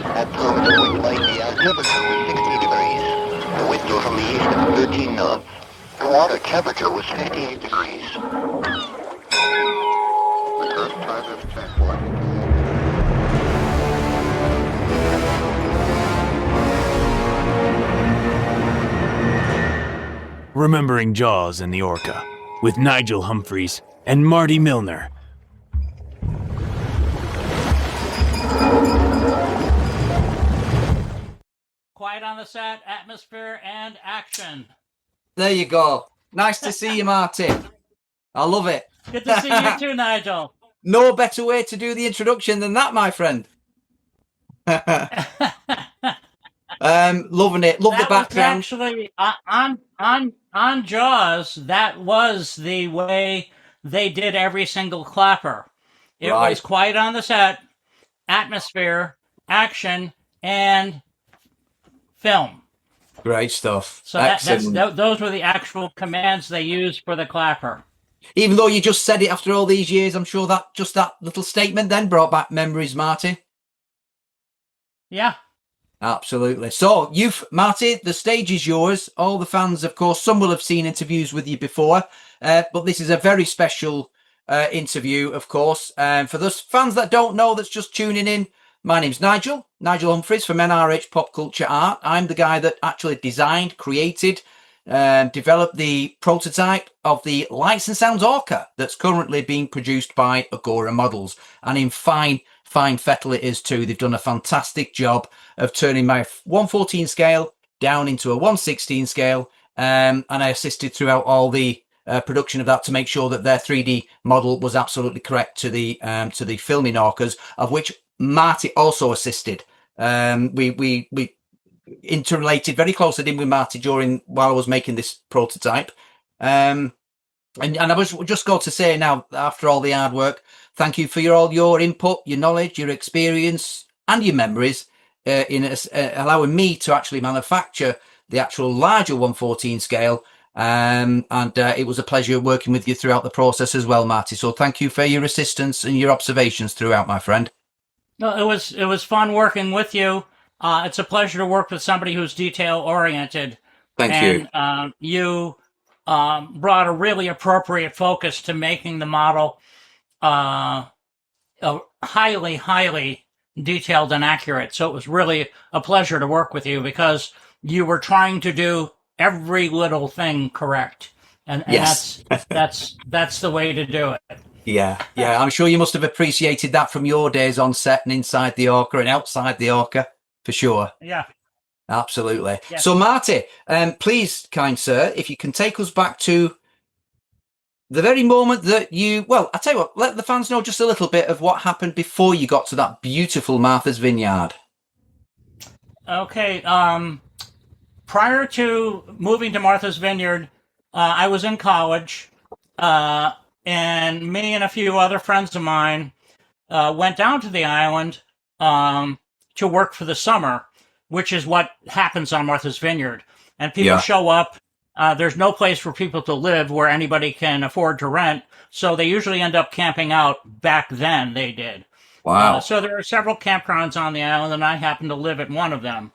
At terminal point light, the altimeter was 60 degrees. The wind was from the east at 13 knots. The water temperature was 58 degrees. The current time of transport. Remembering Jaws and the Orca, with Nigel Humphreys and Marty Milner. Quiet on the set, atmosphere, and action. There you go. Nice to see you, Marty. I love it. Good to see you too, Nigel. No better way to do the introduction than that, my friend. Loving it. Love the background. Actually, on Jaws, that was the way they did every single clapper. It was quiet on the set, atmosphere, action, and film. Great stuff. So those were the actual commands they used for the clapper. Even though you just said it after all these years, I'm sure that just that little statement then brought back memories, Marty. Yeah. Absolutely. So, Marty, the stage is yours. All the fans, of course, some will have seen interviews with you before, but this is a very special interview, of course. For those fans that don't know, that's just tuning in, my name's Nigel Humphreys from NRH Pop Culture Art. I'm the guy that actually designed, created, developed the prototype of the Lights and Sounds ORCA that's currently being produced by AGORA Models. And in fine fettle it is too. They've done a fantastic job of turning my 114 scale down into a 116 scale. And I assisted throughout all the production of that to make sure that their 3D model was absolutely correct to the filming ORCAs, of which Marty also assisted. We interrelated very closely in with Marty while I was making this prototype. And I was just going to say now, after all the hard work, thank you for all your input, your knowledge, your experience, and your memories in allowing me to actually manufacture the actual larger 114 scale. It was a pleasure working with you throughout the process as well, Marty. So thank you for your assistance and your observations throughout, my friend. No, it was fun working with you. It's a pleasure to work with somebody who's detail oriented. Thank you. You brought a really appropriate focus to making the model highly detailed and accurate. So it was really a pleasure to work with you because you were trying to do every little thing correct. And yes. that's the way to do it. Yeah. I'm sure you must have appreciated that from your days on set and inside the ORCA and outside the ORCA, for sure. Yeah. Absolutely. Yeah. So, Marty, please, kind sir, if you can take us back to the very moment that I tell you what, let the fans know just a little bit of what happened before you got to that beautiful Martha's Vineyard. Okay. Prior to moving to Martha's Vineyard, I was in college, and me and a few other friends of mine went down to the island to work for the summer, which is what happens on Martha's Vineyard. And people show up. There's no place for people to live where anybody can afford to rent. So they usually end up camping out. Back then, they did. Wow. So there are several campgrounds on the island, and I happen to live at one of them.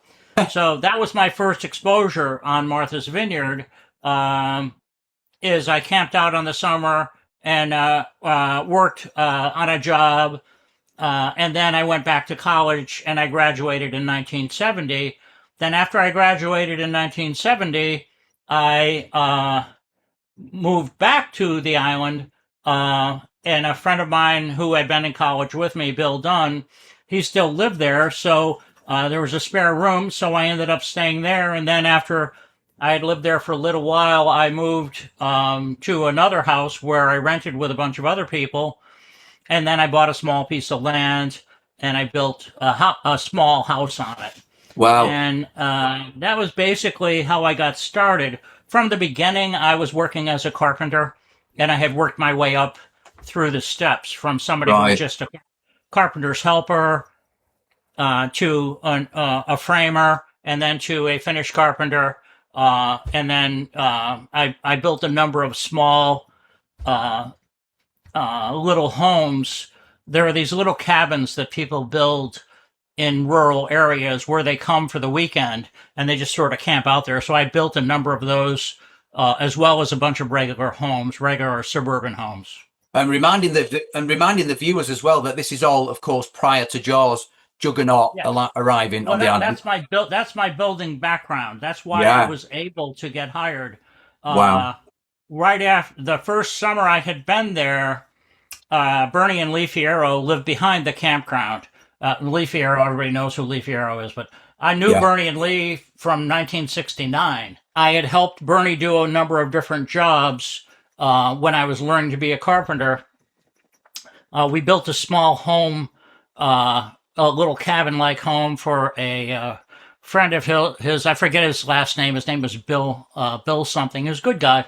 So that was my first exposure on Martha's Vineyard, is I camped out on the summer and worked on a job. And then I went back to college and I graduated in 1970. Then after I graduated in 1970, I moved back to the island. And a friend of mine who had been in college with me, Bill Dunn, he still lived there. So there was a spare room. So I ended up staying there. And then after I had lived there for a little while, I moved to another house where I rented with a bunch of other people. And then I bought a small piece of land and I built a small house on it. Wow. And that was basically how I got started. From the beginning, I was working as a carpenter and I had worked my way up through the steps from somebody who was just a carpenter's helper to a framer, and then to a finished carpenter. And then I built a number of small little homes. There are these little cabins that people build in rural areas where they come for the weekend and they just sort of camp out there. So I built a number of those, as well as a bunch of regular homes, regular suburban homes. And reminding the viewers as well that this is all, of course, prior to Jaws Juggernaut arriving on the island. That's my building background. That's why I was able to get hired. Wow. Right after the first summer I had been there, Bernie and Lee Fierro lived behind the campground. Lee Fierro, everybody knows who Lee Fierro is, but I knew Bernie and Lee from 1969. I had helped Bernie do a number of different jobs when I was learning to be a carpenter. We built a small home, a little cabin-like home for a friend of his. I forget his last name. His name was Bill something. He was a good guy.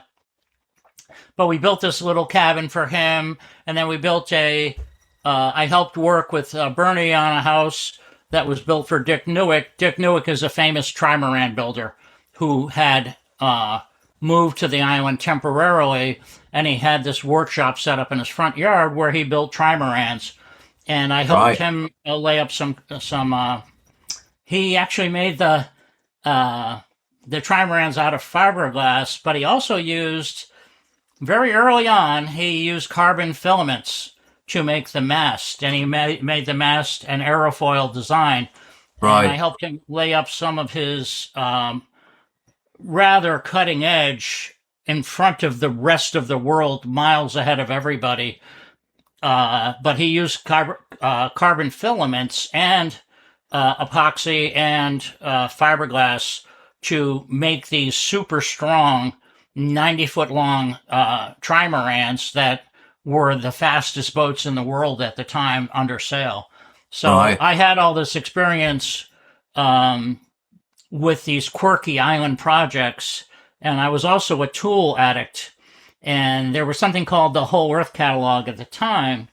But we built this little cabin for him, and then we built I helped work with Bernie on a house that was built for Dick Newick. Dick Newick is a famous trimaran builder who had moved to the island temporarily, and he had this workshop set up in his front yard where he built trimarans. And I helped him lay up some. He actually made the trimarans out of fiberglass, but he also used, very early on, he used carbon filaments to make the mast, and he made the mast an aerofoil design. Right. And I helped him lay up some of his rather cutting edge in front of the rest of the world, miles ahead of everybody. But he used carbon filaments and epoxy and fiberglass to make these super strong 90-foot long trimarans that were the fastest boats in the world at the time under sail. So I had all this experience with these quirky island projects, and I was also a tool addict. And there was something called the Whole Earth Catalog at the time,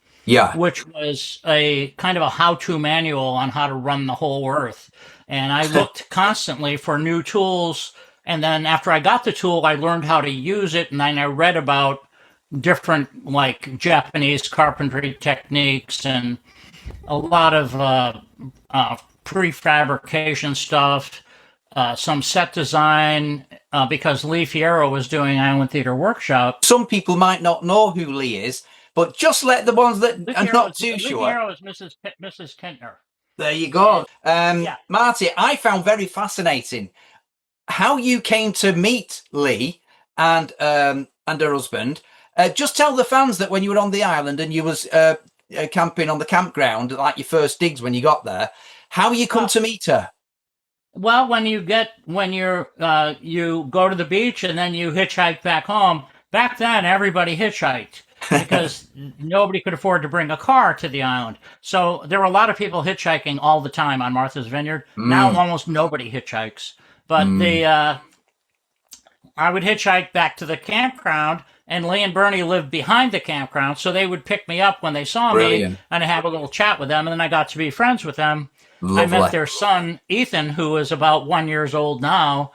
which was a kind of a how-to manual on how to run the whole Earth. And I looked constantly for new tools. And then after I got the tool, I learned how to use it. And then I read about different, like, Japanese carpentry techniques and a lot of prefabrication stuff, some set design, because Lee Fierro was doing Island Theater Workshop. Some people might not know who Lee is, but just let the ones that are not too sure. Lee Fierro is Mrs. Kintner. There you go. Marty, I found very fascinating how you came to meet Lee and her husband. Just tell the fans that when you were on the island and you was camping on the campground, like your first digs when you got there, how you come to meet her. Well, when you go to the beach and then you hitchhike back home. Back then, everybody hitchhiked because nobody could afford to bring a car to the island. So there were a lot of people hitchhiking all the time on Martha's Vineyard. Now almost nobody hitchhikes. But I would hitchhike back to the campground, and Lee and Bernie lived behind the campground, so they would pick me up when they saw me, and I'd have a little chat with them, and then I got to be friends with them. Lovely. I met their son, Ethan, who is about 1 year old now,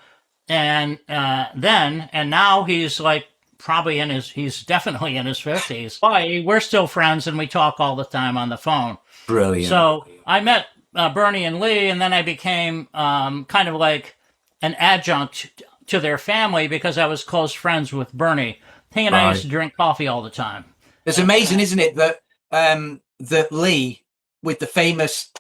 and now he's like probably he's definitely in his 50s. But we're still friends, and we talk all the time on the phone. Brilliant. So I met Bernie and Lee, and then I became kind of like an adjunct to their family because I was close friends with Bernie. He and I used to drink coffee all the time. It's amazing, isn't it, that that Lee, with the famous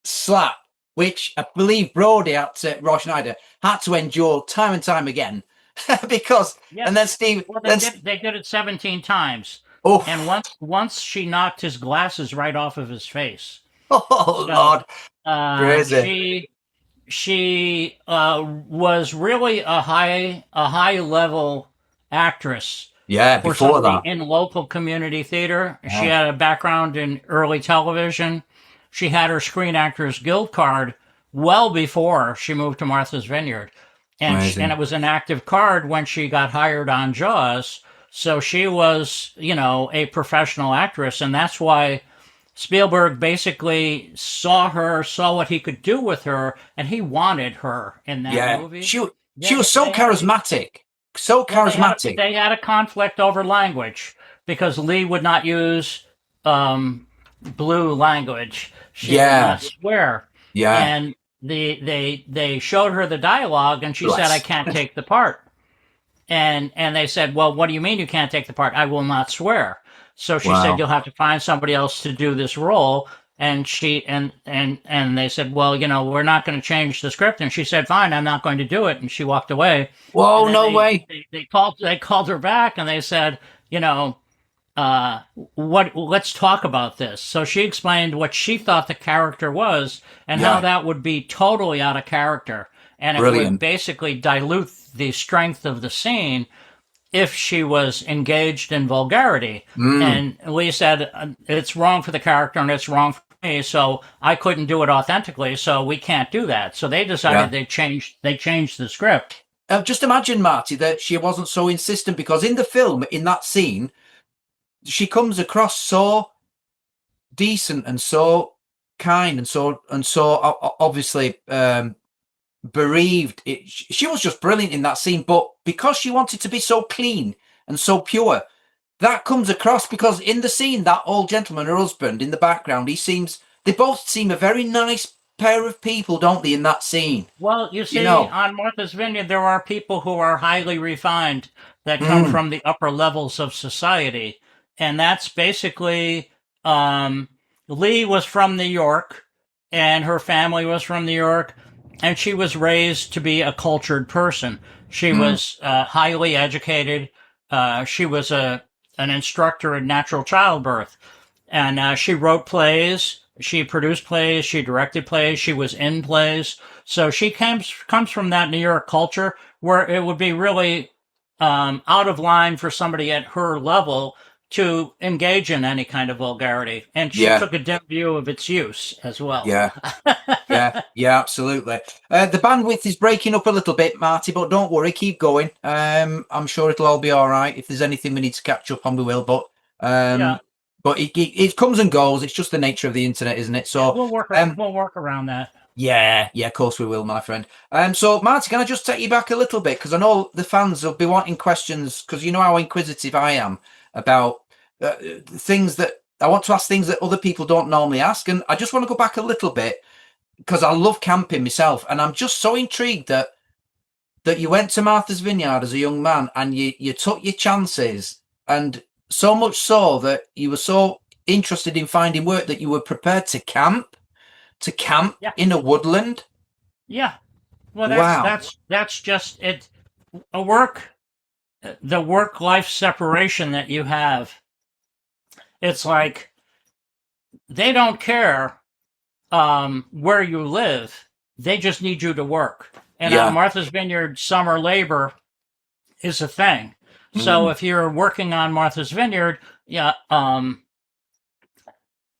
slap, which I believe Brody at Roy Schneider had to endure time and time again, because and then Steve, they did it 17 times. Oh, and once she knocked his glasses right off of his face. Oh, so, Lord, crazy. She was really a high level actress. Yeah, before that, in local community theater. Yeah. She had a background in early television. She had her Screen Actors Guild card well before she moved to Martha's Vineyard. And it was an active card when she got hired on Jaws. So she was, a professional actress, and that's why Spielberg basically saw what he could do with her, and he wanted her in that movie. She was so charismatic, so charismatic. They had a conflict over language because Lee would not use blue language. She would not swear. Yeah. And they showed her the dialogue, and she said, "I can't take the part." And they said, "Well, what do you mean you can't take the part? I will not swear." So she said, "You'll have to find somebody else to do this role." And they said, "Well, we're not going to change the script." And she said, "Fine, I'm not going to do it." And she walked away. Whoa, no way. They called her back, and they said, let's talk about this. So she explained what she thought the character was and how that would be totally out of character. And it would basically dilute the strength of the scene if she was engaged in vulgarity. And Lee said, it's wrong for the character and it's wrong for me, so I couldn't do it authentically, so we can't do that. So they decided they changed the script. Just imagine, Marty, that she wasn't so insistent, because in the film, in that scene, she comes across so decent and so kind and so obviously bereaved. She was just brilliant in that scene, but because she wanted to be so clean and so pure, that comes across, because in the scene, that old gentleman, her husband, in the background, they both seem a very nice pair of people, don't they, in that scene? Well, you see, on Martha's Vineyard, there are people who are highly refined that come from the upper levels of society. And that's basically, Lee was from New York, and her family was from New York, and she was raised to be a cultured person. She was highly educated. She was an instructor in natural childbirth. And she wrote plays. She produced plays, she directed plays, she was in plays. So she comes from that New York culture where it would be really out of line for somebody at her level to engage in any kind of vulgarity. And she took a dim view of its use as well. Yeah, absolutely. The bandwidth is breaking up a little bit, Marty, but don't worry, keep going. I'm sure it'll all be all right. If there's anything we need to catch up on, we will. But But it comes and goes. It's just the nature of the internet, isn't it? So we'll work around that. Yeah, of course we will, my friend. So Marty, can I just take you back a little bit, because I know the fans will be wanting questions, because you know how inquisitive I am about things that I want to ask, things that other people don't normally ask, and I just want to go back a little bit because I love camping myself, and I'm just so intrigued that you went to Martha's Vineyard as a young man and you took your chances, and so much so that you were so interested in finding work that you were prepared to camp in a woodland. Yeah. Well, that's just it. The work-life separation that you have. It's like they don't care where you live. They just need you to work. And on Martha's Vineyard, summer labor is a thing. So if you're working on Martha's Vineyard,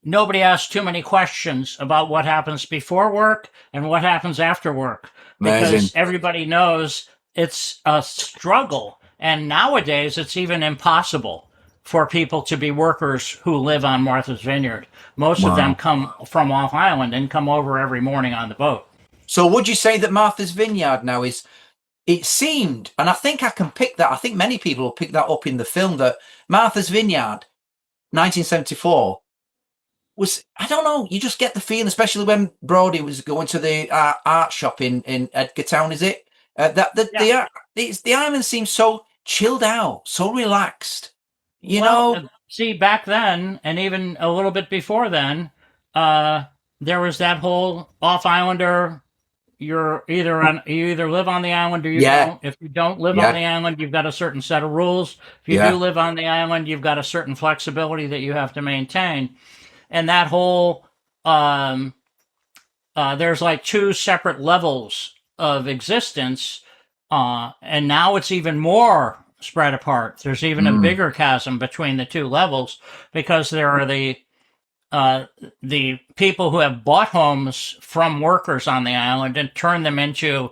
nobody asks too many questions about what happens before work and what happens after work. Because everybody knows it's a struggle. And nowadays, it's even impossible for people to be workers who live on Martha's Vineyard. Most of them come from off island and come over every morning on the boat. So would you say that Martha's Vineyard now it seemed, and I think I can pick that, I think many people will pick that up in the film, that Martha's Vineyard, 1974, was, I don't know, you just get the feeling, especially when Brody was going to the art shop in Edgartown, is it? The island seems so chilled out, so relaxed, you know? See, back then, and even a little bit before then, there was that whole off-islander, you either live on the island or you don't. If you don't live on the island, you've got a certain set of rules. If you do live on the island, you've got a certain flexibility that you have to maintain. And that whole, there's like two separate levels of existence, and now it's even more spread apart. There's even a bigger chasm between the two levels, because there are the people who have bought homes from workers on the island and turned them into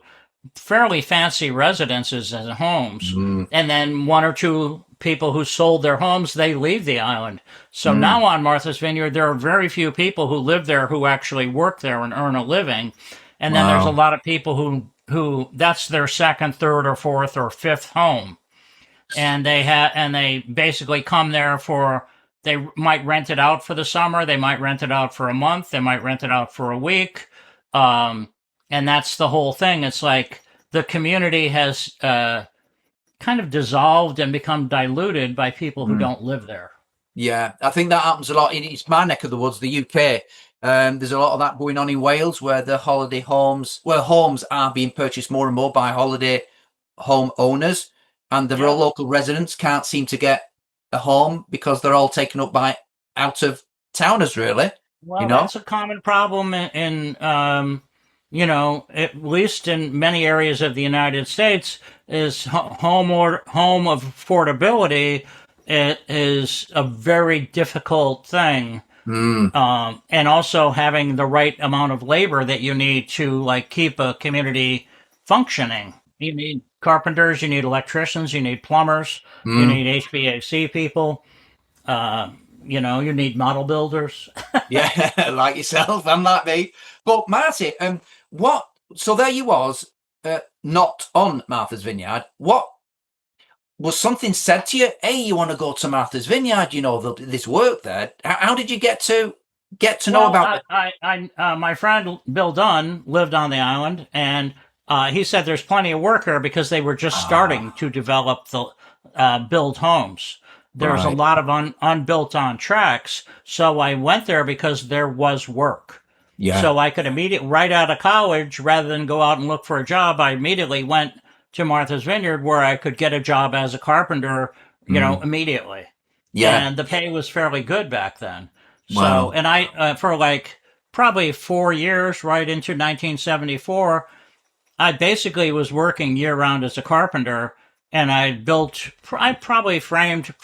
fairly fancy residences and homes, and then one or two people who sold their homes, they leave the island. So now on Martha's Vineyard, there are very few people who live there who actually work there and earn a living. And then there's a lot of people who that's their second, third, or fourth, or fifth home. And they basically come there they might rent it out for the summer. They might rent it out for a month. They might rent it out for a week. And that's the whole thing. It's like the community has kind of dissolved and become diluted by people who don't live there. Yeah, I think that happens a lot. It's my neck of the woods, the UK. There's a lot of that going on in Wales, where the holiday homes, homes are being purchased more and more by holiday home owners, and the local residents can't seem to get a home because they're all taken up by out of towners, really. Well, that's a common problem in at least in many areas of the United States, is home of affordability. It is a very difficult thing. And also having the right amount of labor that you need to keep a community functioning. You need carpenters, you need electricians, you need plumbers, you need HVAC people, you need model builders. Yeah, like yourself and like me. But Marty, so there you was, not on Martha's Vineyard. What was something said to you? Hey, you want to go to Martha's Vineyard? This work there. How did you get to know about it? My friend Bill Dunn lived on the island, and he said there's plenty of work here because they were just starting to develop the build homes. There's a lot of unbuilt on tracks. So I went there because there was work. Yeah. So I could immediately, right out of college, rather than go out and look for a job, I immediately went to Martha's Vineyard, where I could get a job as a carpenter, immediately. Yeah. And the pay was fairly good back then. Wow. So, and I, for probably 4 years, right into 1974, I basically was working year round as a carpenter, and I probably framed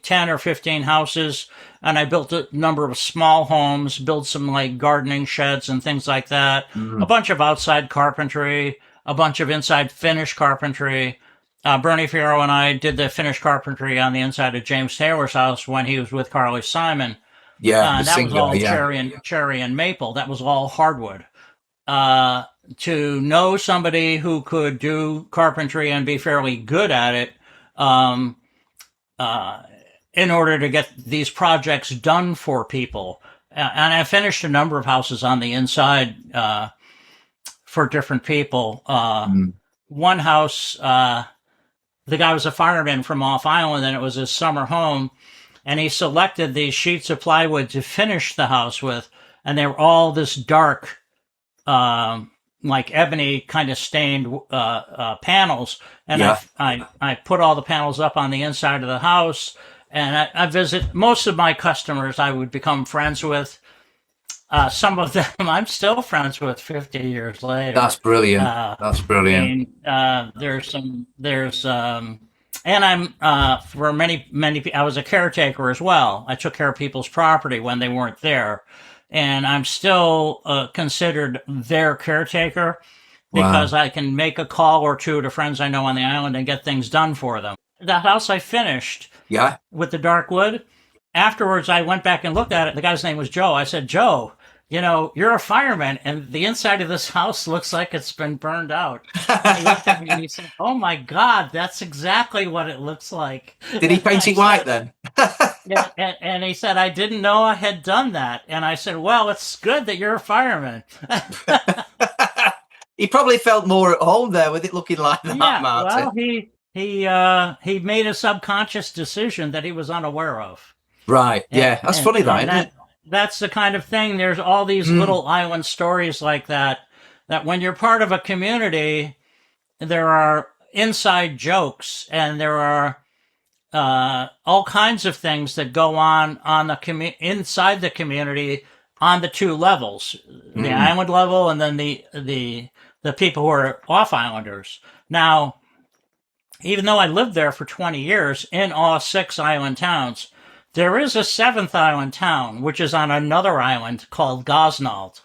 10 or 15 houses, and I built a number of small homes, built some gardening sheds and things like that, a bunch of outside carpentry, a bunch of inside finish carpentry. Bernie Fierro and I did the finish carpentry on the inside of James Taylor's house when he was with Carly Simon. Yeah, that was all cherry and maple. That was all hardwood. To know somebody who could do carpentry and be fairly good at it, in order to get these projects done for people. And I finished a number of houses on the inside for different people. One house, the guy was a fireman from off island, and it was his summer home. And he selected these sheets of plywood to finish the house with. And they were all this dark, ebony kind of stained panels. And I put all the panels up on the inside of the house. And I visit most of my customers I would become friends with. Some of them I'm still friends with 50 years later. That's brilliant. That's brilliant. And I'm, for many, I was a caretaker as well. I took care of people's property when they weren't there. And I'm still considered their caretaker because I can make a call or two to friends I know on the island and get things done for them. The house I finished with the dark wood, afterwards I went back and looked at it. The guy's name was Joe. I said, Joe, you're a fireman, and the inside of this house looks like it's been burned out. And he looked at me and he said, oh my God, that's exactly what it looks like. Did he paint it white then? Yeah, and he said, I didn't know I had done that. And I said, well, it's good that you're a fireman. He probably felt more at home there with it looking like that, Martin. Well, he made a subconscious decision that he was unaware of. Right, yeah. That's funny, though, isn't it? That's the kind of thing. There's all these little island stories like that when you're part of a community, there are inside jokes, and there are all kinds of things that go on the inside the community on the two levels, the island level and then the people who are off islanders. Now, even though I lived there for 20 years in all 6 island towns, there is a 7th island town, which is on another island called Gosnold.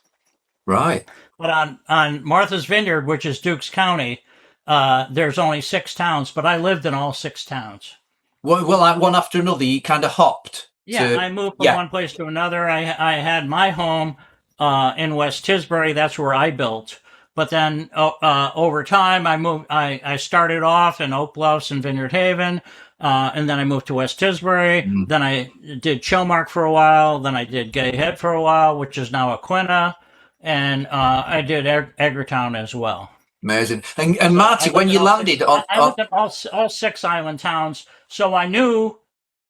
Right. But on Martha's Vineyard, which is Dukes County, there's only 6 towns, but I lived in all 6 towns. Well, like one after another, you kind of hopped. Yeah, I moved from one place to another. I had my home in West Tisbury. That's where I built. But then over time, I moved. I started off in Oak Bluffs and Vineyard Haven, and then I moved to West Tisbury. Then I did Chilmark for a while. Then I did Gay Head for a while, which is now Aquina, and I did Edgartown as well. Amazing. And Marty, when you landed on, I looked at all 6 island towns, so I knew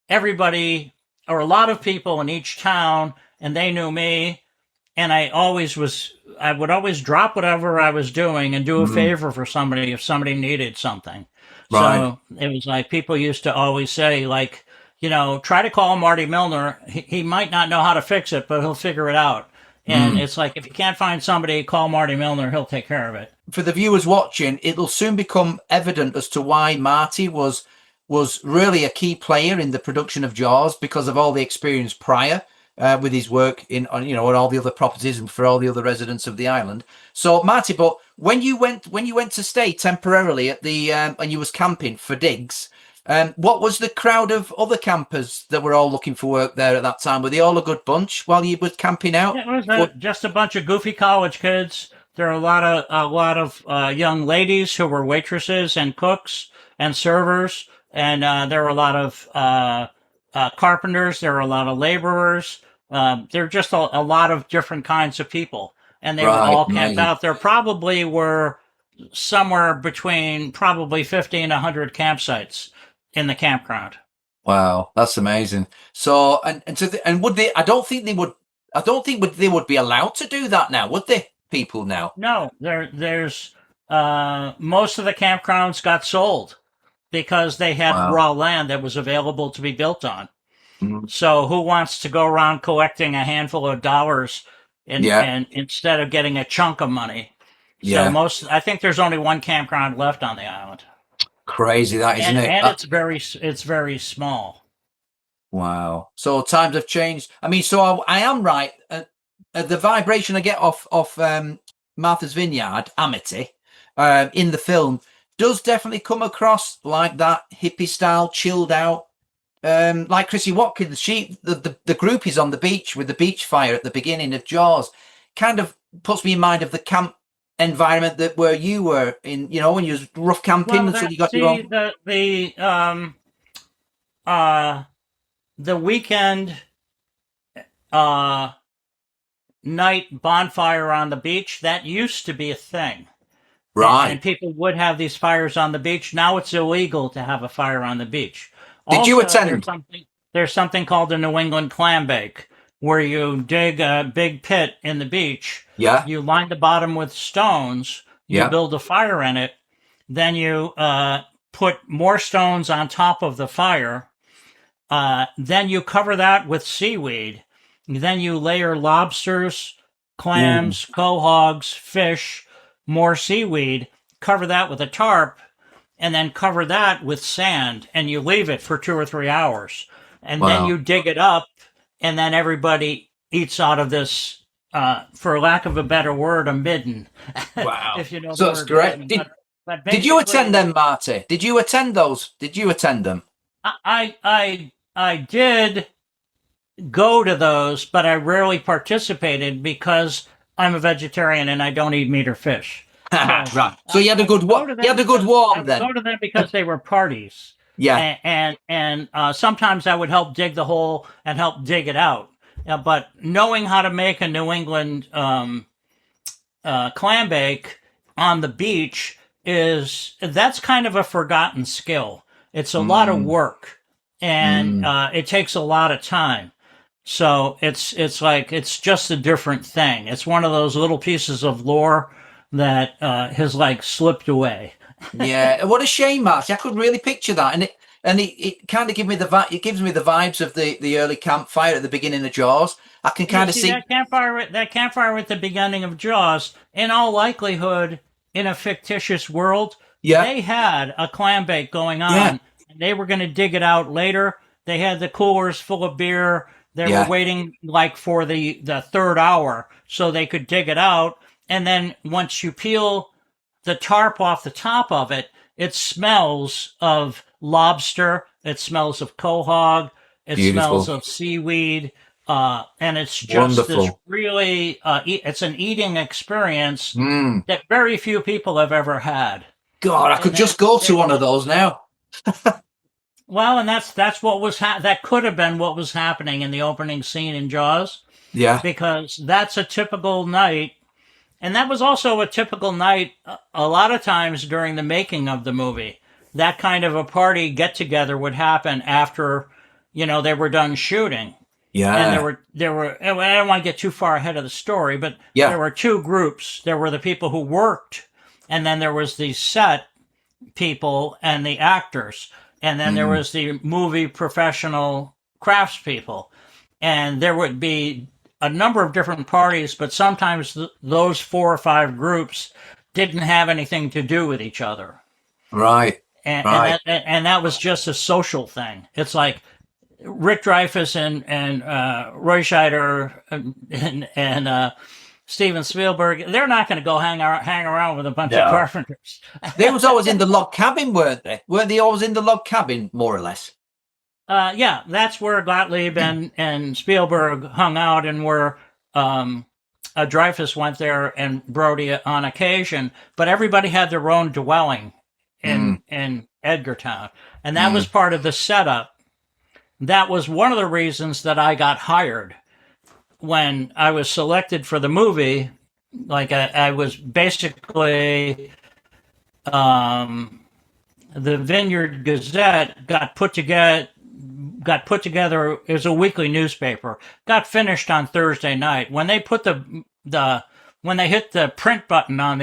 everybody or a lot of people in each town, and they knew me. And I would always drop whatever I was doing and do a favor for somebody if somebody needed something. Right. So it was like people used to always say, like, try to call Marty Milner. He might not know how to fix it, but he'll figure it out. And it's like, if you can't find somebody, call Marty Milner. He'll take care of it. For the viewers watching, it'll soon become evident as to why Marty was really a key player in the production of Jaws, because of all the experience prior with his work on all the other properties and for all the other residents of the island. So Marty, but when you went to stay temporarily at the and you was camping for digs, what was the crowd of other campers that were all looking for work there at that time? Were they all a good bunch while you were camping out? It was just a bunch of goofy college kids. There are a lot of young ladies who were waitresses and cooks and servers, and there were a lot of carpenters. There were a lot of laborers. There were just a lot of different kinds of people, and they were all camped out. There probably were somewhere between probably 50 and 100 campsites in the campground. Wow, that's amazing. So and would they? I don't think they would be allowed to do that now, would they? People now? No, there's most of the campgrounds got sold because they had raw land that was available to be built on. So who wants to go around collecting a handful of dollars and instead of getting a chunk of money? So I think there's only one campground left on the island. Crazy that, isn't it? And it's very small. Wow. So times have changed. I mean, so I am right. The vibration I get off Martha's Vineyard, Amity, in the film does definitely come across like that hippie style, chilled out. Like Chrissy Watkins, the groupies on the beach with the beach fire at the beginning of Jaws, kind of puts me in mind of the camp environment that where you were in, when you was rough camping. So you got your own... the weekend night bonfire on the beach, that used to be a thing. Right. And people would have these fires on the beach. Now it's illegal to have a fire on the beach. Did you attend? There's something called the New England clam bake, where you dig a big pit in the beach. Yeah. You line the bottom with stones. You build a fire in it. Then you put more stones on top of the fire. Then you cover that with seaweed. Then you layer lobsters, clams, quahogs, fish, more seaweed, cover that with a tarp, and then cover that with sand, and you leave it for 2 or 3 hours. And then you dig it up, and then everybody eats out of this, for lack of a better word, a midden. Wow. If you know so that's great. Did you attend them, Marty? Did you attend those? Did you attend them? I did go to those, but I rarely participated because I'm a vegetarian and I don't eat meat or fish. Right. So you had a good warm then. I go to them because they were parties. Yeah. And sometimes I would help dig the hole and help dig it out. But knowing how to make a New England clam bake on the beach that's kind of a forgotten skill. It's a lot of work, and it takes a lot of time. So it's just a different thing. It's one of those little pieces of lore that has slipped away. Yeah, what a shame, Marty. I could really picture that, and it kind of gives me the vibes of the early campfire at the beginning of Jaws. I can kind of see that campfire at the beginning of Jaws. In all likelihood, in a fictitious world, they had a clam bake going on. Yeah. And they were going to dig it out later. They had the coolers full of beer. They were waiting for the third hour so they could dig it out. And then once you peel the tarp off the top of it, it smells of lobster It smells of quahog. It Beautiful. smells of seaweed. And it's just Wonderful. this really, it's an eating experience Mm. that very few people have ever had. God, I could just go to one of those now. Well, and that's what was that could have been what was happening in the opening scene in Jaws, Yeah. because that's a typical night, and that was also a typical night a lot of times during the making of the movie. That kind of a party get together would happen after, they were done shooting. Yeah. And there were. I don't want to get too far ahead of the story, but there were two groups. There were the people who worked, and then there was the set people and the actors. And then there was the movie professional craftspeople. And there would be a number of different parties, but sometimes those 4 or 5 groups didn't have anything to do with each other. Right. And that was just a social thing. It's like Rick Dreyfuss and Roy Scheider and Steven Spielberg, they're not going to go hang around with a bunch of carpenters. They was always in the log cabin, weren't they? Weren't they always in the log cabin, more or less? Yeah, that's where Gottlieb and Spielberg hung out, and where Dreyfuss went there, and Brody on occasion. But everybody had their own dwelling in Edgartown, and that was part of the setup. That was one of the reasons that I got hired. When I was selected for the movie, like I was basically, the Vineyard Gazette got put together. It was a weekly newspaper. Got finished on Thursday night. When they put when they hit the print button on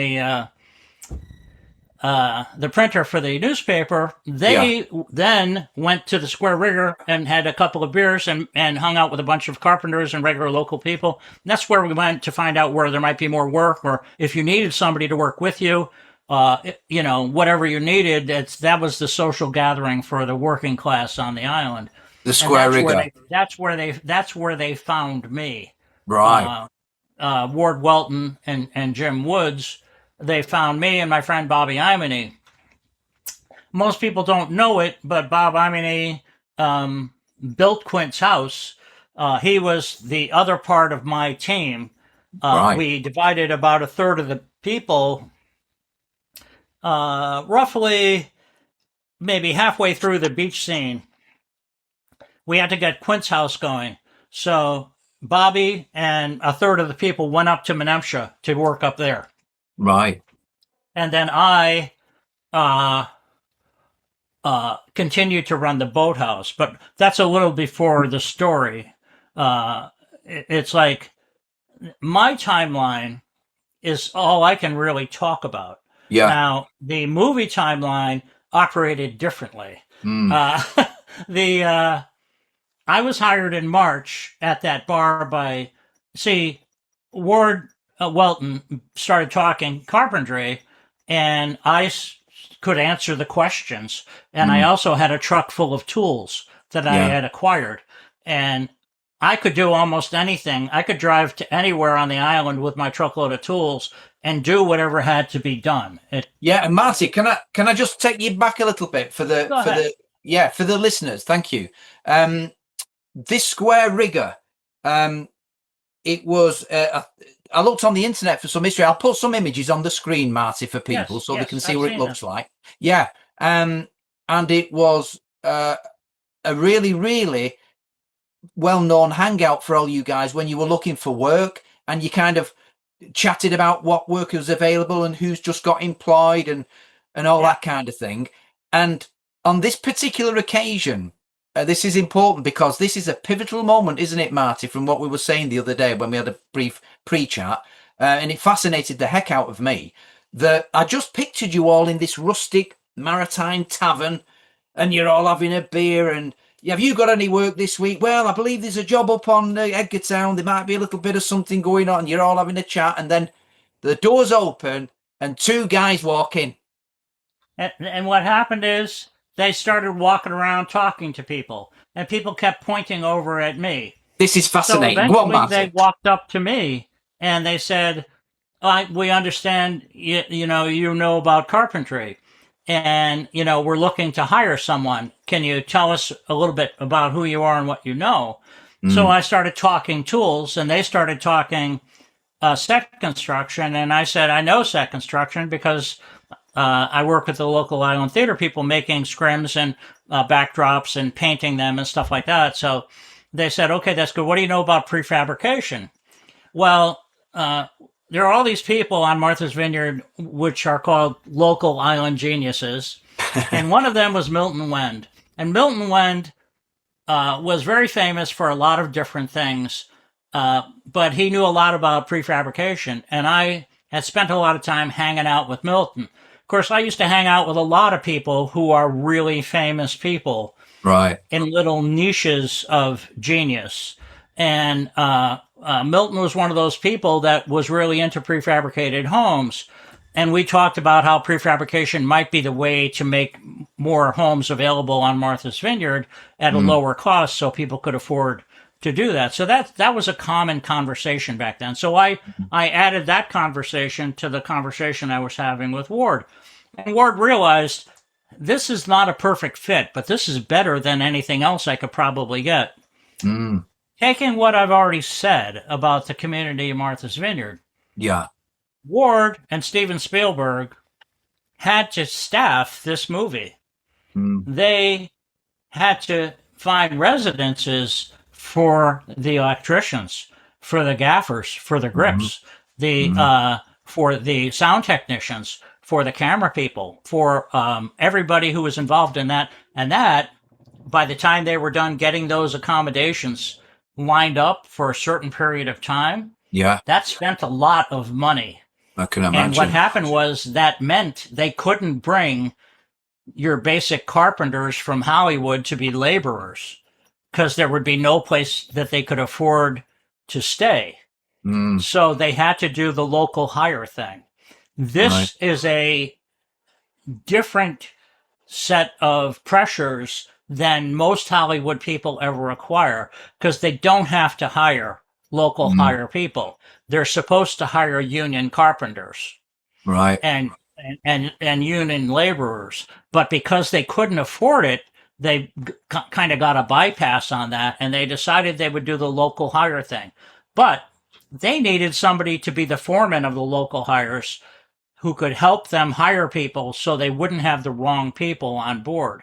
the printer for the newspaper, they then went to the Square Rigger and had a couple of beers and hung out with a bunch of carpenters and regular local people. And that's where we went to find out where there might be more work, or if you needed somebody to work with you, whatever you needed. That was the social gathering for the working class on the island. The Square Rigger. That's where they found me. Right. Ward Welton and Jim Woods. They found me and my friend Bobby Imony. Most people don't know it, but Bob Imony built Quint's house. He was the other part of my team. Right. We divided about a third of the people, roughly maybe halfway through the beach scene. We had to get Quint's house going. So Bobby and a third of the people went up to Menemsha to work up there. Right. And then I continued to run the boathouse, but that's a little before the story. It's like my timeline is all I can really talk about. Yeah. Now, the movie timeline operated differently. I was hired in March at that bar Ward Welton started talking carpentry, and I could answer the questions. And I also had a truck full of tools that I had acquired. And I could do almost anything. I could drive to anywhere on the island with my truckload of tools and do whatever had to be done. And Marty, can I just take you back a little bit for the listeners? Thank you. This Square Rigger, it was. I looked on the internet for some history. I'll put some images on the screen, Marty, for people they can see what it looks like. Yeah, and it was a really, really well-known hangout for all you guys when you were looking for work, and you kind of chatted about what work was available and who's just got employed and all that kind of thing. And on this particular occasion, this is important because this is a pivotal moment, isn't it, Marty, from what we were saying the other day when we had a brief pre-chat, and it fascinated the heck out of me that I just pictured you all in this rustic maritime tavern, and you're all having a beer, and have you got any work this week? Well, I believe there's a job up on Edgartown. There might be a little bit of something going on. You're all having a chat, and then the doors open and 2 guys walk in. And what happened is they started walking around talking to people, and people kept pointing over at me. This is fascinating. So eventually they walked up to me and they said, we understand you know about carpentry. and we're looking to hire someone. Can you tell us a little bit about who you are and what you know? So I started talking tools, and they started talking set construction, and I said I know set construction because I work with the local island theater people making scrims and backdrops and painting them and stuff like that. So they said, okay, that's good. What do you know about prefabrication? Well, there are all these people on Martha's Vineyard which are called local island geniuses, and one of them was Milton Wend. And Milton Wend was very famous for a lot of different things, but he knew a lot about prefabrication, and I had spent a lot of time hanging out with Milton. Of course, I used to hang out with a lot of people who are really famous people, right, in little niches of genius. And Milton was one of those people that was really into prefabricated homes. And we talked about how prefabrication might be the way to make more homes available on Martha's Vineyard at a lower cost so people could afford to do that. So that was a common conversation back then. So I added that conversation to the conversation I was having with Ward. And Ward realized this is not a perfect fit, but this is better than anything else I could probably get. Taking what I've already said about the community of Martha's Vineyard, Ward and Steven Spielberg had to staff this movie. They had to find residences for the electricians, for the gaffers, for the grips, for the sound technicians, for the camera people, for everybody who was involved in that. And that, by the time they were done getting those accommodations lined up for a certain period of time, that spent a lot of money. I can imagine. And what happened was that meant they couldn't bring your basic carpenters from Hollywood to be laborers because there would be no place that they could afford to stay. So they had to do the local hire thing. This is a different set of pressures than most Hollywood people ever require because they don't have to hire local hire people. They're supposed to hire union carpenters, and union laborers. But because they couldn't afford it, they kind of got a bypass on that, and they decided they would do the local hire thing. But they needed somebody to be the foreman of the local hires who could help them hire people so they wouldn't have the wrong people on board.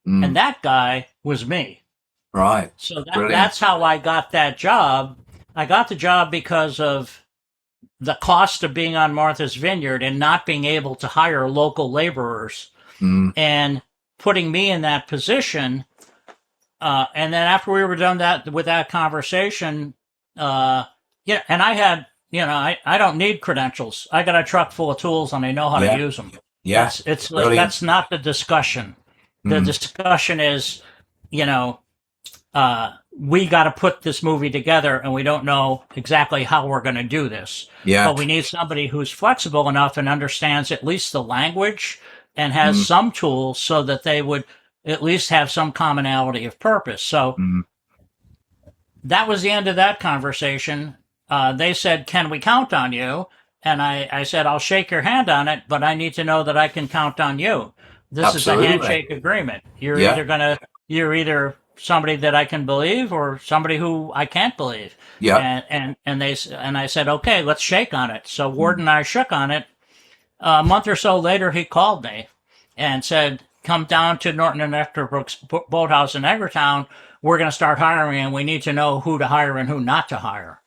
And that guy was me. So that's how I got that job. I got the job because of the cost of being on Martha's Vineyard and not being able to hire local laborers and putting me in that position. And then after we were done with that conversation, and I had, I don't need credentials. I got a truck full of tools and I know how to use them. It's that's not the discussion. The discussion is, we got to put this movie together and we don't know exactly how we're going to do this. But we need somebody who's flexible enough and understands at least the language and has some tools so that they would at least have some commonality of purpose. So that was the end of that conversation. They said, can we count on you? And I said, I'll shake your hand on it, but I need to know that I can count on you. This is a handshake agreement. You're either somebody that I can believe or somebody who I can't believe. And I said, okay, let's shake on it. So Ward and I shook on it. A month or so later, he called me and said, come down to Norton and Ectorbrooke's boathouse in Eggertown. We're going to start hiring and we need to know who to hire and who not to hire.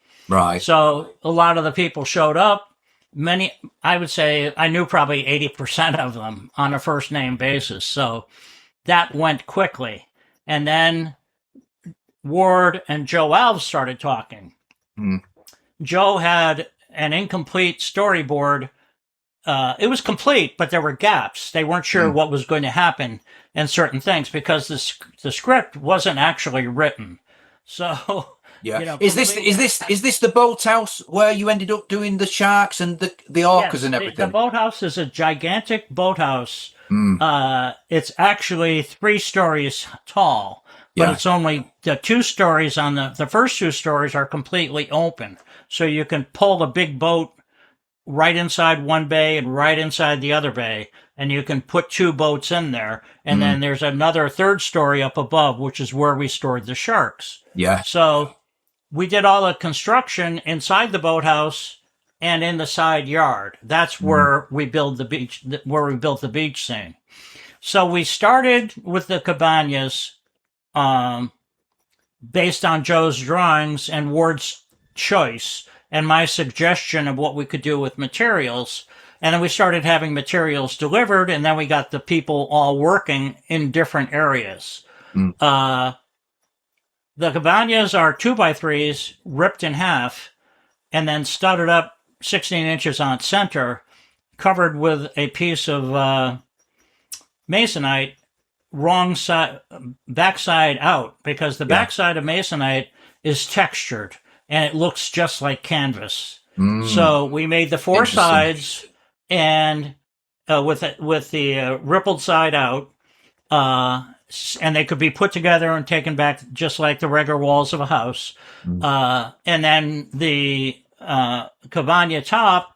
So a lot of the people showed up. Many, I would say, I knew probably 80% of them on a first name basis. So that went quickly. And then Ward and Joe Alves started talking. Joe had an incomplete storyboard. It was complete, but there were gaps. They weren't sure what was going to happen in certain things because the script wasn't actually written. So is this the boathouse where you ended up doing the sharks and the orcas and everything? The boathouse is a gigantic boathouse. It's actually 3 stories tall, but it's only the 2 stories on the first 2 stories are completely open. So you can pull a big boat right inside one bay and right inside the other bay. and you can put 2 boats in there. And then there's another 3rd story up above, which is where we stored the sharks. Yeah. So we did all the construction inside the boathouse and in the side yard. That's where we built the beach scene. So we started with the cabanas based on Joe's drawings and Ward's choice and my suggestion of what we could do with materials. And then we started having materials delivered, and then we got the people all working in different areas. The cabanas are 2x3s ripped in half and then studded up 16 inches on center, covered with a piece of masonite, wrong side, backside out, because the backside of masonite is textured and it looks just like canvas. So we made the 4 sides and with the rippled side out, and they could be put together and taken back just like the regular walls of a house. And then the cabana top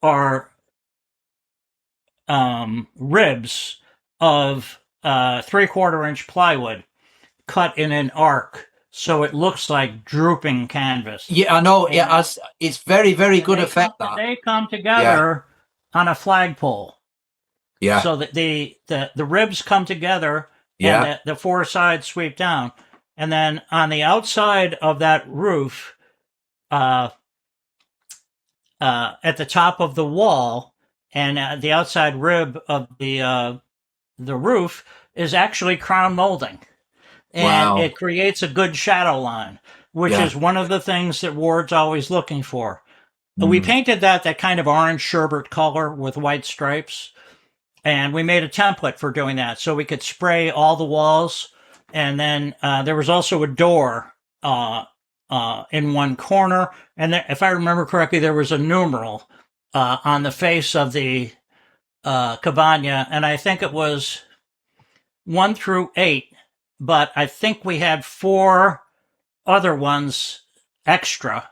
are ribs of 3/4 inch plywood cut in an arc, so it looks like drooping canvas. Yeah, I know. Yeah, it's very, very good effect. They come together on a flagpole. Yeah. So that the ribs come together, and the 4 sides sweep down, and then on the outside of that roof, at the top of the wall, and the outside rib of the roof is actually crown molding, and it creates a good shadow line, which is one of the things that Ward's always looking for. We painted that kind of orange sherbet color with white stripes, and we made a template for doing that, so we could spray all the walls. And then there was also a door in one corner, and there, if I remember correctly, there was a numeral on the face of the cabana, and I think it was 1 through 8, but I think we had 4 other ones extra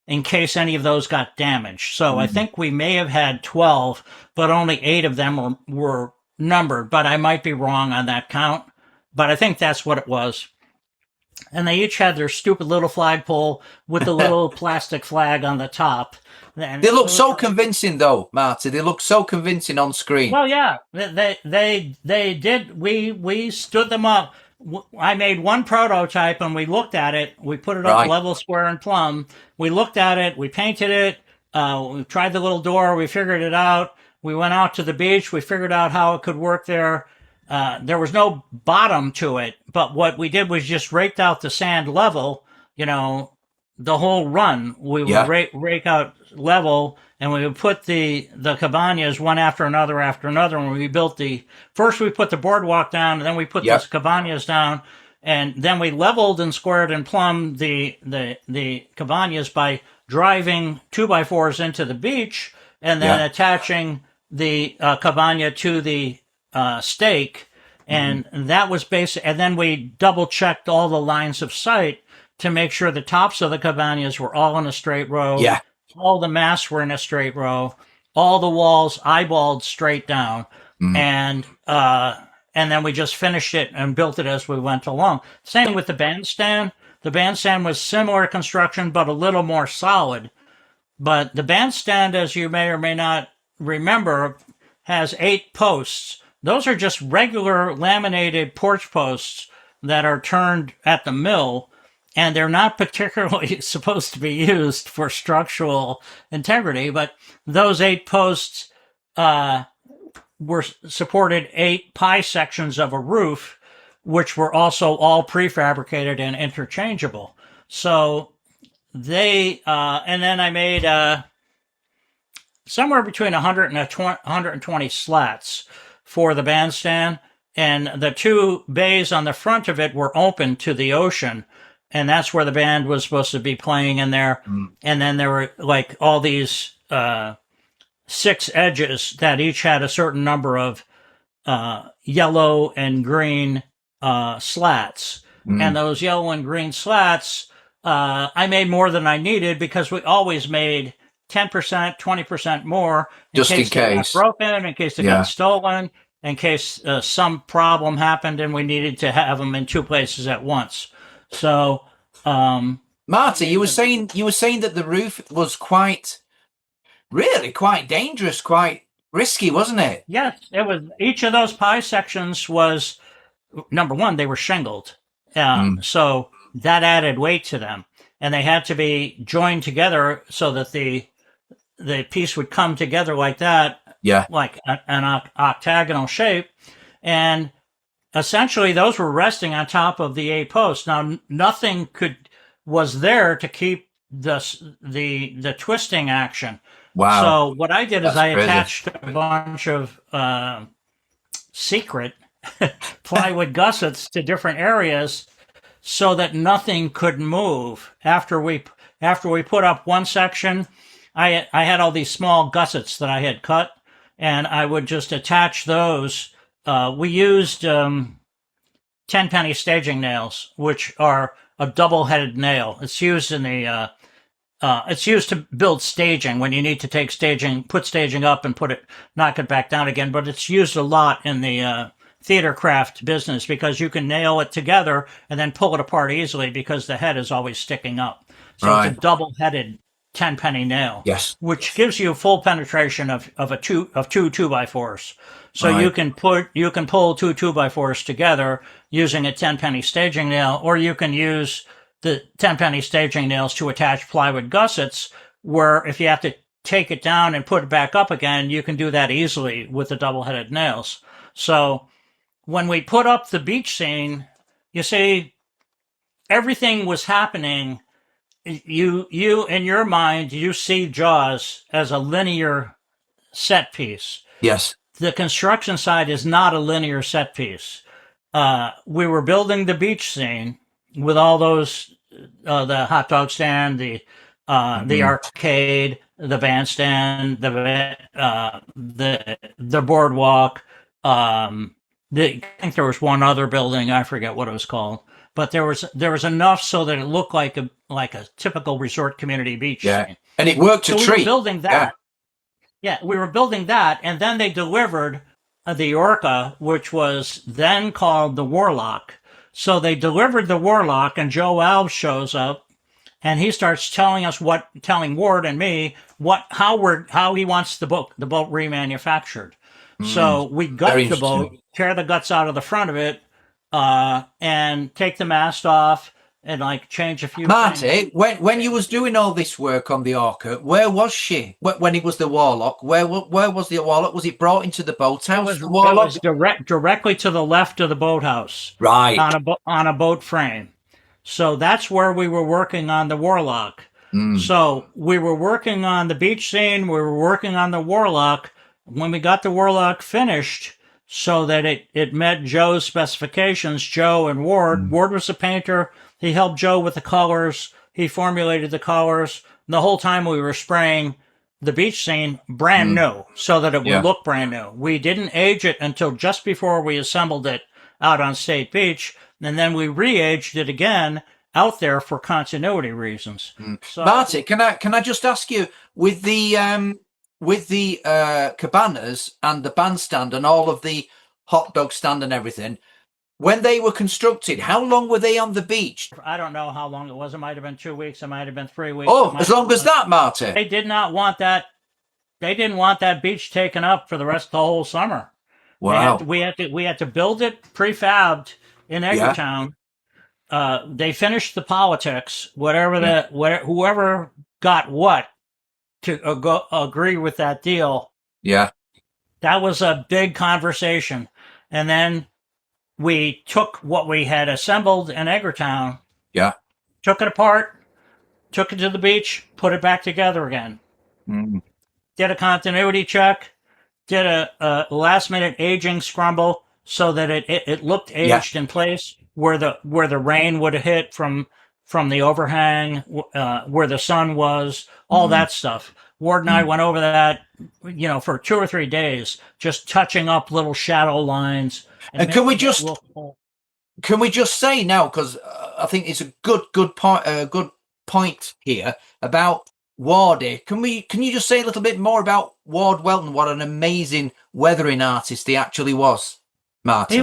in case any of those got damaged. So I think we may have had 12, but only 8 of them were numbered, but I might be wrong on that count. But I think that's what it was. And they each had their stupid little flagpole with the little plastic flag on the top. And they look so convincing, though, Marty. They look so convincing on screen. Well, yeah, they did. We stood them up. I made one prototype, and we looked at it. We put it up level, square, and plumb. We looked at it. We painted it. We tried the little door. We figured it out. We went out to the beach. We figured out how it could work there. There was no bottom to it, but what we did was just raked out the sand level, the whole run. We would rake out level, and we would put the cabanas one after another, and we built first we put the boardwalk down, and then we put those cabanas down, and then we leveled and squared and plumbed the cabanas by driving 2x4s into the beach, and then attaching the cabana to the stake, and that was basic. And then we double checked all the lines of sight to make sure the tops of the cabanas were all in a straight row. Yeah. All the masts were in a straight row. All the walls eyeballed straight down, and then we just finished it and built it as we went along. Same with the bandstand. The bandstand was similar construction, but a little more solid. But the bandstand, as you may or may not remember, has 8 posts. Those are just regular laminated porch posts that are turned at the mill, and they're not particularly supposed to be used for structural integrity, but those 8 posts supported 8 pie sections of a roof, which were also all prefabricated and interchangeable. So and then I made somewhere between 100 and 120 slats for the bandstand, and the 2 bays on the front of it were open to the ocean, and that's where the band was supposed to be playing in there. And then there were like all these 6 edges that each had a certain number of yellow and green slats. And those yellow and green slats, I made more than I needed, because we always made 10%, 20% more Just in they got case. broken, in case they Yeah. got stolen, in case some problem happened and we needed to have them in two places at once. So, Marty, you were saying that the roof was really quite dangerous, quite risky, wasn't it? yes, it was. Each of those pie sections was, number one, they were shingled. So that added weight to them. And they had to be joined together so that the piece would come together like that, Yeah. like an octagonal shape. And essentially those were resting on top of the A post. Now nothing was there to keep the twisting action. Wow. So what I did is That's I crazy. attached a bunch of secret plywood gussets to different areas so that nothing could move. After we put up one section, I had all these small gussets that I had cut, and I would just attach those. We used 10-penny staging nails, which are a double-headed nail. It's used in the it's used to build staging when you need to take staging, put staging up and knock it back down again. But it's used a lot in the theater craft business because you can nail it together and then pull it apart easily because the head is always sticking up. So Right. it's a double-headed 10-penny nail. Yes. Which gives you full penetration of two 2x4s. So Right. you can pull two 2x4s together using a 10-penny staging nail, or you can use the 10-penny staging nails to attach plywood gussets, where if you have to take it down and put it back up again, you can do that easily with the double-headed nails. So when we put up the beach scene, you see, everything was happening. You in your mind, you see Jaws as a linear set piece. Yes. The construction side is not a linear set piece. We were building the beach scene with all those, the hot dog stand, the arcade, the bandstand, the boardwalk. I think there was one other building. I forget what it was called, but there was enough so that it looked like a typical resort community beach Yeah. scene. And it worked So a we treat. were building that. Yeah, we were building that, and then they delivered the ORCA, which was then called the Warlock. So they delivered the Warlock, and Joe Alves shows up, and he starts telling Ward and me how he wants the boat remanufactured. So we gut Very the boat, tear the guts out of the front of it, and take the mast off, and change a few Marty, things. when you was doing all this work on the ORCA, where was she? When it was the Warlock, where was the Warlock? Was it brought into the boathouse? It was directly to the left of the boathouse, Right. on a boat frame. So that's where we were working on the Warlock. So we were working on the beach scene. We were working on the Warlock. When we got the Warlock finished, so that it met Joe's specifications, Joe and Ward. Ward was a painter. He helped Joe with the colors. He formulated the colors. And the whole time we were spraying the beach scene brand new so that it would look brand new. We didn't age it until just before we assembled it out on State Beach. And then we re-aged it again out there for continuity reasons. So, Marty, can I just ask you, with the cabanas and the bandstand and all of the hot dog stand and everything, when they were constructed, how long were they on the beach? I don't know how long it was. It might have been 2 weeks. It might have been 3 weeks. Oh, as long as that, Marty. They did not want that. They didn't want that beach taken up for the rest of the whole summer. Wow. We had to build it prefabbed in Edgartown. They finished the politics. Whoever got what to agree with that deal. Yeah. That was a big conversation, and then we took what we had assembled in Edgartown. Yeah. Took it apart, took it to the beach, put it back together again. Did a continuity check, did a last minute aging scrumble so that it looked aged in place where the rain would have hit from the overhang, where the sun was, all that stuff. Ward and I went over that, for 2 or 3 days, just touching up little shadow lines. And can we just say now, because I think it's a good point here about Wardy. Can you just say a little bit more about Ward Welton? What an amazing weathering artist he actually was, Marty.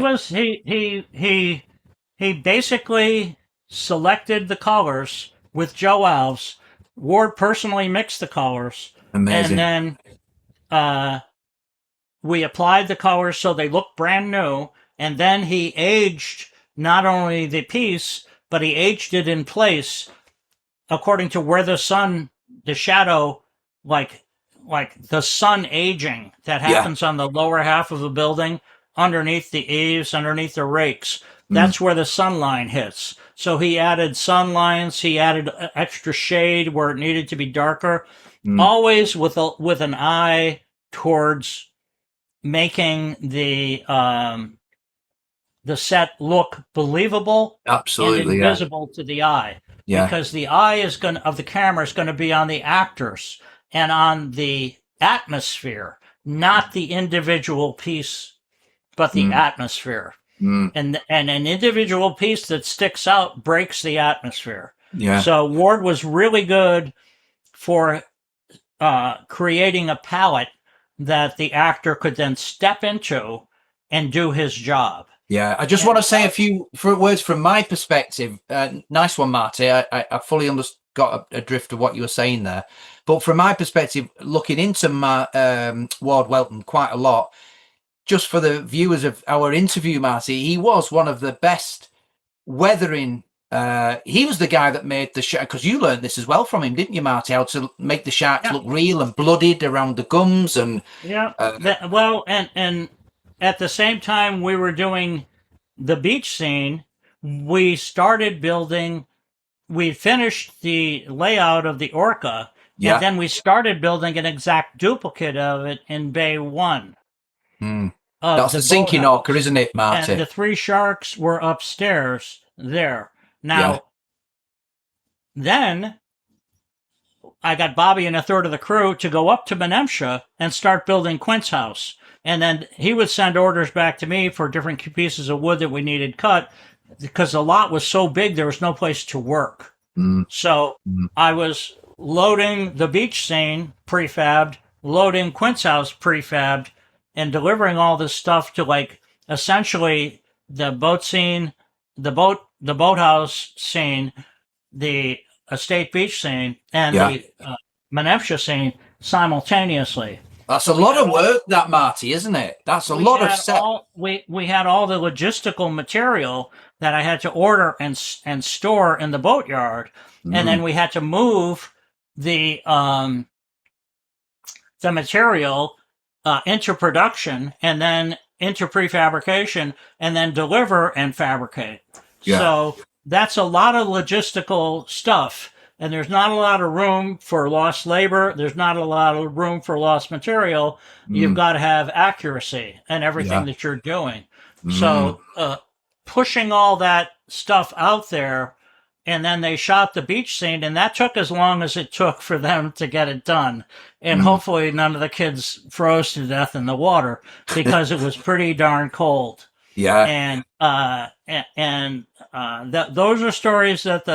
He basically selected the colors with Joe Alves. Ward personally mixed the colors. Amazing. And then we applied the colors so they looked brand new. And then he aged not only the piece, but he aged it in place according to where the shadow, like the sun aging that happens on the lower half of the building, underneath the eaves, underneath the rakes. That's where the sun line hits. So he added sun lines. He added extra shade where it needed to be darker, always with an eye towards making the set look believable, absolutely, and invisible to the eye. Yeah. Because the eye of the camera is going to be on the actors and on the atmosphere, not the individual piece, but the atmosphere. And an individual piece that sticks out breaks the atmosphere. Yeah. So Ward was really good for creating a palette that the actor could then step into and do his job. Yeah, I just want to say a few words from my perspective. Nice one, Marty. I fully got a drift of what you were saying there. But from my perspective, looking into Ward Welton quite a lot, just for the viewers of our interview, Marty, he was one of the best weathering. He was the guy that made the shark, because you learned this as well from him, didn't you, Marty? How to make the sharks look real and blooded around the gums and and at the same time we were doing the beach scene, we started building. We finished the layout of the ORCA, and then we started building an exact duplicate of it in Bay 1. That's a sinking ORCA, isn't it, Marty? And the 3 sharks were upstairs there. Now, then I got Bobby and a third of the crew to go up to Menemsha and start building Quint's house. And then he would send orders back to me for different pieces of wood that we needed cut, because the lot was so big there was no place to work. So I was loading the beach scene prefabbed, loading Quint's house prefabbed, and delivering all this stuff to, like, essentially the boat scene, the boathouse scene, the estate beach scene, and the Menemsha scene simultaneously. That's a lot of work, that, Marty, isn't it? That's a lot of set. We had all the logistical material that I had to order and store in the boatyard, and then we had to move the material into production, and then into prefabrication, and then deliver and fabricate. So that's a lot of logistical stuff. And there's not a lot of room for lost labor. There's not a lot of room for lost material. You've got to have accuracy in everything that you're doing. So pushing all that stuff out there, and then they shot the beach scene, and that took as long as it took for them to get it done. And hopefully none of the kids froze to death in the water, because it was pretty darn cold. And those are stories that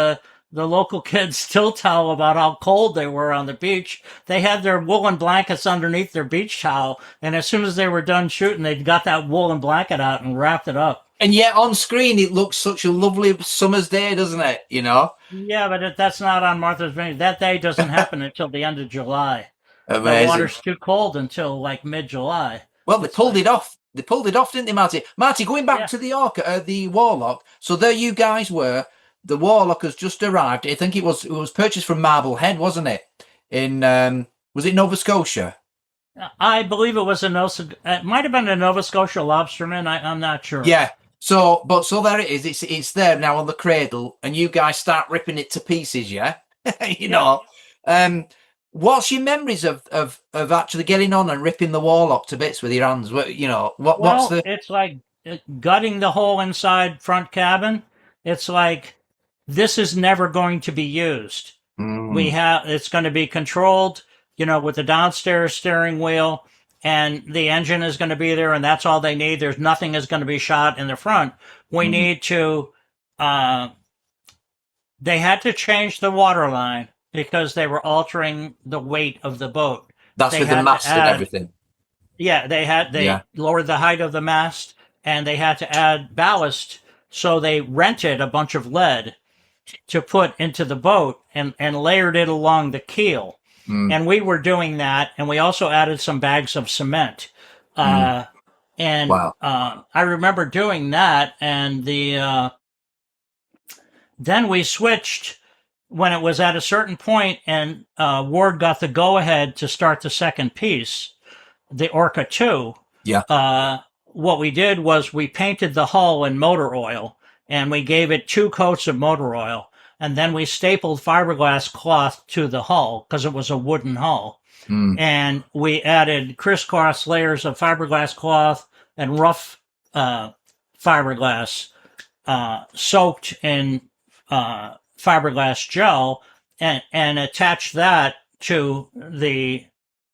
the local kids still tell about how cold they were on the beach. They had their woolen blankets underneath their beach towel, and as soon as they were done shooting, they got that woolen blanket out and wrapped it up. And yet on screen, it looks such a lovely summer's day, doesn't it? You know? Yeah, but that's not on Martha's Vineyard. That day doesn't happen until the end of July. Amazing. The water's too cold until, like, mid-July. Well, they pulled it off. They pulled it off, didn't they, Marty? Marty, going back to the ORCA, the Warlock. So there you guys were. The Warlock has just arrived. I think it was purchased from Marblehead, wasn't it? In was it Nova Scotia? I believe it was it might have been a Nova Scotia lobsterman. I'm not sure. Yeah. So there it is. It's there now on the cradle, and you guys start ripping it to pieces. Yeah. you know. What's your memories of actually getting on and ripping the Warlock to bits with your hands? You know, what's the? It's like gutting the whole inside front cabin. It's like, this is never going to be used. It's going to be controlled, you know, with the downstairs steering wheel, and the engine is going to be there, and that's all they need. There's nothing is going to be shot in the front. We need to, they had to change the water line because they were altering the weight of the boat. That's They with the had to mast and add, everything. yeah, they Yeah. lowered the height of the mast, and they had to add ballast. So they rented a bunch of lead to put into the boat and layered it along the keel. Mm. And we were doing that, and we also added some bags of cement. And Wow. I remember doing that, and then we switched when it was at a certain point, and Ward got the go-ahead to start the second piece, the ORCA 2. Yeah. What we did was we painted the hull in motor oil, and we gave it 2 coats of motor oil, and then we stapled fiberglass cloth to the hull because it was a wooden hull. And we added crisscross layers of fiberglass cloth and rough fiberglass soaked in fiberglass gel, and attached that to the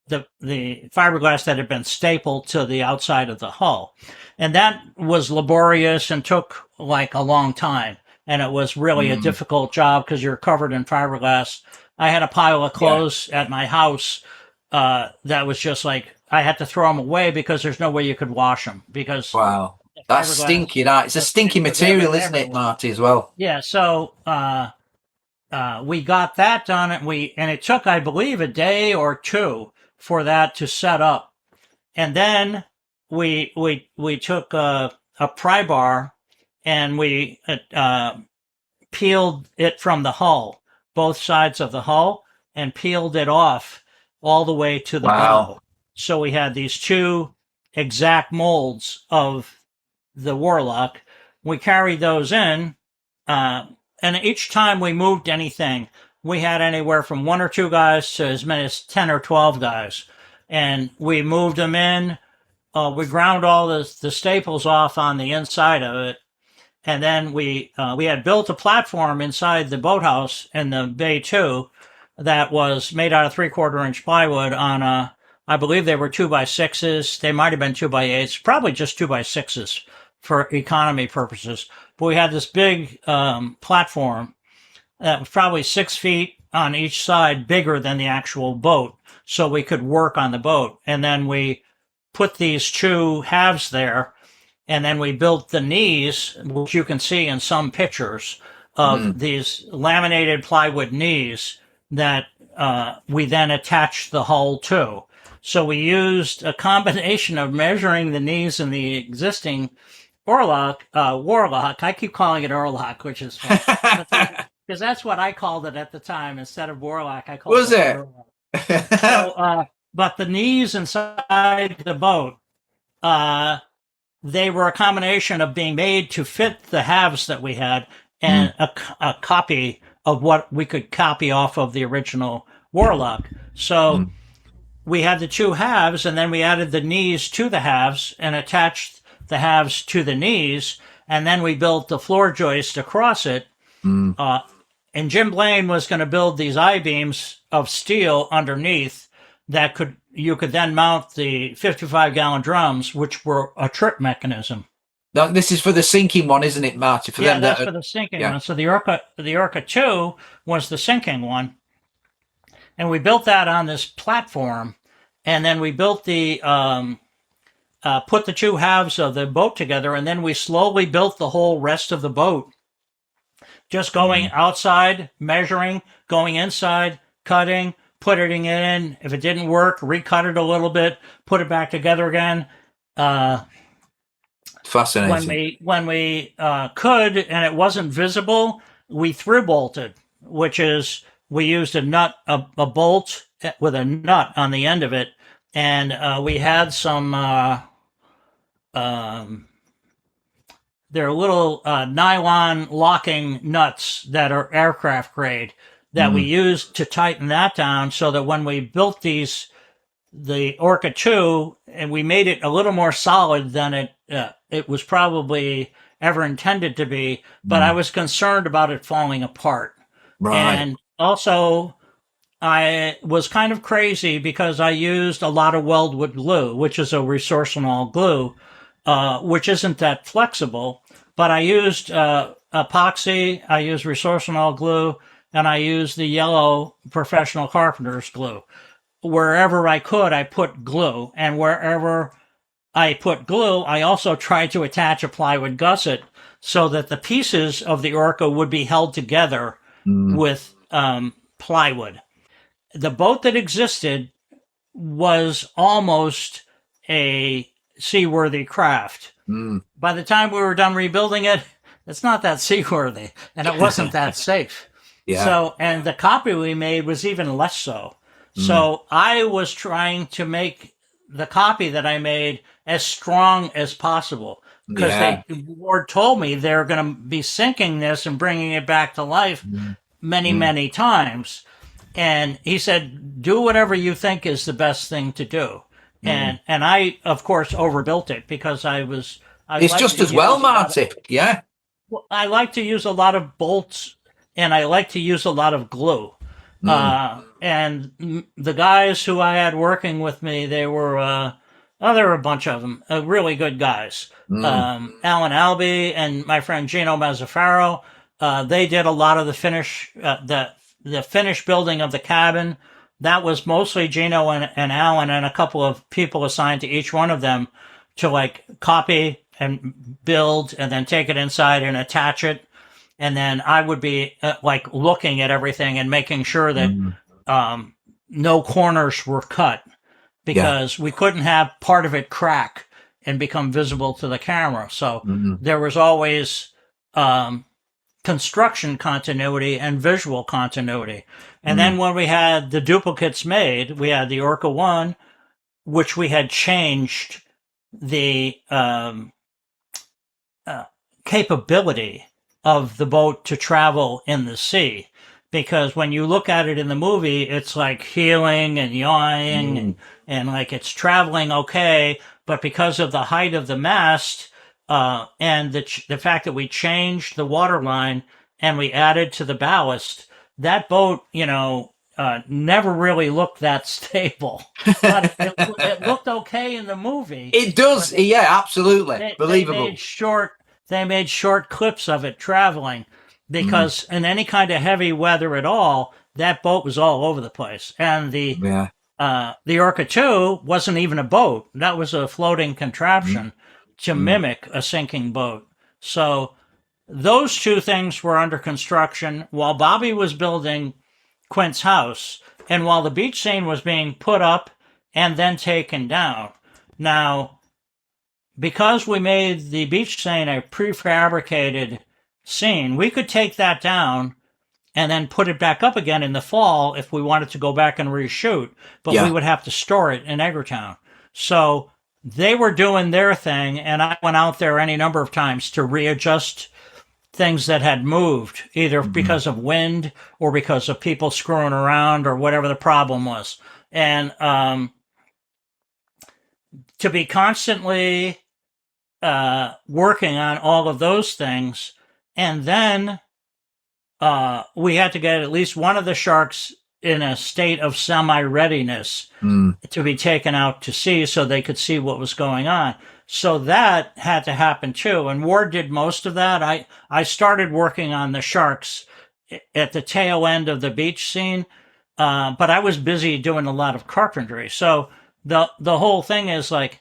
fiberglass that had been stapled to the outside of the hull. And that was laborious and took like a long time. And it was really a difficult job because you're covered in fiberglass. I had a pile of clothes at my house that was just like, I had to throw them away because there's no way you could wash them because Wow. That's stinky. It's a stinky material, isn't it, Marty, as well? Yeah. So we got that done, and it took, I believe, a day or 2 for that to set up. And then we took a pry bar and we peeled it from the hull, both sides of the hull, and peeled it off all the way to the bow. So we had these 2 exact molds of the Warlock. We carried those in, and each time we moved anything, we had anywhere from 1 or 2 guys to as many as 10 or 12 guys. And we moved them in. We ground all the staples off on the inside of it. And then we had built a platform inside the boathouse in the Bay 2 that was made out of 3/4-inch plywood on I believe they were 2x6s. They might have been 2x8s, probably just 2x6s for economy purposes. But we had this big platform that was probably 6 feet on each side, bigger than the actual boat, so we could work on the boat. And then we put these 2 halves there, and then we built the knees, which you can see in some pictures of these laminated plywood knees that we then attached the hull to. So we used a combination of measuring the knees in the existing Warlock. I keep calling it Orlock, which is fun. Because that's what I called it at the time. Instead of Warlock, I called it Orlock. So, but the knees inside the boat, they were a combination of being made to fit the halves that we had and a copy of what we could copy off of the original Warlock. So we had the 2 halves, and then we added the knees to the halves and attached the halves to the knees, and then we built the floor joist across it. And Jim Blaine was going to build these I-beams of steel underneath that you could then mount the 55-gallon drums, which were a trip mechanism. Now, this is for the sinking one, isn't it, Marty? For them that's for the sinking one. So the ORCA 2 was the sinking one. And we built that on this platform. And then we built put the 2 halves of the boat together. And then we slowly built the whole rest of the boat. Just going outside, measuring, going inside, cutting, putting it in. If it didn't work, recut it a little bit, put it back together again. Fascinating. When we could, and it wasn't visible, we through bolted, which is we used a bolt with a nut on the end of it, and we had some. They're little nylon locking nuts that are aircraft grade that we used to tighten that down, so that when we built the ORCA 2, and we made it a little more solid than it was probably ever intended to be, but I was concerned about it falling apart. Right. And also, I was kind of crazy because I used a lot of weldwood glue, which is a resorcinol glue, which isn't that flexible, but I used epoxy, I used resorcinol glue, and I used the yellow professional carpenter's glue. Wherever I could, I put glue, and wherever I put glue, I also tried to attach a plywood gusset so that the pieces of the ORCA would be held together with plywood. The boat that existed was almost a seaworthy craft. By the time we were done rebuilding it, it's not that seaworthy, and it wasn't that safe. So, and the copy we made was even less so. So I was trying to make the copy that I made as strong as possible, because the Ward told me they're going to be sinking this and bringing it back to life many times. And he said, do whatever you think is the best thing to do. And I, of course, overbuilt it because it's just as well, Marty. I like to use a lot of bolts, and I like to use a lot of glue. And the guys who I had working with me, there were a bunch of them, really good guys. Alan Albee and my friend Gino Mazzafaro, they did a lot of the finish, the finished building of the cabin. That was mostly Gino and Alan, and a couple of people assigned to each one of them to like copy and build and then take it inside and attach it. And then I would be like looking at everything and making sure that no corners were cut, because we couldn't have part of it crack and become visible to the camera. So there was always construction continuity and visual continuity. And then when we had the duplicates made, we had the ORCA 1, which we had changed the capability of the boat to travel in the sea. Because when you look at it in the movie, it's like heeling and yawing and like it's traveling okay. But because of the height of the mast and the fact that we changed the water line and we added to the ballast, that boat, never really looked that stable. But it looked okay in the movie. It does. Yeah, absolutely. Believable. They made short clips of it traveling, because in any kind of heavy weather at all, that boat was all over the place. And the ORCA 2 wasn't even a boat. That was a floating contraption to mimic a sinking boat. So those two things were under construction while Bobby was building Quint's house, and while the beach scene was being put up and then taken down. Now, because we made the beach scene a prefabricated scene, we could take that down and then put it back up again in the fall if we wanted to go back and reshoot, but we would have to store it in Eggertown. So they were doing their thing, and I went out there any number of times to readjust things that had moved, either because of wind or because of people screwing around or whatever the problem was. And to be constantly working on all of those things, and then we had to get at least one of the sharks in a state of semi-readiness to be taken out to sea so they could see what was going on. So that had to happen too. And Ward did most of that. I started working on the sharks at the tail end of the beach scene, but I was busy doing a lot of carpentry. So the whole thing is like,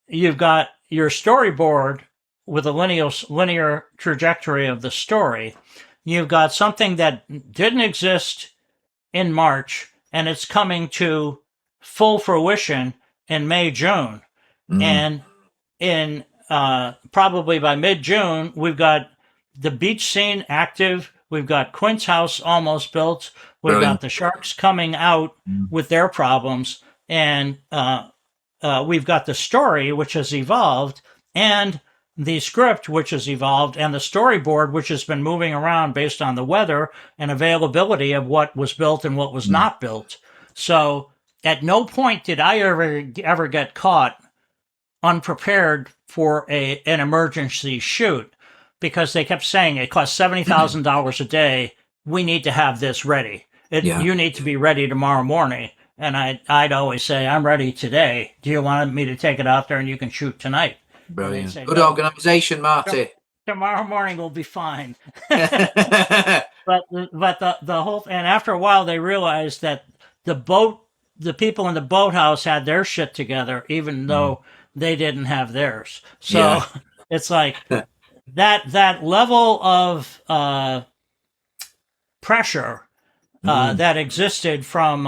you've got your storyboard with a linear trajectory of the story. You've got something that didn't exist in March, and it's coming to full fruition in May, June. And in probably by mid-June, we've got the beach scene active. We've got Quint's house almost built. We've got the sharks coming out with their problems. And we've got the story, which has evolved, and the script, which has evolved, and the storyboard, which has been moving around based on the weather and availability of what was built and what was not built. So at no point did I ever get caught unprepared for an emergency shoot, because they kept saying it costs $70,000 a day. We need to have this ready. You need to be ready tomorrow morning. And I'd always say, I'm ready today. Do you want me to take it out there and you can shoot tonight? Brilliant. Good organization, Marty. tomorrow morning will be fine. But the whole, and after a while they realized that the people in the boathouse had their shit together, even though they didn't have theirs. So it's like that level of pressure that existed from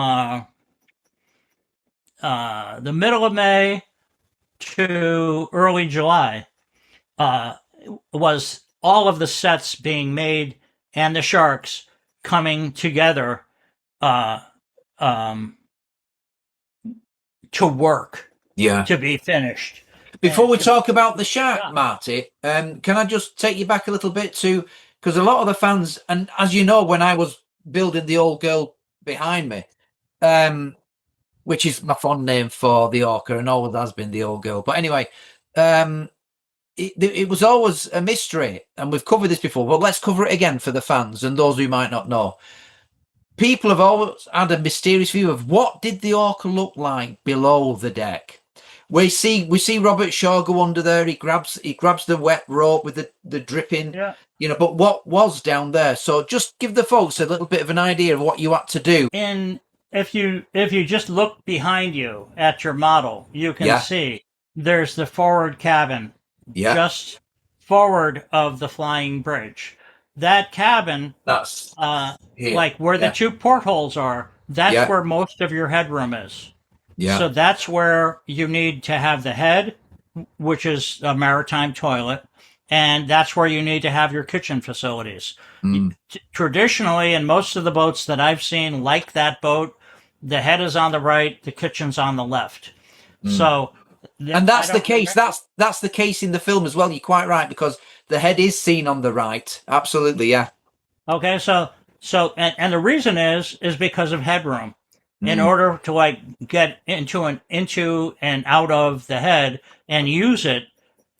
the middle of May to early July was all of the sets being made and the sharks coming together to work, to be finished. Before we talk about the shark, Marty, can I just take you back a little bit to, because a lot of the fans, and as you know, when I was building the old girl behind me, which is my fond name for the Orca and always has been the old girl. But anyway, it was always a mystery, and we've covered this before, but let's cover it again for the fans and those who might not know. People have always had a mysterious view of what did the Orca look like below the deck. We see Robert Shaw go under there. He grabs the wet rope with the dripping, but what was down there? So just give the folks a little bit of an idea of what you had to do. And if you just look behind you at your model, you can see there's the forward cabin, just forward of the flying bridge. That cabin, that's like where the two portholes are. That's where most of your headroom is. Yeah. So that's where you need to have the head, which is a maritime toilet, and that's where you need to have your kitchen facilities. Traditionally, in most of the boats that I've seen, like that boat, the head is on the right, the kitchen's on the left. So, and that's the case. That's the case in the film as well. You're quite right, because the head is seen on the right. Absolutely, yeah. Okay, so and the reason is because of headroom. In order to get into and out of the head and use it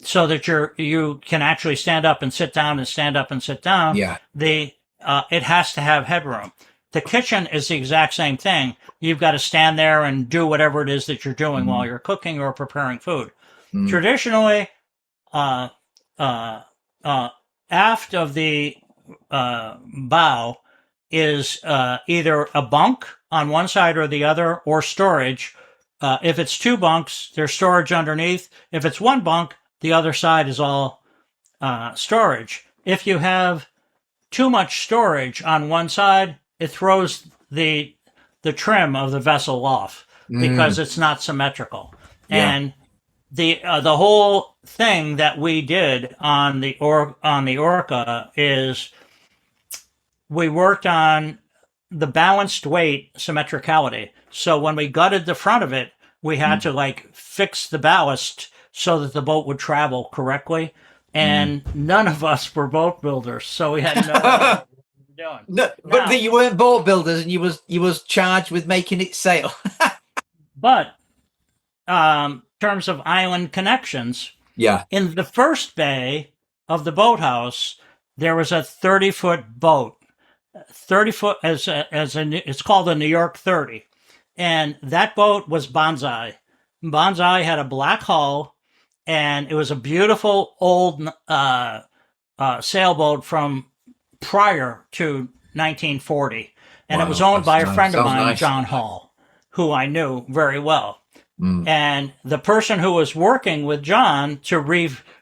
so that you can actually stand up and sit down and stand up and sit down. Yeah. It has to have headroom. The kitchen is the exact same thing. You've got to stand there and do whatever it is that you're doing while you're cooking or preparing food. Traditionally, aft of the bow is either a bunk on one side or the other, or storage. If it's two bunks, there's storage underneath. If it's one bunk, the other side is all storage. If you have too much storage on one side, it throws the trim of the vessel off because it's not symmetrical. And the whole thing that we did on the Orca is we worked on the balanced weight symmetricality. So when we gutted the front of it, we had to fix the ballast so that the boat would travel correctly. And none of us were boat builders, so we had no idea what we were doing. No, but you weren't boat builders, and you was charged with making it sail. But in terms of island connections, in the first bay of the boathouse, there was a 30-foot boat. 30 foot it's called a New York 30, and that boat was Bonsai. Bonsai had a black hull, and it was a beautiful old sailboat from prior to 1940, and it was owned by a friend of mine, John Hall, who I knew very well. And the person who was working with John to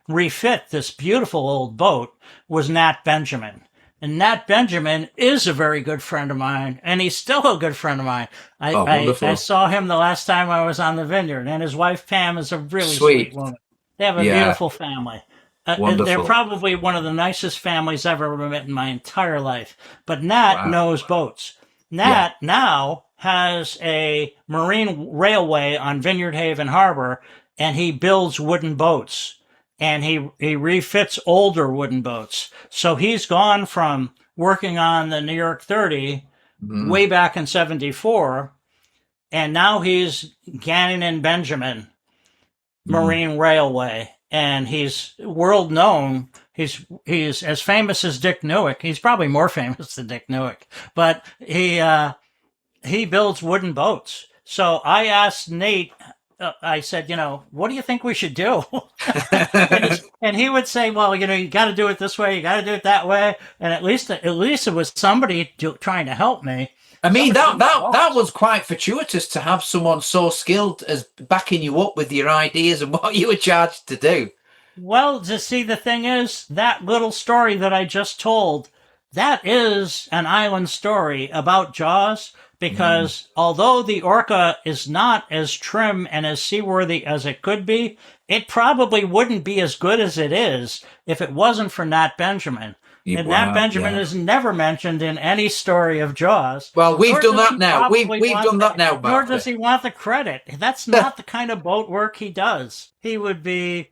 refit this beautiful old boat was Nat Benjamin. And Nat Benjamin is a very good friend of mine, and he's still a good friend of mine. I saw him the last time I was on the Vineyard, and his wife Pam is a really sweet woman. They have a beautiful family. They're probably one of the nicest families I've ever met in my entire life. But Nat knows boats. Nat now has a marine railway on Vineyard Haven Harbor, and he builds wooden boats. And he refits older wooden boats. So he's gone from working on the New York 30 way back in 74, and now he's Gannon and Benjamin Marine Railway, and he's world known. He's as famous as Dick Newick. He's probably more famous than Dick Newick, but he builds wooden boats. So I asked Nate I said, what do you think we should do? and he would say, well, you got to do it this way, you got to do it that way, and at least it was somebody trying to help me. I mean, that was quite fortuitous to have someone so skilled as backing you up with your ideas and what you were charged to do. Well, to see, the thing is, that little story that I just told, that is an island story about Jaws, because although the Orca is not as trim and as seaworthy as it could be, it probably wouldn't be as good as it is if it wasn't for Nat Benjamin. And Nat Benjamin is never mentioned in any story of Jaws. Well, we've done that now. We've done that now, Nor does he want the credit. That's not the kind of boat work he does. He would be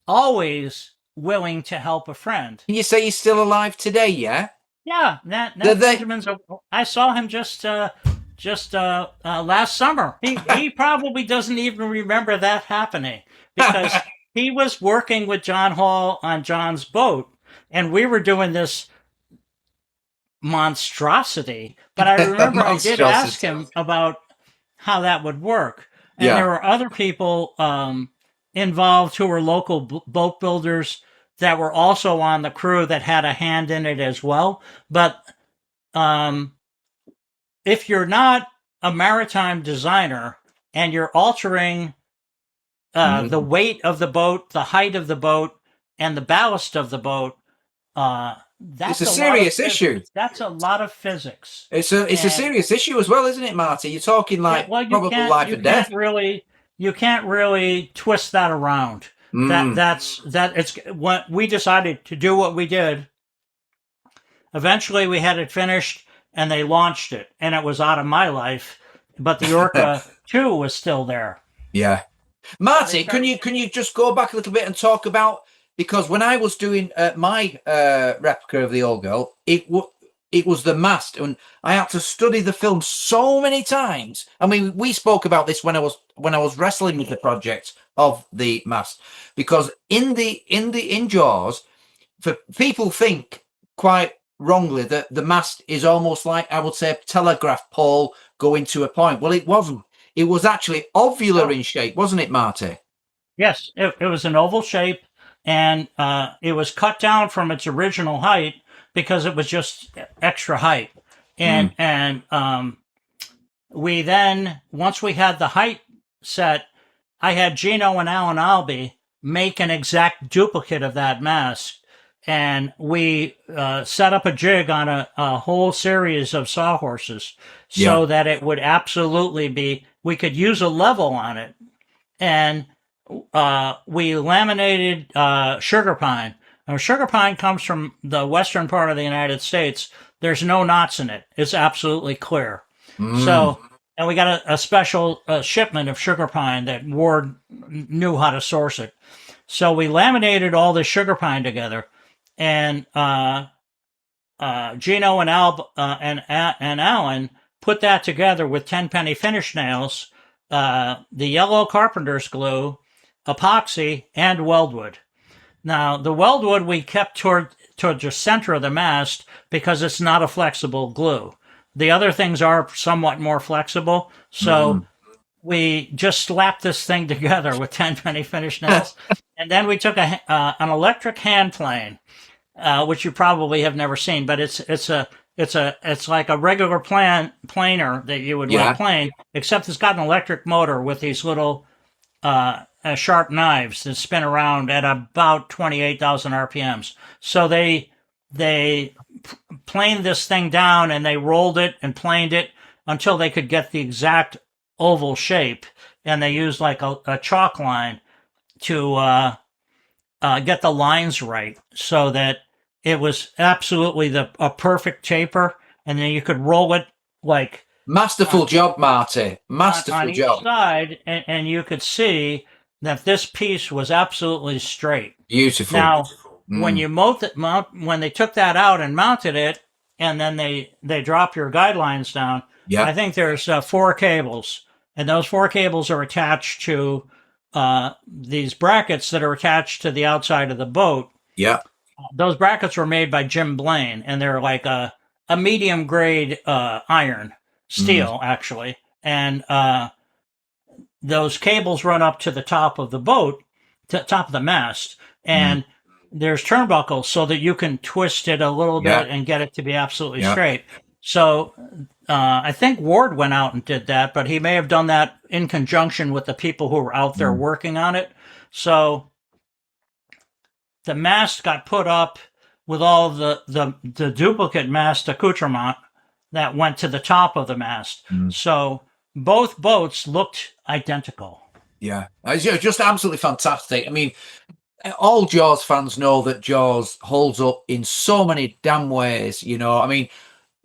always willing to help a friend. Can you say he's still alive today, yeah? Yeah, Nat Benjamin's. I saw him just last summer. He probably doesn't even remember that happening, because he was working with John Hall on John's boat, and we were doing this monstrosity. But I remember I did ask him about how that would work, and there were other people involved who were local boat builders that were also on the crew that had a hand in it as well. But if you're not a maritime designer and you're altering the weight of the boat, the height of the boat, and the ballast of the boat, that's a serious issue. That's a lot of physics. It's a serious issue as well, isn't it, Marty? You're talking probably life and death. You can't really twist that around. It's what we decided to do. What we did. Eventually, we had it finished, and they launched it, and it was out of my life. But the Orca 2 was still there. Yeah, Marty, can you just go back a little bit and talk about, because when I was doing my replica of the Old Girl, it was the mast, and I had to study the film so many times. I mean, we spoke about this when I was wrestling with the project of the mast, because in Jaws, for people think quite wrongly that the mast is almost like, I would say, a telegraph pole going to a point. Well, it wasn't. It was actually ovular in shape, wasn't it, Marty? Yes, it was an oval shape, and it was cut down from its original height because it was just extra height. And we then, once we had the height set, I had Gino and Alan Albee make an exact duplicate of that mast, and we set up a jig on a whole series of sawhorses so that it would absolutely be, we could use a level on it. And we laminated sugar pine. Now, sugar pine comes from the western part of the United States. There's no knots in it. It's absolutely clear. So, and we got a special shipment of sugar pine that Ward knew how to source it. So we laminated all this sugar pine together, and Gino and Alan put that together with 10-penny finish nails, the yellow carpenter's glue, epoxy, and weldwood. Now, the weldwood we kept toward the center of the mast because it's not a flexible glue. The other things are somewhat more flexible, so we just slapped this thing together with 10-penny finish nails, and then we took an electric hand plane, which you probably have never seen, but it's like a regular planer that you would want plane, except it's got an electric motor with these little sharp knives that spin around at about 28,000 RPMs. So they planed this thing down, and they rolled it and planed it until they could get the exact oval shape, and they used like a chalk line to get the lines right so that it was absolutely a perfect taper, and then you could roll it like masterful job, Marty. Masterful job. Each side, and you could see that this piece was absolutely straight. Beautiful. Now, when they took that out and mounted it, and then they drop your guidelines down, I think there's 4 cables, and those 4 cables are attached to these brackets that are attached to the outside of the boat. Yeah. Those brackets were made by Jim Blaine, and they're like a medium grade iron steel, actually. And those cables run up to the top of the boat, to top of the mast, and there's turnbuckles so that you can twist it a little bit and get it to be absolutely straight. So I think Ward went out and did that, but he may have done that in conjunction with the people who were out there working on it. So the mast got put up with all the duplicate mast accoutrement that went to the top of the mast. So both boats looked identical. Yeah, it's just absolutely fantastic. I mean, all Jaws fans know that Jaws holds up in so many damn ways. You know, I mean,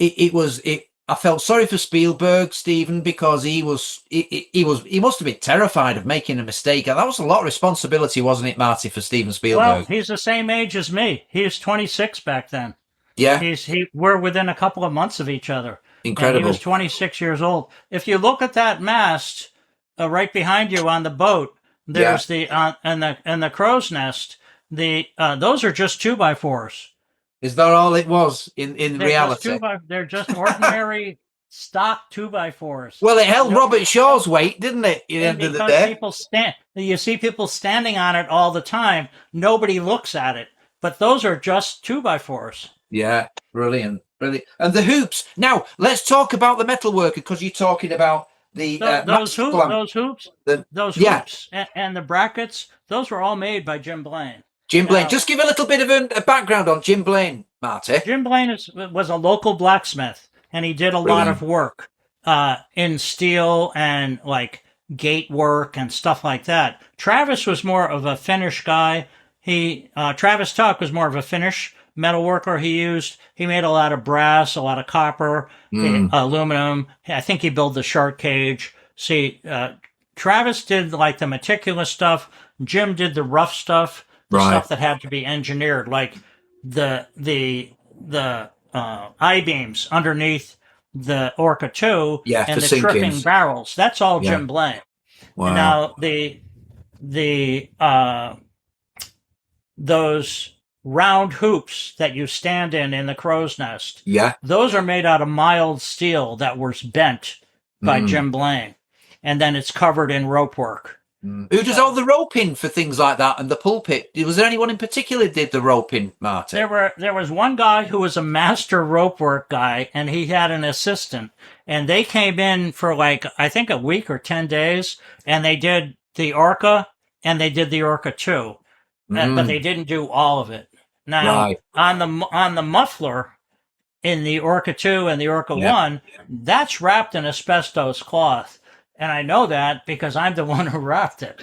I felt sorry for Spielberg, Stephen, because he must have been terrified of making a mistake. And that was a lot of responsibility, wasn't it, Marty, for Steven Spielberg? Well, he's the same age as me. He was 26 back then. Yeah, we're within a couple of months of each other. Incredible. And he was 26 years old. If you look at that mast right behind you on the boat, there's and the crow's nest. Those are just 2x4s. Is that all it was in reality? They're just ordinary stock 2x4s. Well, it held Robert Shaw's weight, didn't it? At the end of the day, you see people standing on it all the time. Nobody looks at it, but those are just 2x4s. Yeah, brilliant. And the hoops. Now, let's talk about the metalworker, because you're talking about those hoops, and the brackets. Those were all made by Jim Blaine. Jim Blaine. Just give a little bit of a background on Jim Blaine, Marty. Jim Blaine was a local blacksmith, and he did a lot of work in steel and like gate work and stuff like that. Travis was more of a finish guy. Travis Tuck was more of a finish metal worker. He made a lot of brass, a lot of copper, aluminum. I think he built the shark cage. See, Travis did like the meticulous stuff. Jim did the rough stuff, stuff that had to be engineered, like the I-beams underneath the ORCA 2 and the tripping barrels. That's all Jim Blaine. Wow. Now those round hoops that you stand in the crow's nest. Yeah. Those are made out of mild steel that was bent by Jim Blaine. And then it's covered in rope work. Who does all the roping for things like that and the pulpit? Was there anyone in particular that did the roping, Marty? There was one guy who was a master rope work guy, and he had an assistant. And they came in for like, I think a week or 10 days, and they did the ORCA and they did the ORCA 2. But they didn't do all of it. Now, on the muffler in the ORCA 2 and the ORCA 1, that's wrapped in asbestos cloth. And I know that because I'm the one who wrapped it.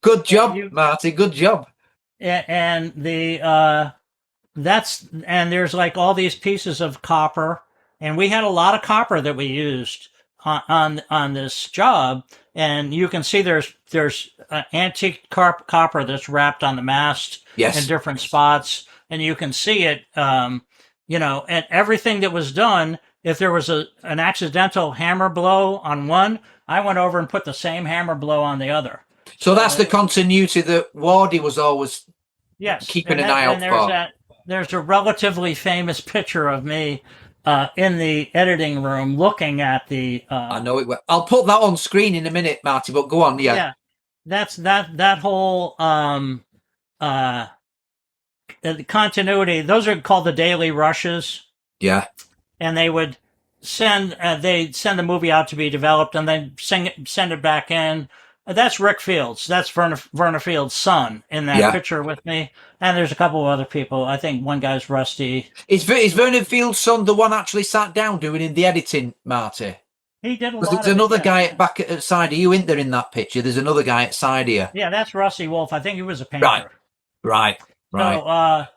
Good job, Marty. Good job. And there's like all these pieces of copper, and we had a lot of copper that we used on this job. And you can see there's antique copper that's wrapped on the mast in different spots, and you can see it. And everything that was done. If there was an accidental hammer blow on one, I went over and put the same hammer blow on the other. So that's the continuity that Wardy was always keeping an eye out for. There's a relatively famous picture of me in the editing room looking at the... I know it well. I'll put that on screen in a minute, Marty, but go on, Yeah, that's that whole... the continuity, those are called the daily rushes. Yeah. And they would send the movie out to be developed, and then send it back in. That's Rick Fields. That's Verna Fields' son in that picture with me. And there's a couple of other people. I think one guy's Rusty. Is Verna Fields' son the one actually sat down doing in the editing, Marty? He did a lot. There's another guy back at side of you, isn't there, in that picture? There's another guy at side of you. Yeah, that's Rusty Wolf. I think he was a painter. Right. So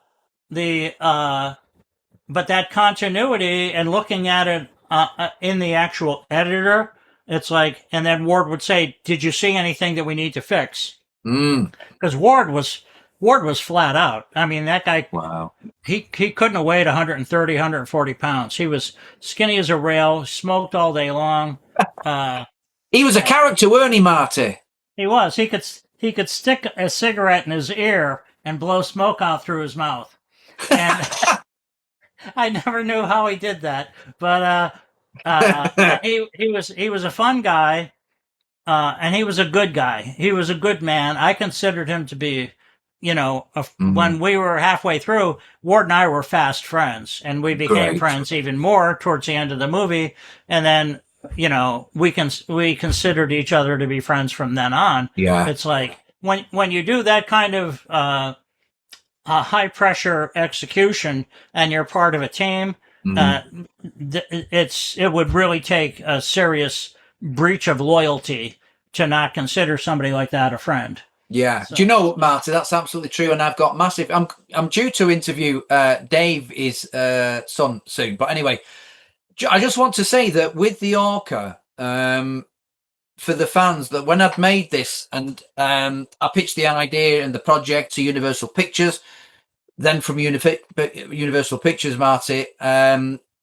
but that continuity and looking at it in the actual editor, it's like, and then Ward would say, "Did you see anything that we need to fix?" Because Ward was flat out. I mean, that guy, he couldn't have weighed 130, 140 pounds. He was skinny as a rail, smoked all day long. He was a character, weren't he, Marty? He was. He could stick a cigarette in his ear and blow smoke out through his mouth. And I never knew how he did that. But He was a fun guy, and he was a good guy. He was a good man. I considered him to be, when we were halfway through, Ward and I were fast friends, and we became Great. friends even more towards the end of the movie. And then, we considered each other to be friends from then on. Yeah. It's like when you do that kind of high pressure execution, and you're part of a team. It would really take a serious breach of loyalty to not consider somebody like that a friend. Yeah. So, Do you know what, Marty? That's absolutely true. And I've got massive. I'm due to interview Dave, his son, soon. But anyway, I just want to say that with the ORCA, for the fans, that when I'd made this and I pitched the idea and the project to Universal Pictures, then from Universal Pictures, Marty,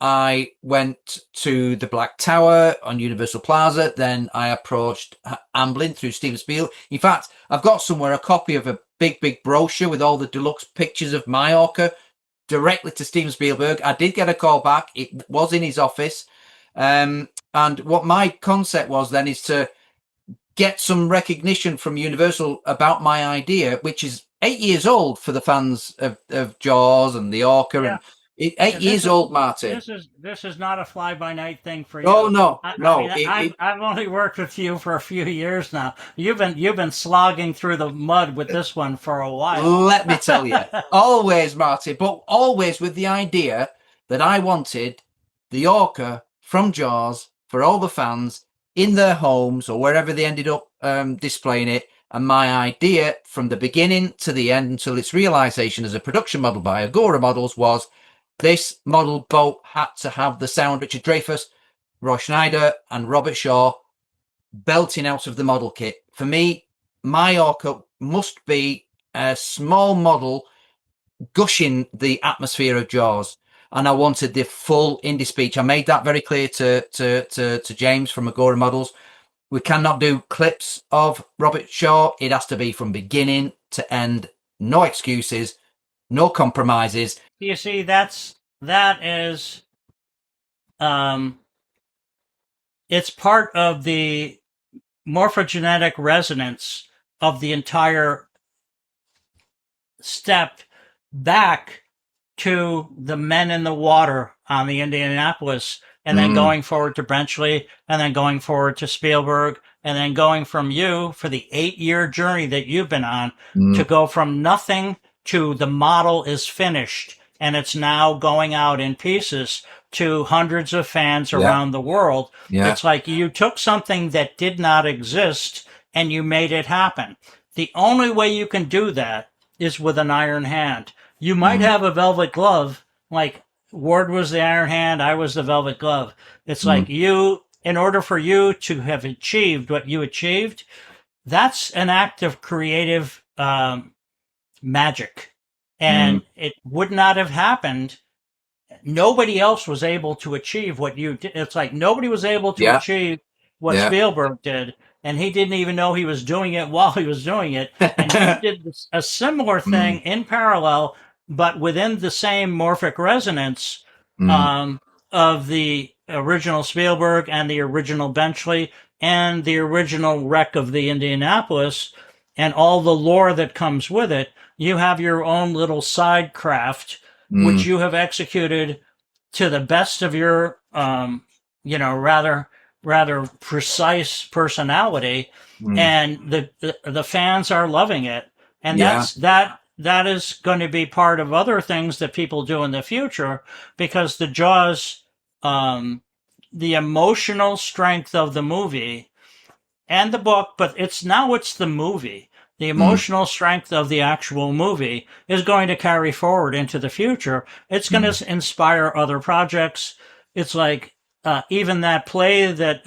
I went to the Black Tower on Universal Plaza. Then I approached Amblin through Steven Spielberg. In fact, I've got somewhere a copy of a big brochure with all the deluxe pictures of my ORCA directly to Steven Spielberg. I did get a call back. It was in his office. And what my concept was then is to get some recognition from Universal about my idea, which is 8 years old for the fans of Jaws and the ORCA. yeah. And 8 years old, Marty. This is not a fly by night thing for you. Oh no, no. I've only worked with you for a few years now. You've been slogging through the mud with this one for a while. Let me tell you, always, Marty, but always with the idea that I wanted the ORCA from Jaws for all the fans in their homes or wherever they ended up displaying it. And my idea from the beginning to the end until its realization as a production model by Agora Models was this model boat had to have the sound Richard Dreyfuss, Roy Schneider and Robert Shaw belting out of the model kit. For me, my ORCA must be a small model gushing the atmosphere of Jaws. And I wanted the full indie speech. I made that very clear to James from Agora Models. We cannot do clips of Robert Shaw. It has to be from beginning to end. No excuses, no compromises. You see, that is, it's part of the morphogenetic resonance of the entire step back to the men in the water on the Indianapolis, and then going forward to Brenchley, and then going forward to Spielberg, and then going from you for the 8-year journey that you've been on to go from nothing to the model is finished and it's now going out in pieces to hundreds of fans around the world. Yeah. It's like you took something that did not exist and you made it happen. The only way you can do that is with an iron hand. You might have a velvet glove, like Ward was the iron hand, I was the velvet glove. It's like in order for you to have achieved what you achieved, that's an act of creative magic. And it would not have happened. Nobody else was able to achieve what you did. It's like nobody was able to achieve what Spielberg did. And he didn't even know he was doing it while he was doing it. And he did a similar thing in parallel, but within the same morphic resonance of the original Spielberg and the original Benchley and the original wreck of the Indianapolis and all the lore that comes with it. You have your own little side craft, which you have executed to the best of your, rather precise personality, and the fans are loving it, and that is going to be part of other things that people do in the future, because the Jaws, the emotional strength of the movie and the book, but it's the movie. The emotional strength of the actual movie is going to carry forward into the future. It's going to inspire other projects. It's like even that play that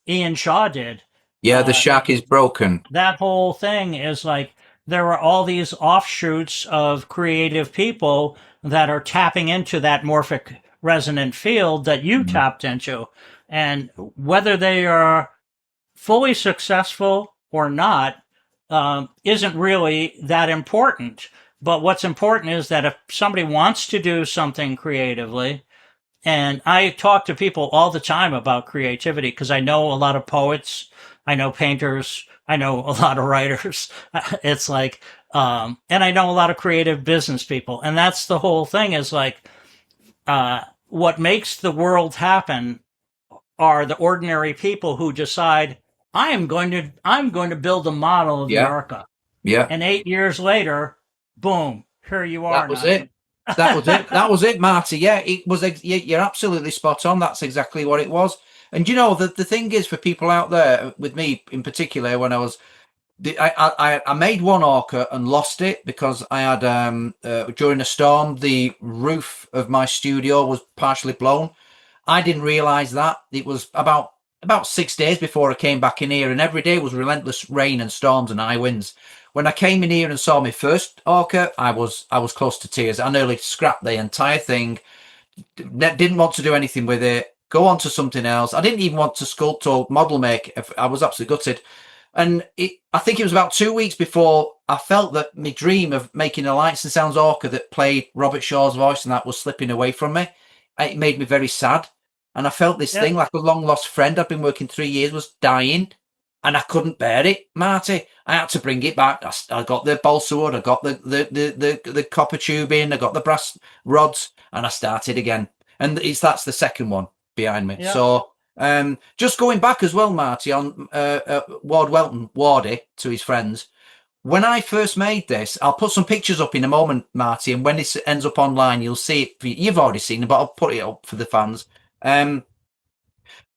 Ian Shaw did. Yeah, The Shack is Broken. That whole thing is like there are all these offshoots of creative people that are tapping into that morphic resonant field that you tapped into. And whether they are fully successful or not, isn't really that important. But what's important is that if somebody wants to do something creatively, And I talk to people all the time about creativity because I know a lot of poets, I know painters, I know a lot of writers. It's like, and I know a lot of creative business people. And that's the whole thing is like, what makes the world happen are the ordinary people who decide I'm going to build a model of the Yeah. ORCA. Yeah. And 8 years later, boom, here you are. That was it. That was it. That was it, Marty. Yeah, it was. You're absolutely spot on. That's exactly what it was. And you know, the thing is, for people out there, with me in particular, when I was, I made one ORCA and lost it because I had during a storm, the roof of my studio was partially blown. I didn't realize that. It was about 6 days before I came back in here, and every day was relentless rain and storms and high winds. When I came in here and saw my first ORCA, I was close to tears. I nearly scrapped the entire thing. Didn't want to do anything with it. Go on to something else. I didn't even want to sculpt or model make. I was absolutely gutted. And I think it was about 2 weeks before I felt that my dream of making a Lights and Sounds ORCA that played Robert Shaw's voice and that was slipping away from me. It made me very sad. And I felt this thing like a long lost friend I'd been working 3 years was dying. And I couldn't bear it, Marty. I had to bring it back. I got the balsa wood, I got the copper tubing, I got the brass rods, and I started again. And that's the second one behind me. Yeah. So just going back as well, Marty, on Ward Welton, Wardy, to his friends. When I first made this, I'll put some pictures up in a moment, Marty, and when this ends up online, you'll see it. You've already seen it, but I'll put it up for the fans.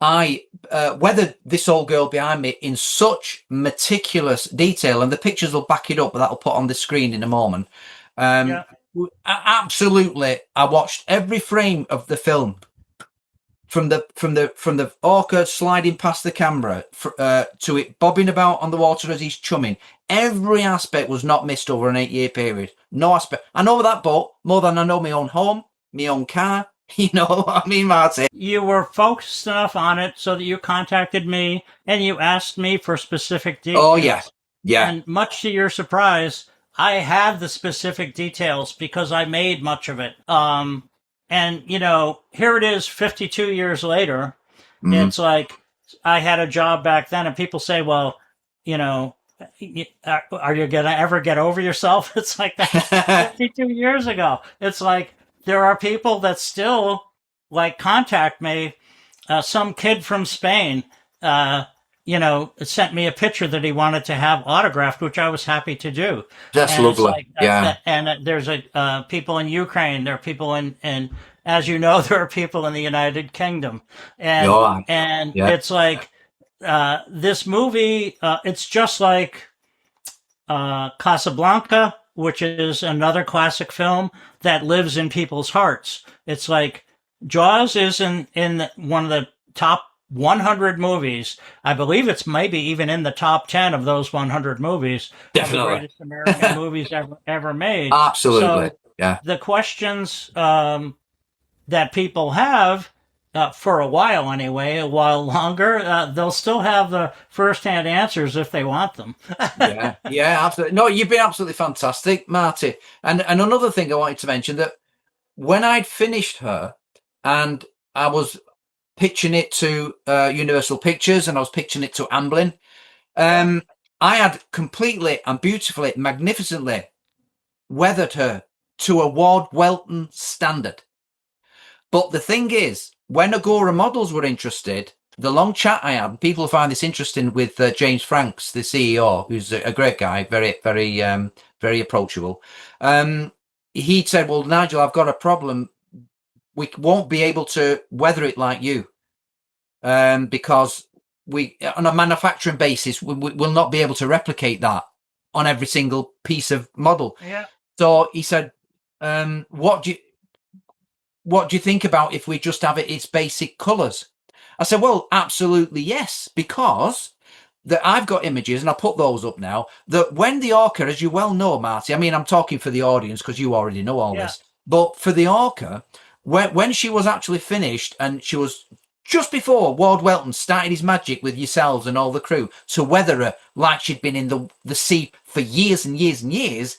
I weathered this old girl behind me in such meticulous detail, and the pictures will back it up, but that'll put on the screen in a moment. Absolutely, I watched every frame of the film from the ORCA sliding past the camera to it bobbing about on the water as he's chumming. Every aspect was not missed over an 8-year period. No aspect. I know that boat more than I know my own home, my own car. You know what I mean, Marty? You were focused enough on it so that you contacted me and you asked me for specific details. Oh, yeah. Yeah. And much to your surprise, I have the specific details because I made much of it. And, you know, here it is 52 years later. Mm-hmm. It's like I had a job back then and people say, well, you know, are you going to ever get over yourself? It's like that 52 years ago. It's like, there are people that still like contact me. Some kid from Spain, you know, sent me a picture that he wanted to have autographed, which I was happy to do. That's lovely. Like, yeah. And there's people in Ukraine. There are people in, as you know, there are people in the United Kingdom. And, it's like this movie, it's just like Casablanca, which is another classic film that lives in people's hearts. It's like Jaws is in one of the top 100 movies. I believe it's maybe even in the top 10 of those 100 movies. Definitely. Of the greatest American movies ever made. Absolutely. So yeah. The questions that people have, for a while anyway, a while longer, they'll still have the first-hand answers if they want them. yeah, absolutely. No, you've been absolutely fantastic, Marty. And another thing I wanted to mention, that when I'd finished her and I was pitching it to Universal Pictures and I was pitching it to Amblin, I had completely and beautifully, magnificently weathered her to a Ward Welton standard. But the thing is, when AGORA Models were interested, the long chat I had, people find this interesting with James Franks, the CEO, who's a great guy, very, very, very approachable. He said, well, Nigel, I've got a problem. We won't be able to weather it like you because we, on a manufacturing basis, we will not be able to replicate that on every single piece of model. Yeah. So he said, what do you think about if we just have its basic colours? I said, well, absolutely yes, because I've got images, and I'll put those up now, that when the ORCA, as you well know, Marty, I mean, I'm talking for the audience because you already know all this, but for the ORCA, when she was actually finished, and she was just before Ward Welton started his magic with yourselves and all the crew to weather her like she'd been in the sea for years and years and years,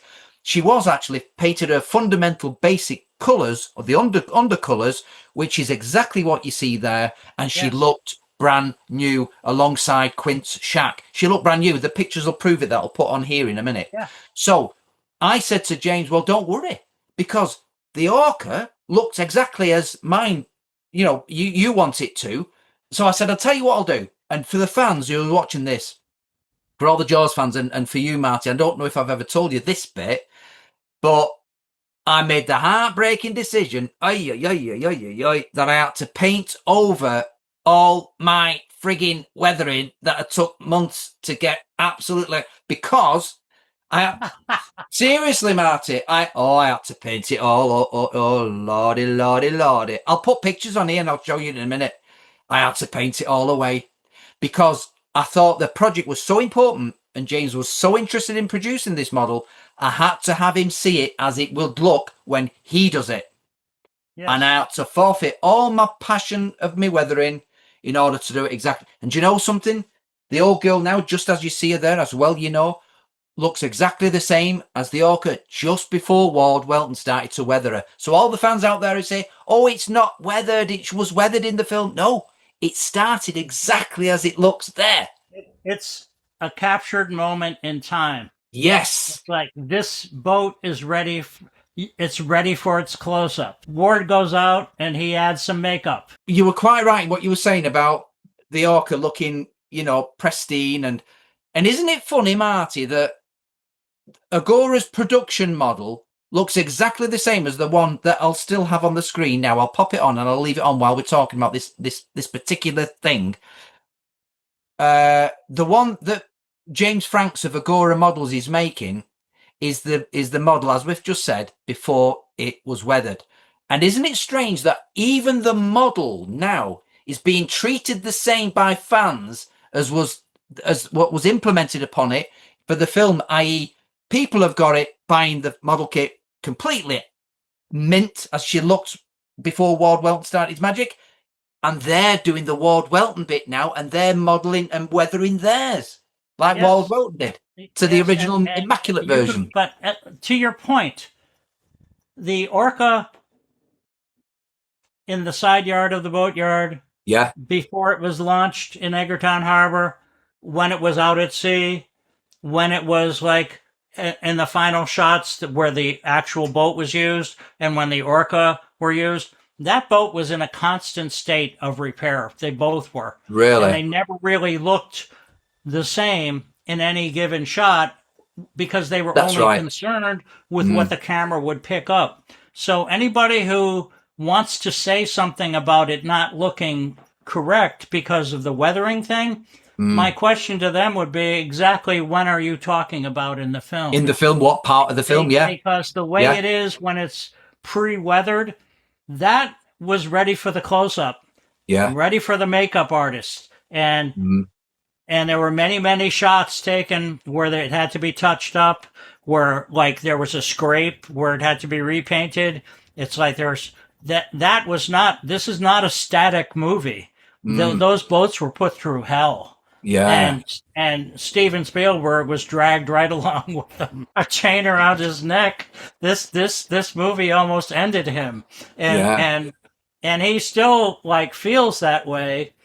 she was actually painted her fundamental basic colours, or the undercolours, which is exactly what you see there. And she Yes. looked brand new alongside Quint's shack. She looked brand new. The pictures will prove it, that I'll put on here in a minute. Yeah. So I said to James, well, don't worry, because the ORCA looks exactly as mine, you want it to. So I said, I'll tell you what I'll do. And for the fans who are watching this, for all the Jaws fans, and for you, Marty, I don't know if I've ever told you this bit, but I made the heartbreaking decision that I had to paint over all my frigging weathering that it took months to get absolutely, because seriously, Marty, I had to paint it all. Oh, lordy. I'll put pictures on here and I'll show you in a minute. I had to paint it all away because I thought the project was so important and James was so interested in producing this model. I had to have him see it as it would look when he does it. Yes. And I had to forfeit all my passion of me weathering in order to do it exactly. And do you know something? The old girl now, just as you see her there, as well, looks exactly the same as the ORCA just before Ward Welton started to weather her. So all the fans out there who say, oh, it's not weathered, it was weathered in the film. No, it started exactly as it looks there. It's a captured moment in time. Yes. It's like this boat is ready. It's ready for its close-up. Ward goes out and he adds some makeup. You were quite right in what you were saying about the ORCA looking, pristine. And isn't it funny, Marty, that Agora's production model looks exactly the same as the one that I'll still have on the screen now. I'll pop it on and I'll leave it on while we're talking about this particular thing. The one that James Franks of Agora Models is making is the model, as we've just said, before it was weathered. And isn't it strange that even the model now is being treated the same by fans as what was implemented upon it for the film, i.e., people have got it buying the model kit completely mint as she looked before Ward Welton started his magic. And they're doing the Ward Welton bit now, and they're modelling and weathering theirs, like Yes. Ward Welton did, to the original and immaculate version. But to your point, the ORCA in the side yard of the boatyard, Yeah. before it was launched in Egerton Harbor, when it was out at sea, when it was like in the final shots where the actual boat was used, and when the ORCA were used, that boat was in a constant state of repair. They both were. Really? And they never really looked the same in any given shot because they were That's only right. concerned with what the camera would pick up. So anybody who wants to say something about it not looking correct because of the weathering thing, my question to them would be exactly when are you talking about in the film? In the film, what part of the film? Yeah. Because the way it is when it's pre-weathered, that was ready for the close-up. Yeah. Ready for the makeup artist. And there were many shots taken where it had to be touched up, where like there was a scrape where it had to be repainted. It's like this is not a static movie. Those boats were put through hell. Yeah. And Steven Spielberg was dragged right along with a chain around his neck. This movie almost ended him. And he still like feels that way.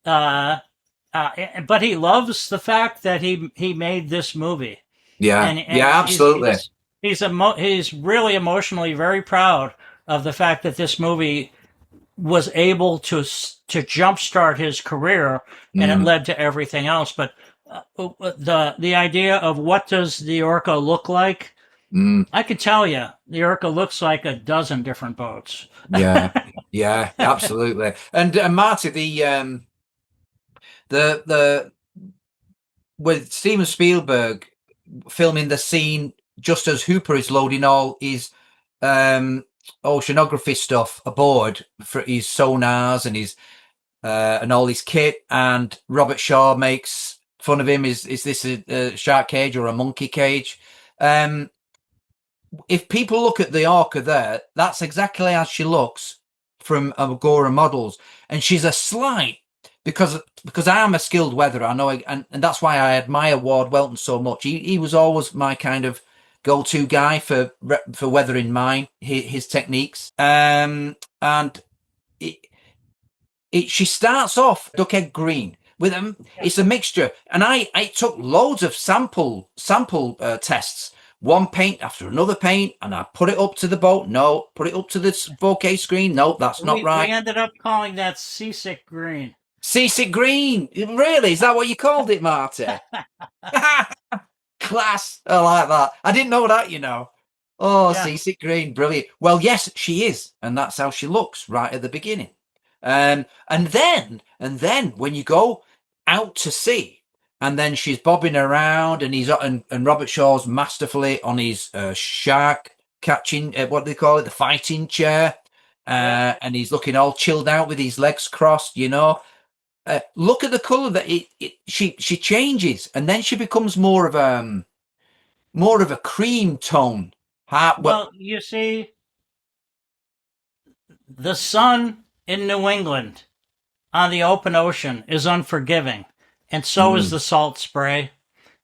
But he loves the fact that he made this movie. Yeah. And Absolutely. He's really emotionally very proud of the fact that this movie was able to jumpstart his career, and it led to everything else. But the idea of what does the ORCA look like, I could tell you, the ORCA looks like a dozen different boats. Yeah, absolutely. And Marty, the with Steven Spielberg filming the scene just as Hooper is loading all his oceanography stuff aboard for his sonars and his and all his kit, and Robert Shaw makes fun of him. Is this a shark cage or a monkey cage? If people look at the ORCA there, that's exactly as she looks from Agora Models, and she's a slight because I'm a skilled weatherer, I know, and that's why I admire Ward Welton so much. He was always my kind of go-to guy for weathering mine, his techniques. And she starts off duck egg green with them. It's a mixture, and I took loads of sample tests. One paint after another paint, and I put it up to the boat. No, put it up to the 4K screen. No, that's not right. We ended up calling that seasick green. Seasick green. Really? Is that what you called it, Marty? Class. I like that. I didn't know that, you know. Oh, yeah. Seasick green. Brilliant. Well, yes, she is. And that's how she looks right at the beginning. And then when you go out to sea, and then she's bobbing around, and Robert Shaw's masterfully on his shark catching, what do they call it, the fighting chair, and he's looking all chilled out with his legs crossed, you know. Look at the color that she changes, and then she becomes more of a cream tone. Well, you see, the sun in New England on the open ocean is unforgiving, and so is the salt spray.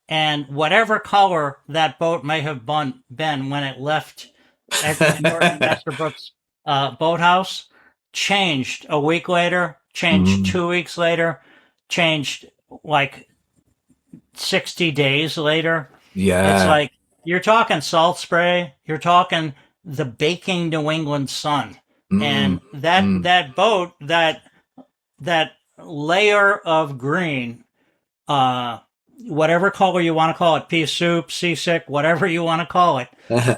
And whatever color that boat may have been when it left Norton Esterbrook's boathouse changed a week later, changed 2 weeks later, changed like 60 days later. Yeah. It's like, you're talking salt spray, you're talking the baking New England sun. And that boat, that layer of green, whatever color you want to call it, pea soup, seasick, whatever you want to call it,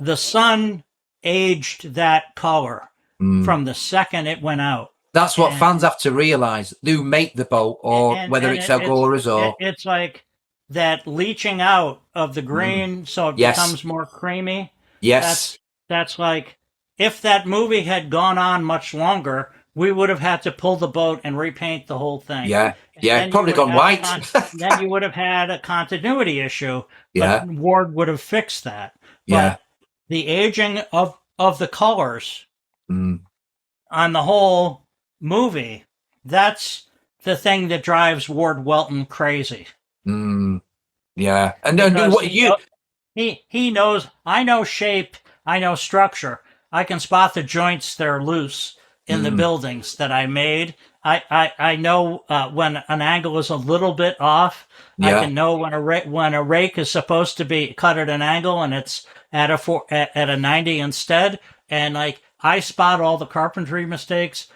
the sun aged that color from the second it went out. That's what fans have to realize, who make the boat, or whether it's Agora's or... It's like that leaching out of the green so it becomes more creamy. Yes. That's like, if that movie had gone on much longer, we would have had to pull the boat and repaint the whole thing. Yeah, probably gone white. Then you would have had a continuity issue, but Ward would have fixed that. But the aging of the colors on the whole movie, that's the thing that drives Ward Welton crazy. Yeah, and then what he knows. I know shape. I know structure. I can spot the joints that are loose in the buildings that I made. I know when an angle is a little bit off. I can know when a rake is supposed to be cut at an angle and it's at a 90 instead. And like, I spot all the carpentry mistakes.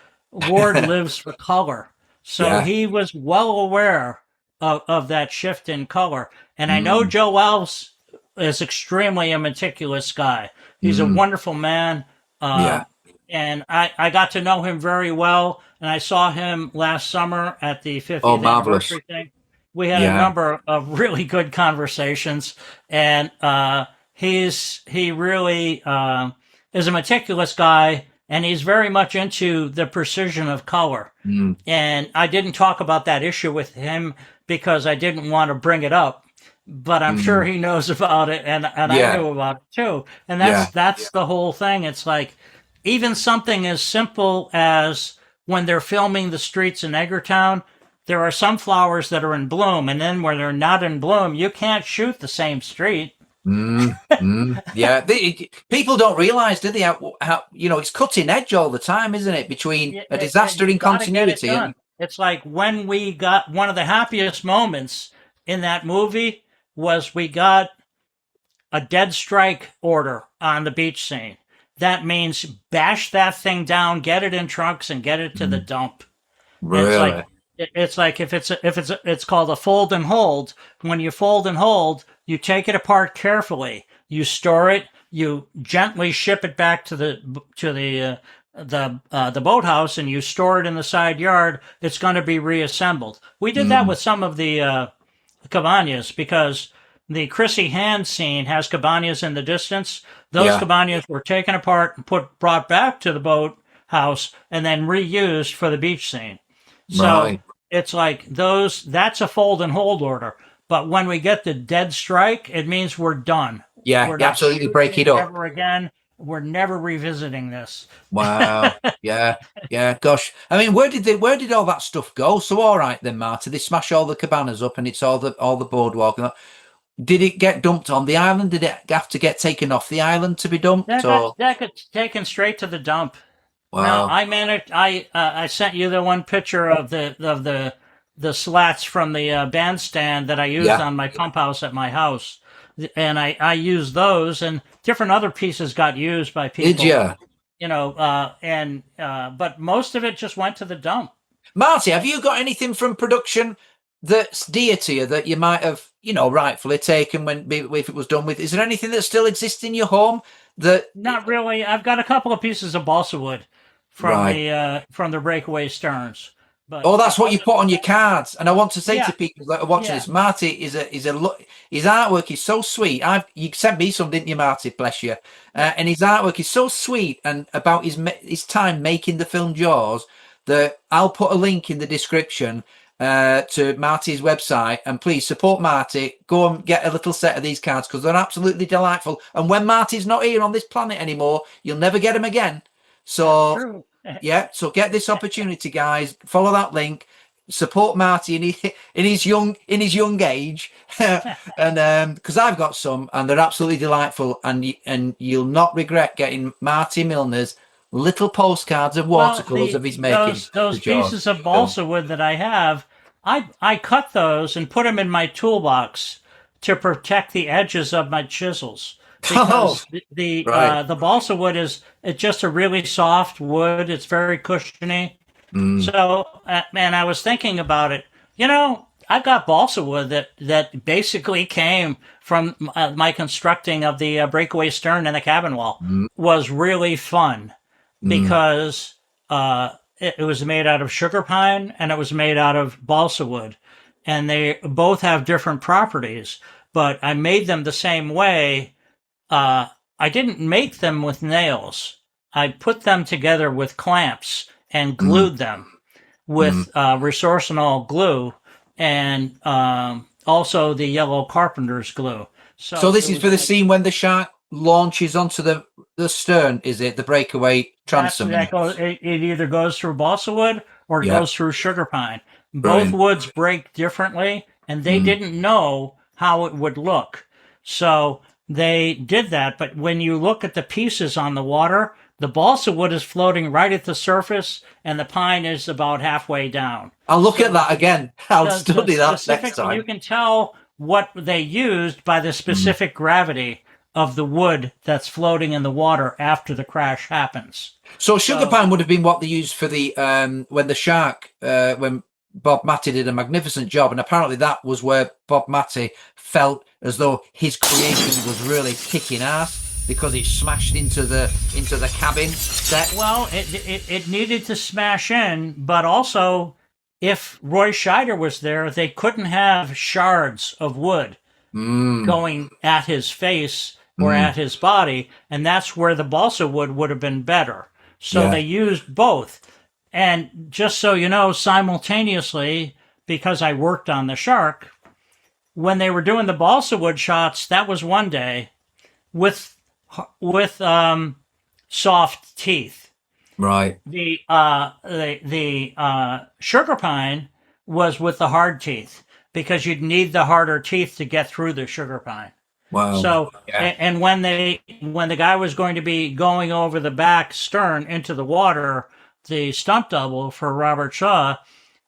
Ward lives for color, so he was well aware of that shift in color. And I know Joe Wells is extremely a meticulous guy. He's a wonderful man. And I got to know him very well. And I saw him last summer at the 50th anniversary thing. We had a number of really good conversations. And he really is a meticulous guy. And he's very much into the precision of color. And I didn't talk about that issue with him because I didn't want to bring it up. But I'm sure he knows about it, and I knew about it too. And that's the whole thing. It's like, even something as simple as when they're filming the streets in Eggertown, there are some flowers that are in bloom, and then when they're not in bloom, you can't shoot the same street. Yeah, people don't realize, do they, how it's cutting edge all the time, isn't it, between a disaster in continuity and... It's like, when we got one of the happiest moments in that movie was we got a dead strike order on the beach scene. That means bash that thing down, get it in trunks, and get it to the dump. Really? It's like if it's called a fold and hold. When you fold and hold, you take it apart carefully. You store it. You gently ship it back to the boathouse, and you store it in the side yard. It's going to be reassembled. We did that with some of the cabanas, because the Chrissy Hand scene has cabanas in the distance. Those cabanas were taken apart and brought back to the boathouse and then reused for the beach scene. So it's like that's a fold and hold order. But when we get the dead strike, it means we're done. Yeah, we're absolutely break it up. Ever again. We're never revisiting this. Wow. Yeah. Gosh. I mean, where did all that stuff go? So, all right then, Marty, they smash all the cabanas up, and it's all the boardwalk. did it get dumped on the island? Did it have to get taken off the island to be dumped? That Or got taken straight to the dump. wow, Now I managed. I sent you the one picture of the slats from the bandstand that I used Yeah. on my pump house at my house, and I used those, and different other pieces got used by people. did you, You know, but most of it just went to the dump. Marty? Have you got anything from production that's dear to you that you might have, rightfully taken when if it was done with? Is there anything that still exists in your home that? Not really. I've got a couple of pieces of balsa wood from the breakaway sterns. But Oh, that's what you put on your cards. And I want to say Yeah. to people that are watching Yeah. this, Marty his artwork is so sweet. You sent me some, didn't you, Marty? Bless you. And his artwork is so sweet, and about his time making the film Jaws, that I'll put a link in the description to Marty's website, and please support Marty. Go and get a little set of these cards because they're absolutely delightful. And when Marty's not here on this planet anymore, you'll never get them again. So True. yeah, so get this opportunity, guys. Follow that link. Support Marty in his young age, and because I've got some, and they're absolutely delightful, and you'll not regret getting Marty Milner's little postcards of watercolors of his making. Those pieces of balsa wood that I have, I cut those and put them in my toolbox to protect the edges of my chisels. Because the balsa wood it's just a really soft wood. It's very cushiony. So, man, I was thinking about it. I've got balsa wood that basically came from my constructing of the breakaway stern and the cabin wall. Was really fun because it was made out of sugar pine and it was made out of balsa wood, and they both have different properties. But I made them the same way. I didn't make them with nails. I put them together with clamps and glued them with resorcinol glue and also the yellow carpenter's glue. So this is for the scene when the shark launches onto the stern, is it? The breakaway transom? It either goes through balsa wood or it goes through sugar pine. Brilliant. Both woods break differently, and they didn't know how it would look. So they did that, but when you look at the pieces on the water, the balsa wood is floating right at the surface, and the pine is about halfway down. I'll look at that again. I'll study that next time. You can tell what they used by the specific gravity of the wood that's floating in the water after the crash happens. So sugar pine would have been what they used for the when the shark when Bob Matty did a magnificent job, and apparently that was where Bob Matty felt as though his creation was really kicking ass because it smashed into the cabin set. Well, it needed to smash in, but also if Roy Scheider was there, they couldn't have shards of wood going at his face or at his body, and that's where the balsa wood would have been better. So they used both. And just so you know, simultaneously, because I worked on the shark, when they were doing the balsa wood shots, that was one day with soft teeth. Right. The sugar pine was with the hard teeth because you'd need the harder teeth to get through the sugar pine. Wow. So, and when the guy was going to be going over the back stern into the water, the stunt double for Robert Shaw,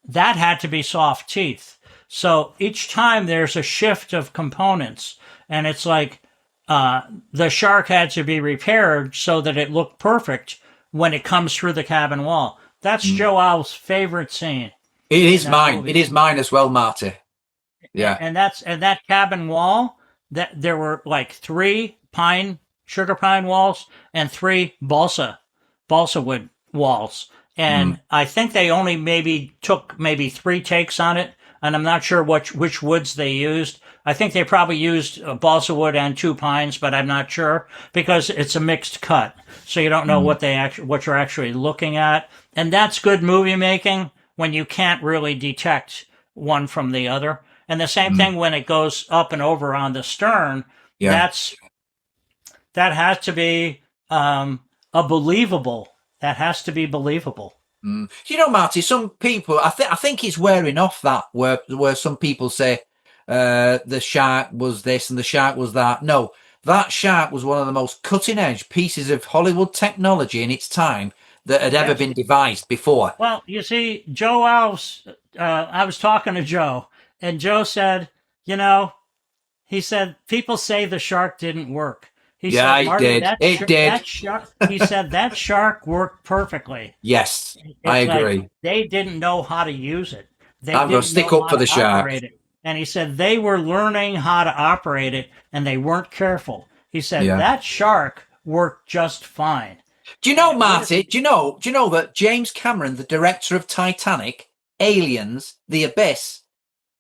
that had to be soft teeth. So each time there's a shift of components, and it's like the shark had to be repaired so that it looked perfect when it comes through the cabin wall. That's Joe Al's favorite scene. It is mine. Movie. It is mine as well, Marty. Yeah. And that cabin wall, that there were like 3 sugar pine walls and 3 balsa wood walls. And I think they only took 3 takes on it. And I'm not sure which woods they used. I think they probably used balsa wood and 2 pines, but I'm not sure because it's a mixed cut. So you don't know what you're actually looking at. And that's good movie making when you can't really detect one from the other. And the same thing when it goes up and over on the stern. Yeah. That has to be believable. That has to be believable. You know, Marty, some people, I think it's wearing off that where some people say, the shark was this and the shark was that. No, that shark was one of the most cutting edge pieces of Hollywood technology in its time that had ever been devised before. Well, you see, Joe Alves, I was talking to Joe, and Joe said, he said, people say the shark didn't work. He said, Marty, it did. That shark, he said, that shark worked perfectly. Yes, I agree. Like they didn't know how to use it. I'm going to stick up for the shark. And he said, they were learning how to operate it, and they weren't careful. He said, that shark worked just fine. Do you know, Marty? Do you know that James Cameron, the director of Titanic, Aliens, The Abyss,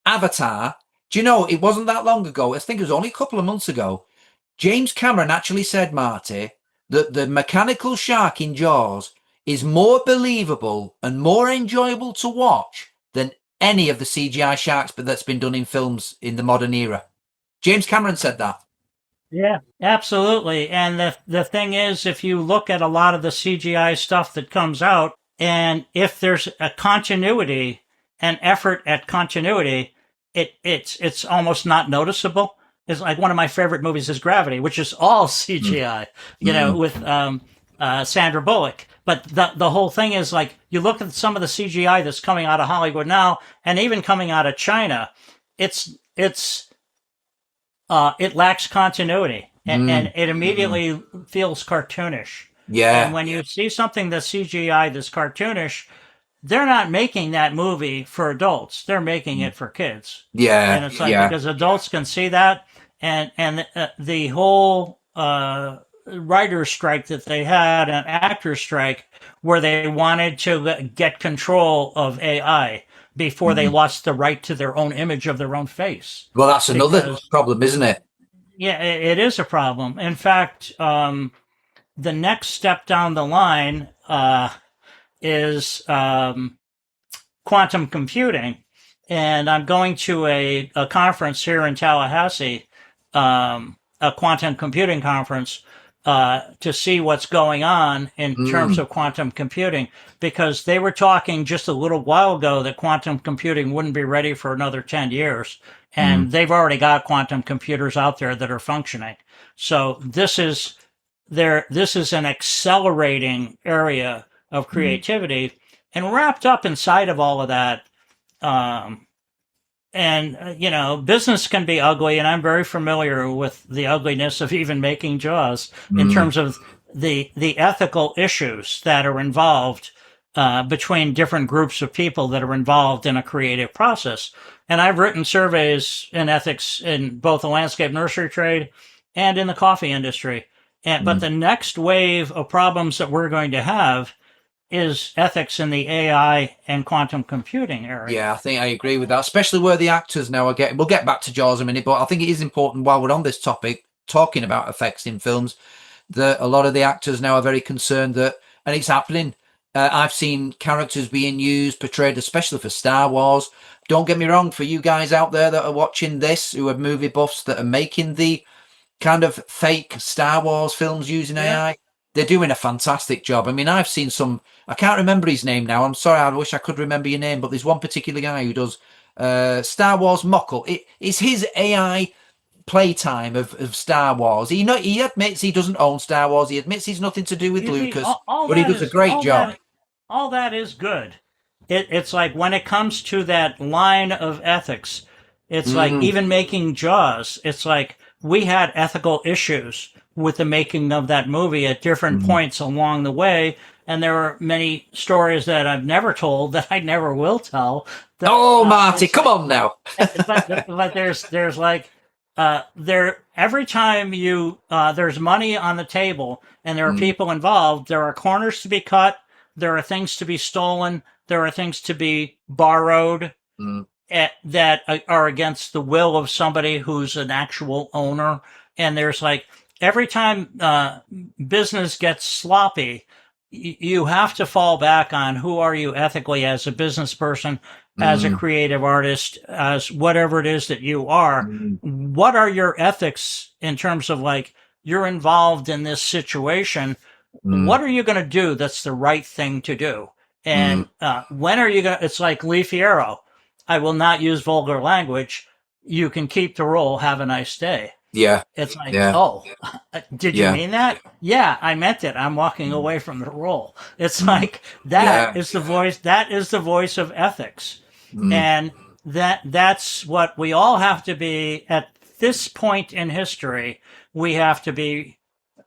Avatar? Do you know it wasn't that long ago? I think it was only a couple of months ago. James Cameron actually said, Marty, that the mechanical shark in Jaws is more believable and more enjoyable to watch than any of the CGI sharks that's been done in films in the modern era. James Cameron said that. Yeah, absolutely. And the thing is, if you look at a lot of the CGI stuff that comes out, and if there's a continuity, an effort at continuity, it's almost not noticeable. It's like one of my favorite movies is Gravity, which is all CGI, with Sandra Bullock. But the whole thing is like, you look at some of the CGI that's coming out of Hollywood now, and even coming out of China, it lacks continuity, and it immediately feels cartoonish. Yeah. And when you see something that's CGI that's cartoonish, they're not making that movie for adults. They're making it for kids. Yeah. And it's like, because adults can see that, and the whole writer's strike that they had, an actor's strike, where they wanted to get control of AI before they lost the right to their own image of their own face. Well, that's another problem, isn't it? Yeah, it is a problem. In fact, the next step down the line is quantum computing. And I'm going to a conference here in Tallahassee, a quantum computing conference, to see what's going on in terms of quantum computing, because they were talking just a little while ago that quantum computing wouldn't be ready for another 10 years. And they've already got quantum computers out there that are functioning. So this is an accelerating area of creativity, and wrapped up inside of all of that. Business can be ugly, and I'm very familiar with the ugliness of even making Jaws in terms of the ethical issues that are involved between different groups of people that are involved in a creative process. And I've written surveys in ethics in both the landscape nursery trade and in the coffee industry. But the next wave of problems that we're going to have is ethics in the AI and quantum computing area. Yeah, I think I agree with that, especially where the actors now are getting. We'll get back to Jaws in a minute, but I think it is important while we're on this topic, talking about effects in films, that a lot of the actors now are very concerned that, and it's happening. I've seen characters being used, portrayed, especially for Star Wars. Don't get me wrong, for you guys out there that are watching this, who are movie buffs that are making the kind of fake Star Wars films using AI, they're doing a fantastic job. I mean, I've seen some, I can't remember his name now. I'm sorry, I wish I could remember your name, but there's one particular guy who does Star Wars Muckle. It's his AI playtime of Star Wars. He admits he doesn't own Star Wars. He admits he's nothing to do with Lucas, but he does a great job. All that is good. It's like when it comes to that line of ethics, it's like even making Jaws, it's like we had ethical issues with the making of that movie at different points along the way. And there are many stories that I've never told that I never will tell. That, Marty, come on now. but there's like, every time there's money on the table and there are people involved, there are corners to be cut. There are things to be stolen. There are things to be borrowed that are against the will of somebody who's an actual owner. And there's like, every time business gets sloppy, you have to fall back on who are you ethically as a business person, as a creative artist, as whatever it is that you are. What are your ethics in terms of like, you're involved in this situation. What are you going to do that's the right thing to do? And when are you going to, it's like Lee Fierro. I will not use vulgar language. you can keep the role. Have a nice day. Yeah. It's like, Yeah. oh, did you Yeah. mean that? Yeah, I meant it. I'm walking away from the role. It's like Yeah. that is the voice. That is the voice of ethics, and that's what we all have to be at this point in history. We have to be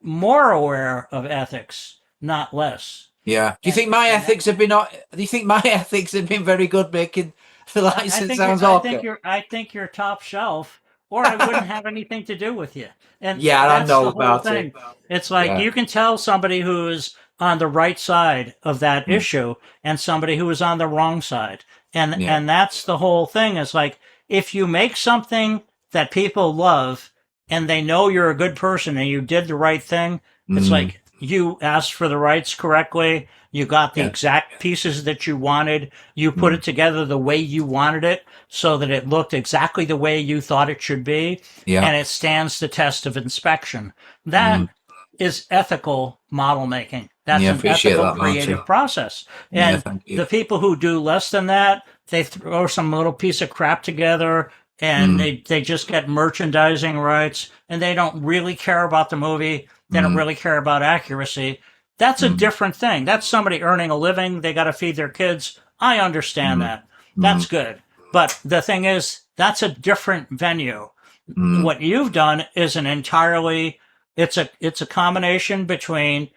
more aware of ethics, not less. Yeah. Do you think my ethics have been? Do you think my ethics have been very good making the license sounds awful? I think you're top shelf, or I wouldn't have anything to do with you. And Yeah, I that's know the whole about thing. it. It's like Yeah. you can tell somebody who's on the right side of that issue and somebody who is on the wrong side. And that's the whole thing. Is like if you make something that people love and they know you're a good person and you did the right thing, it's like you asked for the rights correctly. You got the exact pieces that you wanted. You put it together the way you wanted it so that it looked exactly the way you thought it should be. Yeah. And it stands the test of inspection. That is ethical model making. That's an appreciate ethical that, Marty. creative process. And thank you. the people who do less than that, they throw some little piece of crap together and they just get merchandising rights and they don't really care about the movie. They don't really care about accuracy. That's a different thing. That's somebody earning a living. They got to feed their kids. I understand that. That's good. But the thing is, that's a different venue. What you've done is an entirely, it's a combination between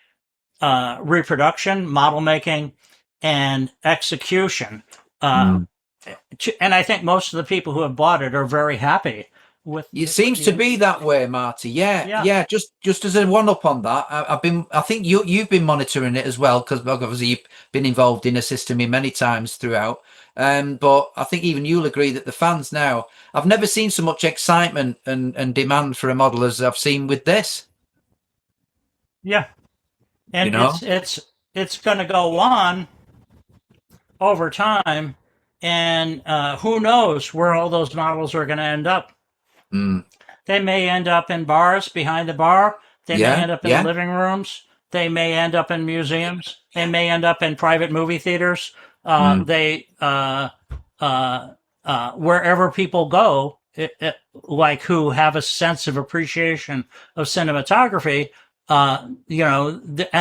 reproduction, model making, and execution. And I think most of the people who have bought it are very happy with It seems to be that way, Marty. Yeah. Just as a one up on that, I think you've been monitoring it as well because obviously you've been involved in assisting me many times throughout. But I think even you'll agree that the fans now, I've never seen so much excitement and demand for a model as I've seen with this. Yeah, and it's going to go on over time, and who knows where all those models are going to end up. They may end up in bars behind the bar. They may end up in living rooms. They may end up in museums. They may end up in private movie theaters. Wherever people go, like who have a sense of appreciation of cinematography, and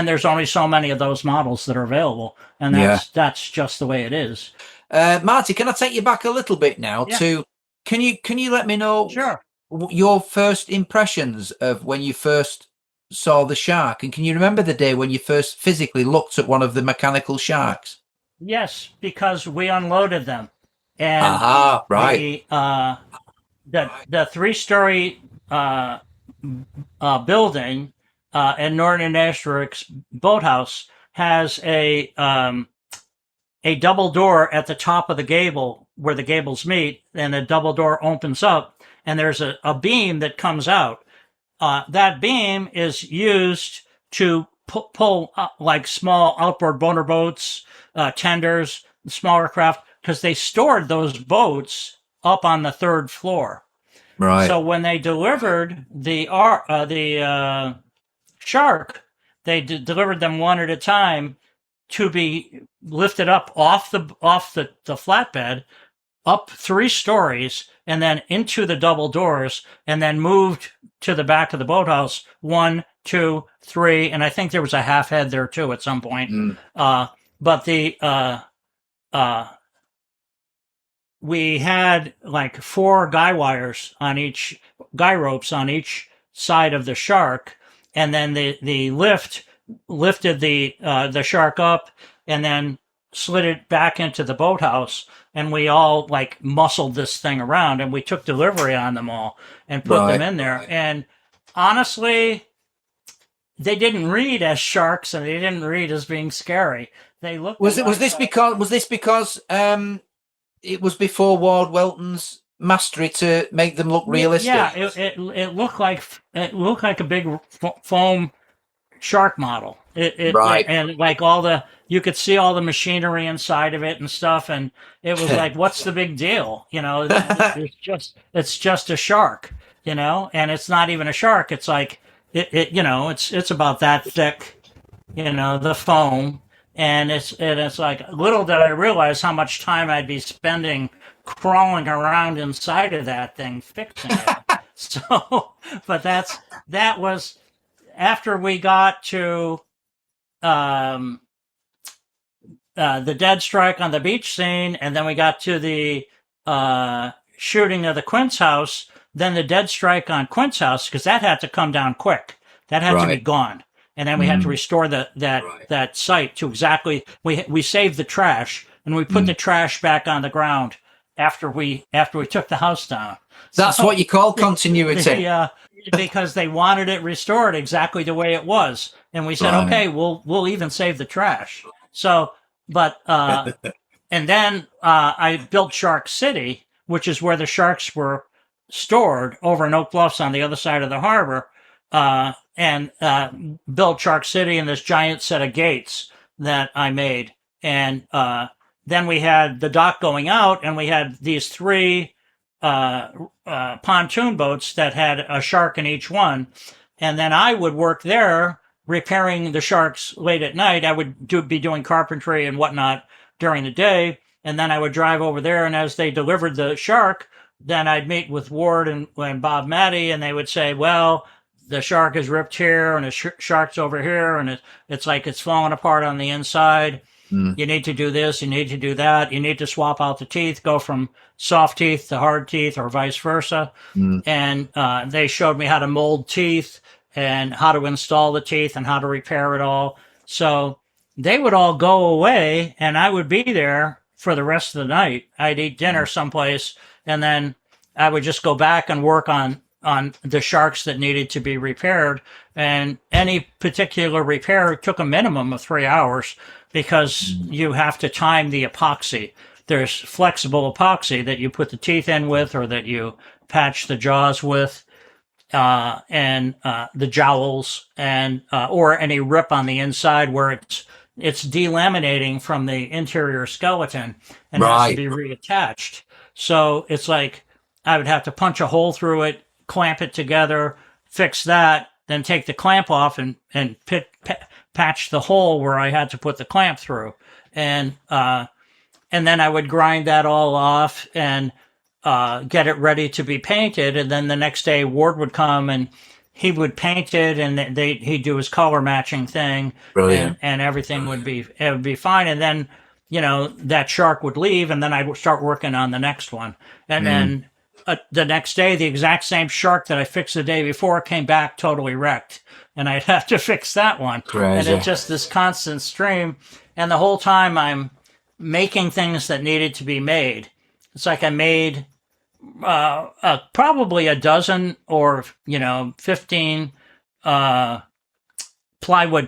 there's only so many of those models that are available, and that's just the way it is. Marty, can I take you back a little bit now to? Can you let me know your first impressions of when you first saw the shark, and can you remember the day when you first physically looked at one of the mechanical sharks? Yes, because we unloaded them, and right. The 3-story building in Northern Asterix Boathouse has a double door at the top of the gable where the gables meet, and the double door opens up, and there's a beam that comes out. That beam is used to pull like small outboard motorboats, tenders, smaller craft, because they stored those boats up on the 3rd floor. Right. So when they delivered the shark, they delivered them one at a time to be lifted up off the flatbed, up 3 stories, and then into the double doors, and then moved to the back of the boathouse 1, 2, 3, and I think there was a half head there too at some point. But we had like 4 guy ropes on each side of the shark, and then the lift lifted the shark up and then slid it back into the boathouse, and we all like muscled this thing around, and we took delivery on them all and put them in there. And honestly, they didn't read as sharks, and they didn't read as being scary. They looked. Was this because it was before Ward Welton's mastery to make them look realistic? Yeah, it looked like a big foam shark model. And like you could see all the machinery inside of it and stuff, and it was like, what's the big deal? It's just a shark, and it's not even a shark. It's like it's about that thick, the foam, And it's like, little did I realize how much time I'd be spending crawling around inside of that thing fixing it. So, but that was after we got to the dead strike on the beach scene, and then we got to the shooting of the Quint's house. Then the dead strike on Quint's house, because that had to come down quick. That had to be gone, and then we had to restore that site to exactly. We saved the trash, and we put the trash back on the ground after we took the house down. That's what you call continuity. Yeah, because they wanted it restored exactly the way it was, and we said, okay, we'll even save the trash. So, but and then I built Shark City, which is where the sharks were stored over in Oak Bluffs on the other side of the harbor, and built Shark City and this giant set of gates that I made. And then we had the dock going out, and we had these 3 pontoon boats that had a shark in each one. And then I would work there repairing the sharks late at night. I would be doing carpentry and whatnot during the day. And then I would drive over there, and as they delivered the shark, then I'd meet with Ward and Bob Matty, and they would say, well, the shark is ripped here, and the shark's over here, and it's like it's falling apart on the inside. You need to do this, you need to do that, you need to swap out the teeth, go from soft teeth to hard teeth, or vice versa. And they showed me how to mold teeth and how to install the teeth and how to repair it all. So they would all go away, and I would be there for the rest of the night. I'd eat dinner someplace, and then I would just go back and work on the sharks that needed to be repaired. And any particular repair took a minimum of 3 hours, because you have to time the epoxy. There's flexible epoxy that you put the teeth in with, or that you patch the jaws with, and the jowls, and or any rip on the inside where it's delaminating from the interior skeleton and has to be reattached. So it's like I would have to punch a hole through it, clamp it together, fix that, then take the clamp off and patch the hole where I had to put the clamp through. And then I would grind that all off and get it ready to be painted. And then the next day Ward would come and he would paint it, and he'd do his color matching thing. Brilliant. And everything would be fine. And then, that shark would leave, and then I would start working on the next one. And then the next day, the exact same shark that I fixed the day before came back totally wrecked, and I'd have to fix that one. Crazy. And it's just this constant stream. And the whole time I'm making things that needed to be made. It's like I made probably a dozen or 15 plywood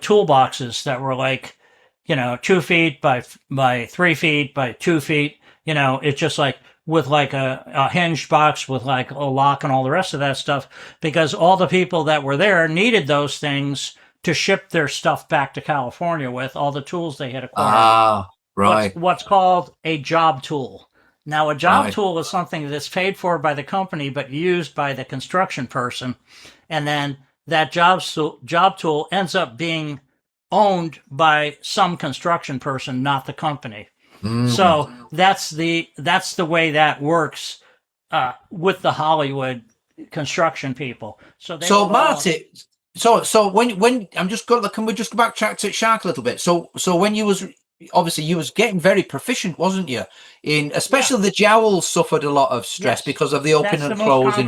toolboxes that were like 2 feet by 3 feet by 2 feet. It's just like with like a hinged box with like a lock and all the rest of that stuff, because all the people that were there needed those things to ship their stuff back to California with, all the tools they had acquired. Right. What's called a job tool. Now, a job tool is something that's paid for by the company but used by the construction person, and then that job tool ends up being owned by some construction person, not the company. So that's the way that works with the Hollywood construction people. So Marty, so when I'm just going, can we just backtrack to Shark a little bit? So when you was obviously you was getting very proficient, wasn't you? In especially the jowls suffered a lot of stress because of the opening and closing.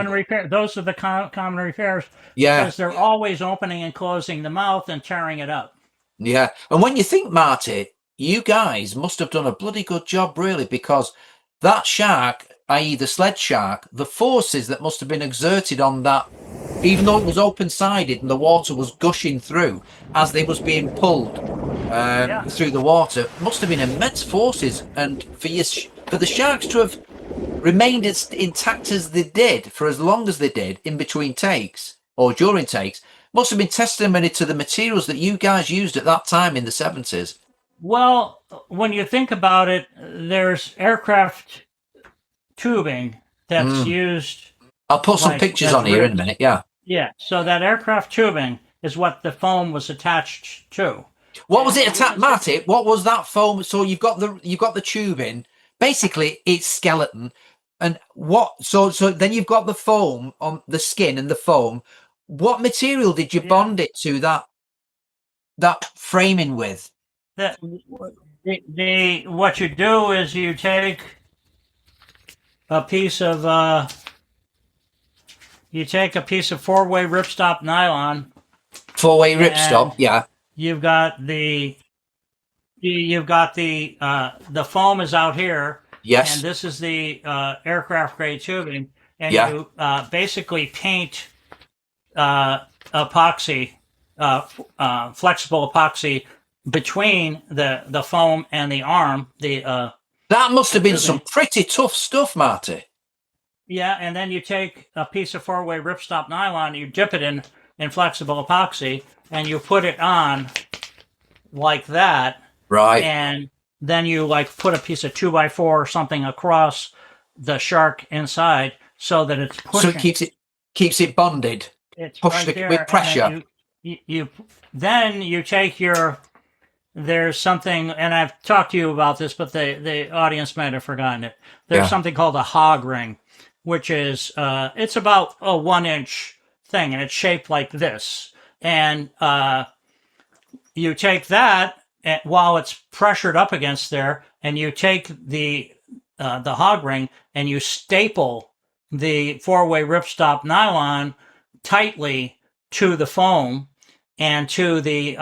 Those are the common repairs. Yeah, because they're always opening and closing the mouth and tearing it up. Yeah, and when you think, Marty, you guys must have done a bloody good job, really, because that shark, i.e. the sled shark, the forces that must have been exerted on that, even though it was open-sided and the water was gushing through as they was being pulled through the water, must have been immense forces. And for the sharks to have remained as intact as they did for as long as they did in between takes or during takes must have been testimony to the materials that you guys used at that time in the 70s. Well, when you think about it, there's aircraft tubing that's used. I'll put some pictures on here in a minute. Yeah. Yeah. So that aircraft tubing is what the foam was attached to. What was it attached, Marty? What was that foam? So you've got the tube in, basically its skeleton, and what? So then you've got the foam on the skin and the foam. What material did you bond it to that framing with? What you do is you take a piece of 4-way ripstop nylon. 4-way ripstop, yeah. You've got the foam is out here. Yes. And this is the aircraft grade tubing, and you basically paint epoxy, flexible epoxy between the foam and the arm. That must have been some pretty tough stuff, Marty. Yeah, and then you take a piece of 4-way ripstop nylon, you dip it in flexible epoxy, and you put it on like that. Right. And then you like put a piece of 2x4 or something across the shark inside so that it's pushing. So it keeps it bonded. It's pushed right there, with pressure. Then you take there's something, and I've talked to you about this, but the audience might have forgotten it. There's something called a hog ring, which is it's about a 1-inch thing, and it's shaped like this. And you take that while it's pressured up against there, and you take the hog ring and you staple the 4-way ripstop nylon tightly to the foam and to the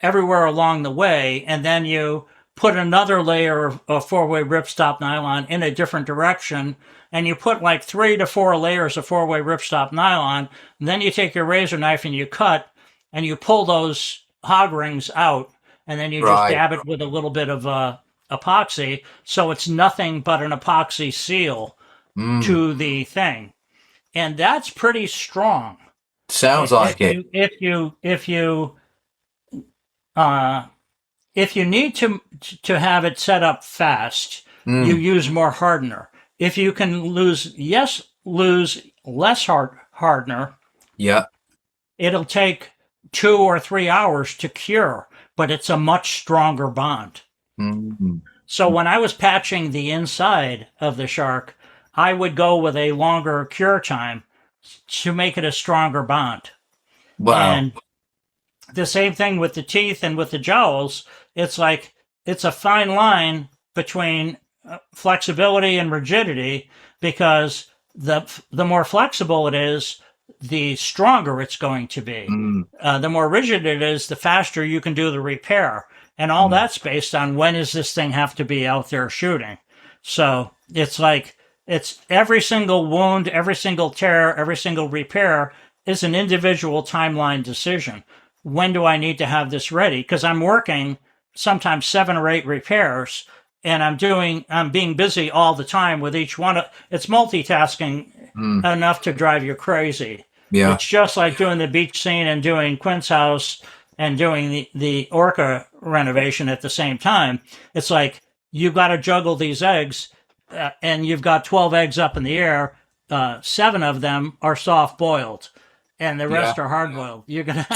everywhere along the way, and then you put another layer of 4-way ripstop nylon in a different direction, and you put like 3 to 4 layers of 4-way ripstop nylon, and then you take your razor knife and you cut, and you pull those hog rings out, and then you just dab it with a little bit of epoxy, so it's nothing but an epoxy seal to the thing. And that's pretty strong. Sounds like it. If you need to have it set up fast, you use more hardener. If you can lose less hardener, it'll take 2 or 3 hours to cure, but it's a much stronger bond. So when I was patching the inside of the shark, I would go with a longer cure time to make it a stronger bond. Wow. And the same thing with the teeth and with the jowls. It's like, it's a fine line between flexibility and rigidity, because the more flexible it is, the stronger it's going to be. The more rigid it is, the faster you can do the repair. And all that's based on when does this thing have to be out there shooting. So it's like, it's every single wound, every single tear, every single repair is an individual timeline decision. When do I need to have this ready? Because I'm working sometimes 7 or 8 repairs, and I'm being busy all the time with each one. It's multitasking enough to drive you crazy. Yeah. It's just like doing the beach scene and doing Quinn's house and doing the ORCA renovation at the same time. It's like, you've got to juggle these eggs, and you've got 12 eggs up in the air. 7 of them are soft boiled, and the rest are hard boiled. You're gonna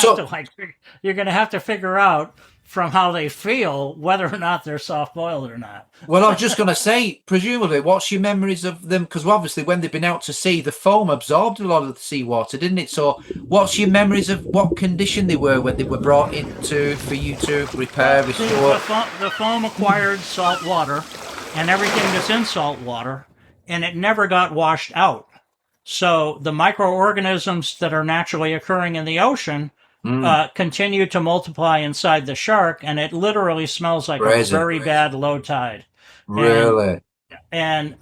have to figure out from how they feel whether or not they're soft boiled or not. Well, I was just going to say, presumably, what's your memories of them? Because obviously, when they've been out to sea, the foam absorbed a lot of the seawater, didn't it? So, what's your memories of what condition they were when they were brought in for you to repair, restore? The foam acquired salt water, and everything that's in salt water, and it never got washed out. So the microorganisms that are naturally occurring in the ocean continue to multiply inside the shark, and it literally smells like a very bad low tide. Really? And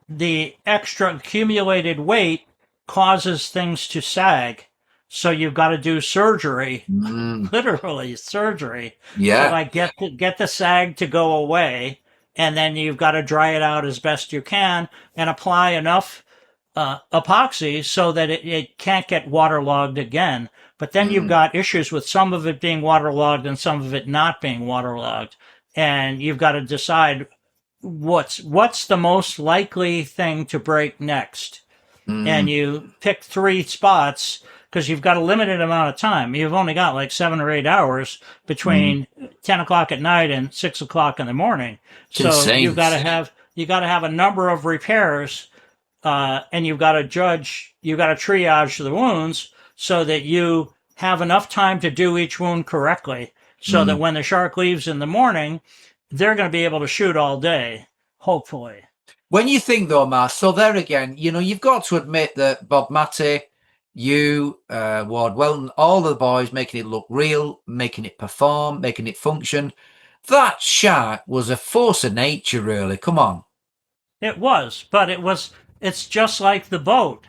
the extra accumulated weight causes things to sag. So you've got to do surgery, literally surgery. Yeah. To like get the sag to go away, and then you've got to dry it out as best you can and apply enough epoxy so that it can't get waterlogged again. But then you've got issues with some of it being waterlogged and some of it not being waterlogged, and you've got to decide what's the most likely thing to break next. And you pick 3 spots. because you've got a limited amount of time. You've only got like 7 or 8 hours between 10 o'clock at night and 6 o'clock in the morning. It's So insane. you got to have a number of repairs, and you've got to triage the wounds so that you have enough time to do each wound correctly, so that when the shark leaves in the morning, they're going to be able to shoot all day, hopefully. When you think though, Mark, so there again, you've got to admit that Bob Matty, you, Ward Weldon, all the boys making it look real, making it perform, making it function. That shark was a force of nature, really. Come on. It was, but it's just like the boat.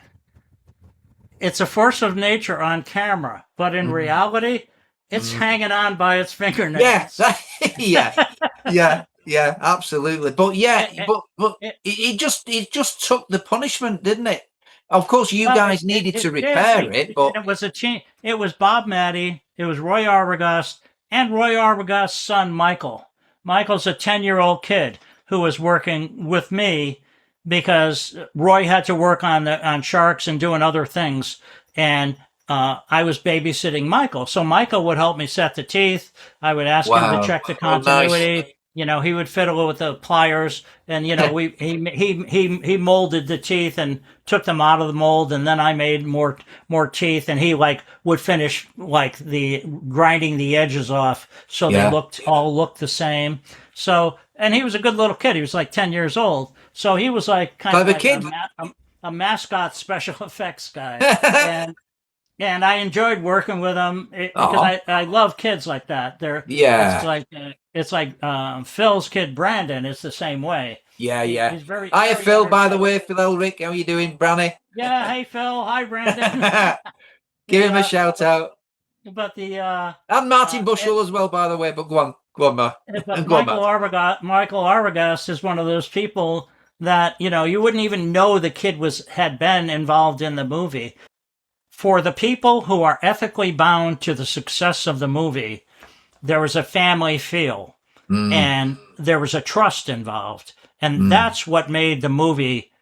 It's a force of nature on camera, but in reality, it's hanging on by its fingernails. Yeah, absolutely. But it just took the punishment, didn't it? Of course, you guys needed to repair it, but it was a team. It was Bob Matty, it was Roy Arbogast, and Roy Arbogast's son Michael. Michael's a 10-year-old kid who was working with me because Roy had to work on sharks and doing other things, and I was babysitting Michael. So Michael would help me set the teeth. I would ask him to check the continuity. Nice. He would fiddle with the pliers, and he molded the teeth and took them out of the mold, and then I made more teeth, and he would finish the grinding the edges off so they all looked the same. So, and he was a good little kid. He was like 10 years old, so he was like kind of like a mascot special effects guy. And I enjoyed working with them because I love kids like that. It's like Phil's kid Brandon is the same way. Yeah. He's very. Hi, very Phil. By the way, Phil Elric, how are you doing, Branny? Yeah. Hey, Phil. Hi, Brandon. Give him a shout out. But and Martin Bushell as well, by the way. But go on, Ma. But Michael Arbogast is one of those people that you wouldn't even know the kid had been involved in the movie. For the people who are ethically bound to the success of the movie, there was a family feel and there was a trust involved. And that's what made the movie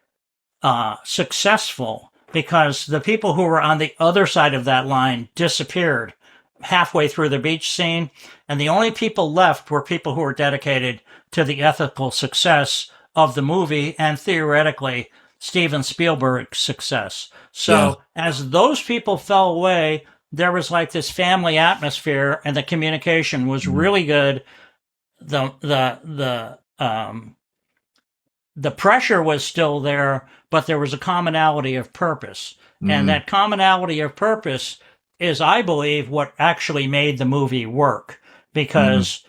successful, because the people who were on the other side of that line disappeared halfway through the beach scene. And the only people left were people who were dedicated to the ethical success of the movie and theoretically Steven Spielberg's success. So as those people fell away, there was like this family atmosphere, and the communication was really good. The pressure was still there, but there was a commonality of purpose. And that commonality of purpose is, I believe, what actually made the movie work. Because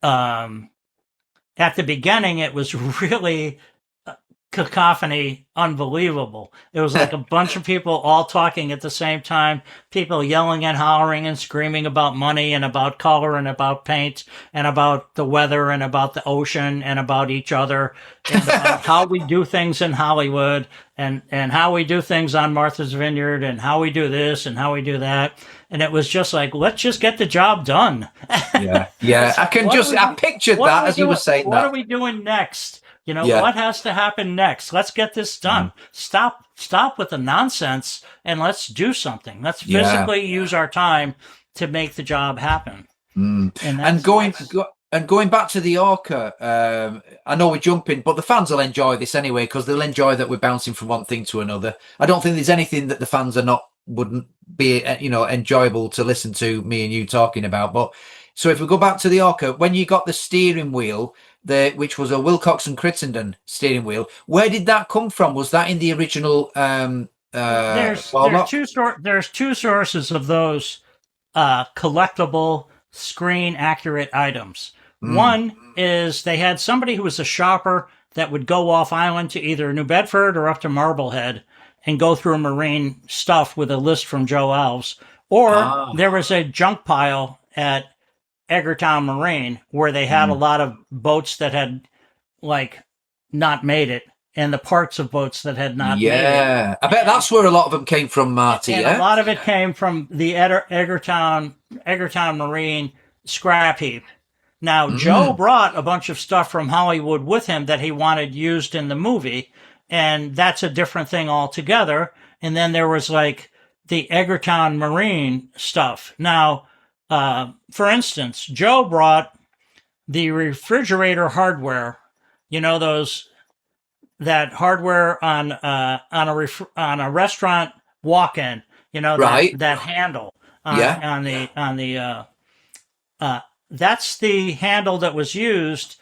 at the beginning, it was really cacophony, unbelievable. It was like a bunch of people all talking at the same time, people yelling and hollering and screaming about money and about color and about paint and about the weather and about the ocean and about each other and about how we do things in Hollywood and how we do things on Martha's Vineyard and how we do this and how we do that. And it was just like, let's just get the job done. Yeah. I pictured that as you were saying that. What are we doing next? What has to happen next? Let's get this done. Stop with the nonsense and let's do something. Let's physically use our time to make the job happen. And going back to the ORCA, I know we're jumping, but the fans will enjoy this anyway, because they'll enjoy that we're bouncing from one thing to another. I don't think there's anything that the fans wouldn't be enjoyable to listen to me and you talking about. But so if we go back to the ORCA, when you got the steering wheel, which was a Wilcox and Crittenden steering wheel, where did that come from? Was that in the original? There's two sources of those collectible screen accurate items. One is they had somebody who was a shopper that would go off island to either New Bedford or up to Marblehead and go through marine stuff with a list from Joe Alves. Or there was a junk pile at Edgartown Marine where they had a lot of boats that had not made it, and the parts of boats that had not made it. Yeah, I bet that's where a lot of them came from, Marty. And a lot of it came from the Edgartown Marine scrap heap. Now, Joe brought a bunch of stuff from Hollywood with him that he wanted used in the movie, and that's a different thing altogether. And then there was the Edgartown Marine stuff. Now, for instance, Joe brought the refrigerator hardware. You know, that hardware on a restaurant walk-in. You know, Right. that handle Yeah. on the that's the handle that was used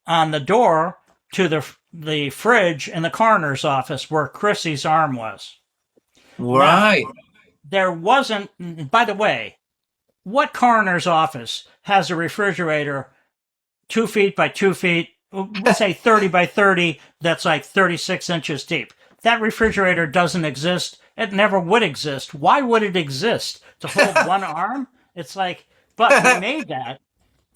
on the door to the fridge in the coroner's office where Chrissy's arm was. Right. Now, there wasn't, by the way, what coroner's office has a refrigerator 2 feet by 2 feet, let's say 30 by 30, that's like 36 inches deep? That refrigerator doesn't exist. It never would exist. Why would it exist? To hold one arm? It's like, but we made that.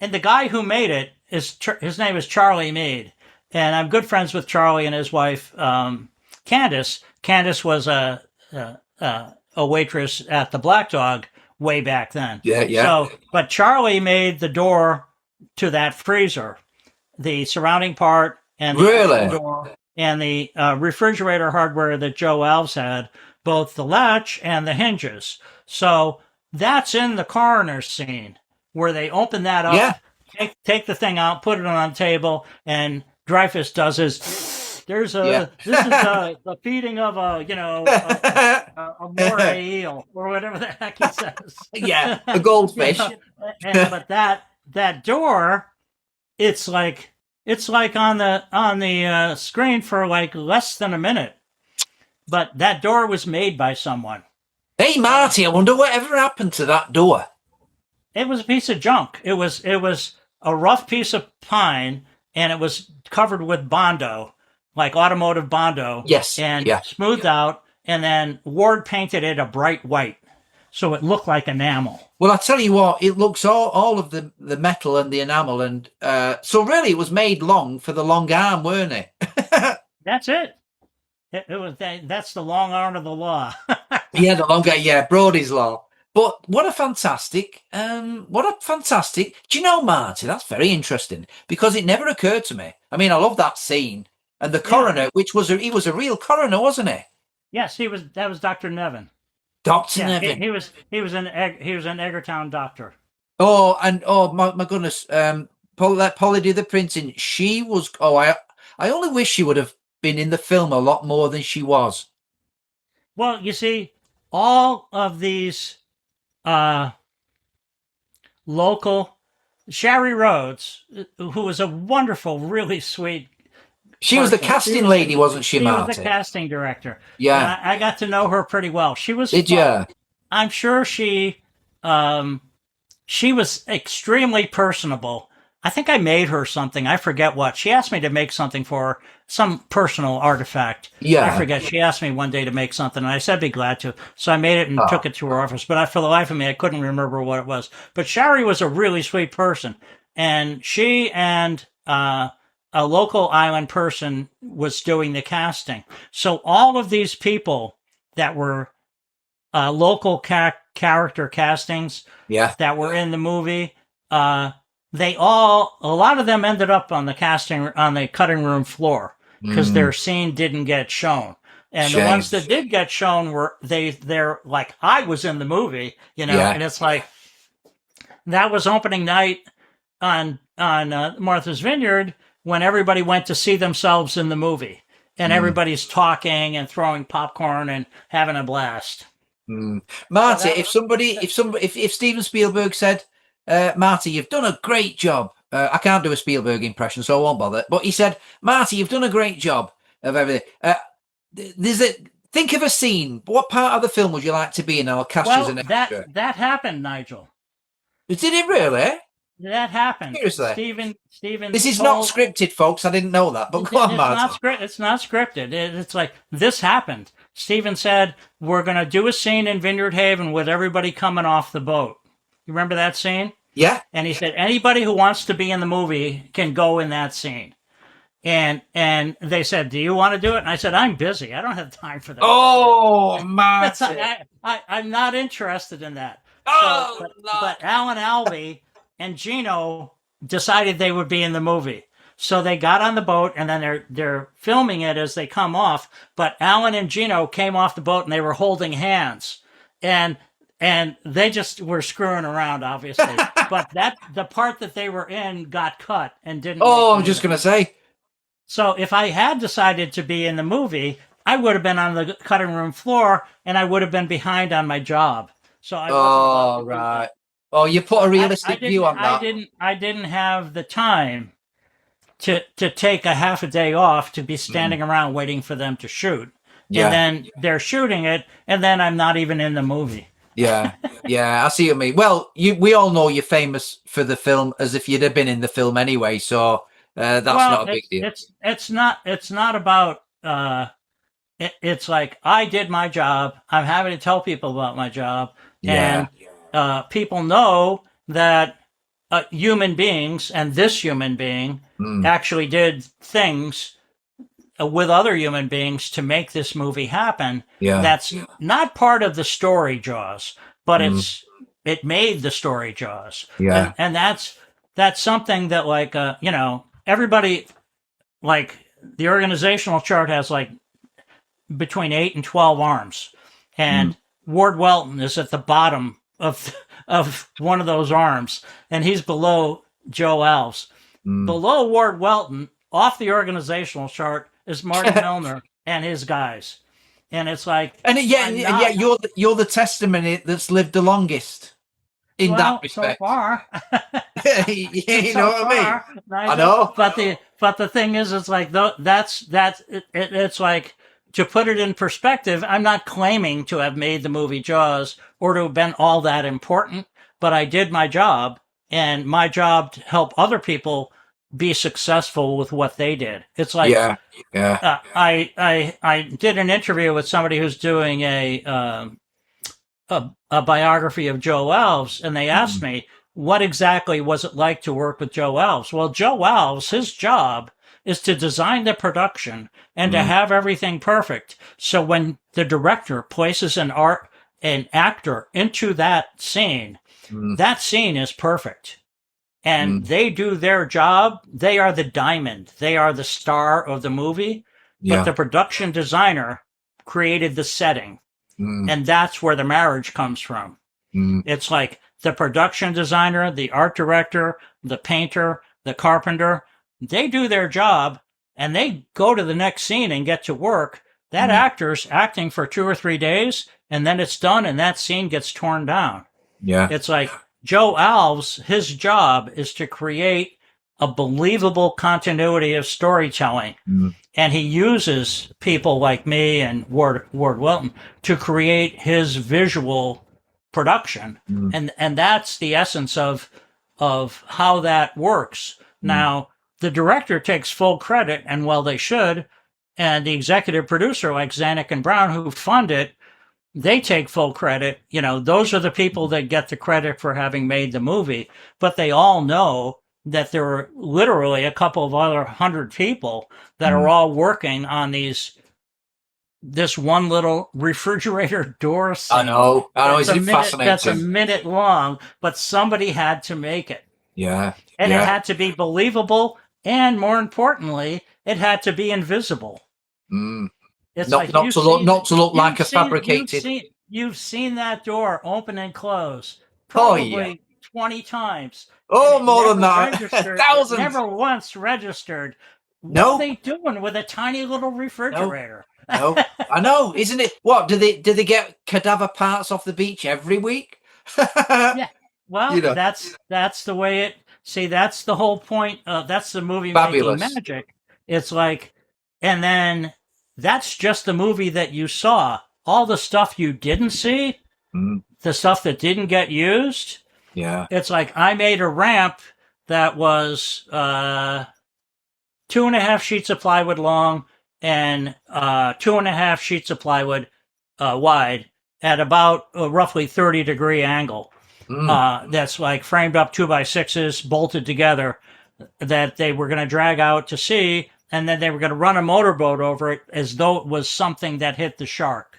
And the guy who made it, his name is Charlie Meade. And I'm good friends with Charlie and his wife, Candace. Candace was a waitress at the Black Dog way back then. Yeah. So, but Charlie made the door to that freezer, the surrounding part, and the door, and the refrigerator hardware that Joe Alves had, both the latch and the hinges. So that's in the coroner's scene where they open that up, take the thing out, put it on the table, and Dreyfus does his. This is the feeding of a moray eel or whatever the heck he says. Yeah, a goldfish. But that door, it's like on the screen for like less than a minute. But that door was made by someone. Hey Marty, I wonder whatever happened to that door. It was a piece of junk. It was a rough piece of pine, and it was covered with Bondo, like automotive Bondo. Yes. And smoothed out, and then Ward painted it a bright white, so it looked like enamel. Well, I tell you what, it looks all of the metal and the enamel, and so really it was made long for the long arm, weren't it? That's it. That's the long arm of the law. Yeah, the long guy. Yeah, Brodie's Law. But what a fantastic, do you know, Marty, that's very interesting because it never occurred to me. I mean, I love that scene. And the coroner, he was a real coroner, wasn't he? Yes, that was Dr. Nevin. Dr. Nevin. He was an Edgartown doctor. Oh, and my goodness, let Polly do the printing. She was, I only wish she would have been in the film a lot more than she was. Well, you see, all of these local, Sherry Rhodes, who was a wonderful, really sweet. She was the casting lady, wasn't she, Marty? She was the casting director. Yeah. I got to know her pretty well. She was. Did you? I'm sure she was extremely personable. I think I made her something. I forget what. She asked me to make something for her, some personal artifact. Yeah. I forget. She asked me one day to make something, and I said I'd be glad to. So I made it and took it to her office. But for the life of me, I couldn't remember what it was. But Sherry was a really sweet person. And she and a local island person was doing the casting. So all of these people that were local character castings that were in the movie, a lot of them ended up on the cutting room floor because their scene didn't get shown. And the ones that did get shown were they're like, I was in the movie, and it's like, that was opening night on Martha's Vineyard when everybody went to see themselves in the movie and everybody's talking and throwing popcorn and having a blast. Marty, if Steven Spielberg said, Marty, you've done a great job. I can't do a Spielberg impression, so I won't bother. But he said, Marty, you've done a great job of everything. Think of a scene. What part of the film would you like to be in? I'll cast you as an extra. That happened, Nigel. Did it really? That happened. Seriously? Steven. This is not scripted, folks. I didn't know that. But go on, Marty. It's not scripted. It's like, this happened. Steven said, we're going to do a scene in Vineyard Haven with everybody coming off the boat. You remember that scene? Yeah. And he said, anybody who wants to be in the movie can go in that scene. And they said, do you want to do it? And I said, I'm busy. I don't have time for that. Oh, Marty. I'm not interested in that. Oh, but Alan Albee and Gino decided they would be in the movie. So they got on the boat, and then they're filming it as they come off. But Alan and Gino came off the boat, and they were holding hands. and they just were screwing around, obviously. But the part that they were in got cut and didn't. Oh, I'm just gonna say. So if I had decided to be in the movie, I would have been on the cutting room floor, and I would have been behind on my job. So I wasn't allowed to do Right. that. Oh, you put a realistic view on that. I didn't have the time to take a half a day off to be standing around waiting for them to shoot. Yeah. And then they're shooting it, and then I'm not even in the movie. Yeah, I see what you mean. Well, we all know you're famous for the film, as if you'd have been in the film anyway. So that's not a big deal. It's not about. It's like I did my job. I'm happy to tell people about my job, and people know that human beings and this human being actually did things with other human beings to make this movie happen. Yeah. That's not part of the story Jaws, but it made the story Jaws. Yeah. And that's something that, like, everybody, like, the organizational chart has like between 8 and 12 arms, and Ward Welton is at the bottom of one of those arms, and he's below Joe Alves. Below Ward Welton, off the organizational chart, is Marty Milner and his guys, and it's like, and yet you're the testimony that's lived the longest in that respect. So far. You know what I mean? I know. But the thing is, it's like it's like, to put it in perspective, I'm not claiming to have made the movie Jaws or to have been all that important, but I did my job, and my job to help other people be successful with what they did. It's like, I did an interview with somebody who's doing a biography of Joe Alves, and they asked me, what exactly was it like to work with Joe Alves? Well, Joe Alves, his job is to design the production and to have everything perfect. So when the director places an actor into that scene is perfect. And they do their job. They are the diamond. They are the star of the movie. But the production designer created the setting. And that's where the marriage comes from. It's like the production designer, the art director, the painter, the carpenter, they do their job and they go to the next scene and get to work. That actor's acting for 2 or 3 days, and then it's done and that scene gets torn down. Yeah. It's like Joe Alves, his job is to create a believable continuity of storytelling. And he uses people like me and Ward Welton to create his visual production. And that's the essence of how that works. Now, the director takes full credit, and well, they should. And the executive producer, like Zanuck and Brown, who fund it, they take full credit. You know, those are the people that get the credit for having made the movie. But they all know that there were literally a couple of other 100 people that are all working on this one little refrigerator door scene. I know. Isn't it fascinating? That's a minute long, but somebody had to make it. Yeah. And it had to be believable, and more importantly, it had to be invisible. It's not to look like a fabricated. You've seen that door open and close probably 20 times. Oh, more than that. Thousands. Never once registered. What are they doing with a tiny little refrigerator? No, I know, isn't it? What do they get cadaver parts off the beach every week? Yeah. Well, that's the way it. See, that's the whole point. That's the movie making magic. It's like, and then that's just the movie that you saw. All the stuff you didn't see, the stuff that didn't get used. Yeah. It's like I made a ramp that was 2.5 sheets of plywood long and 2.5 sheets of plywood wide at about a roughly 30-degree angle. That's like framed up 2x6s bolted together that they were going to drag out to sea, and then they were going to run a motorboat over it as though it was something that hit the shark.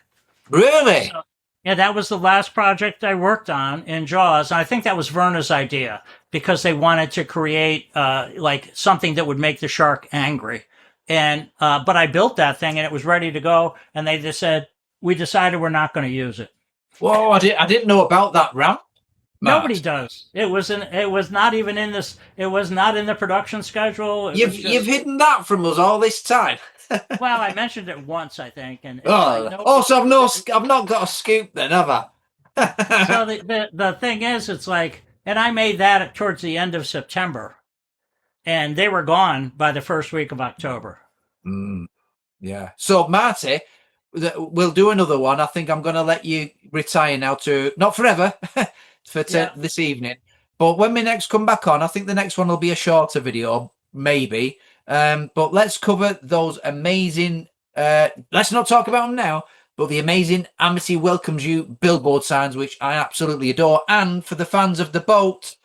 Really? Yeah, that was the last project I worked on in Jaws. And I think that was Verna's idea because they wanted to create like something that would make the shark angry. And but I built that thing and it was ready to go, and they just said, we decided we're not going to use it. Whoa, I didn't know about that ramp. Nobody does. It was not even in this. It was not in the production schedule. You've hidden that from us all this time. Well, I mentioned it once, I think, and so I've not got a scoop then, have I? So the thing is, it's like, and I made that towards the end of September, and they were gone by the first week of October. Yeah. So Marty, we'll do another one. I think I'm going to let you retire now to not forever for this evening, but when we next come back on, I think the next one will be a shorter video, maybe. But let's cover those amazing. Let's not talk about them now. But the amazing Amity welcomes you billboard signs, which I absolutely adore. And for the fans of the boat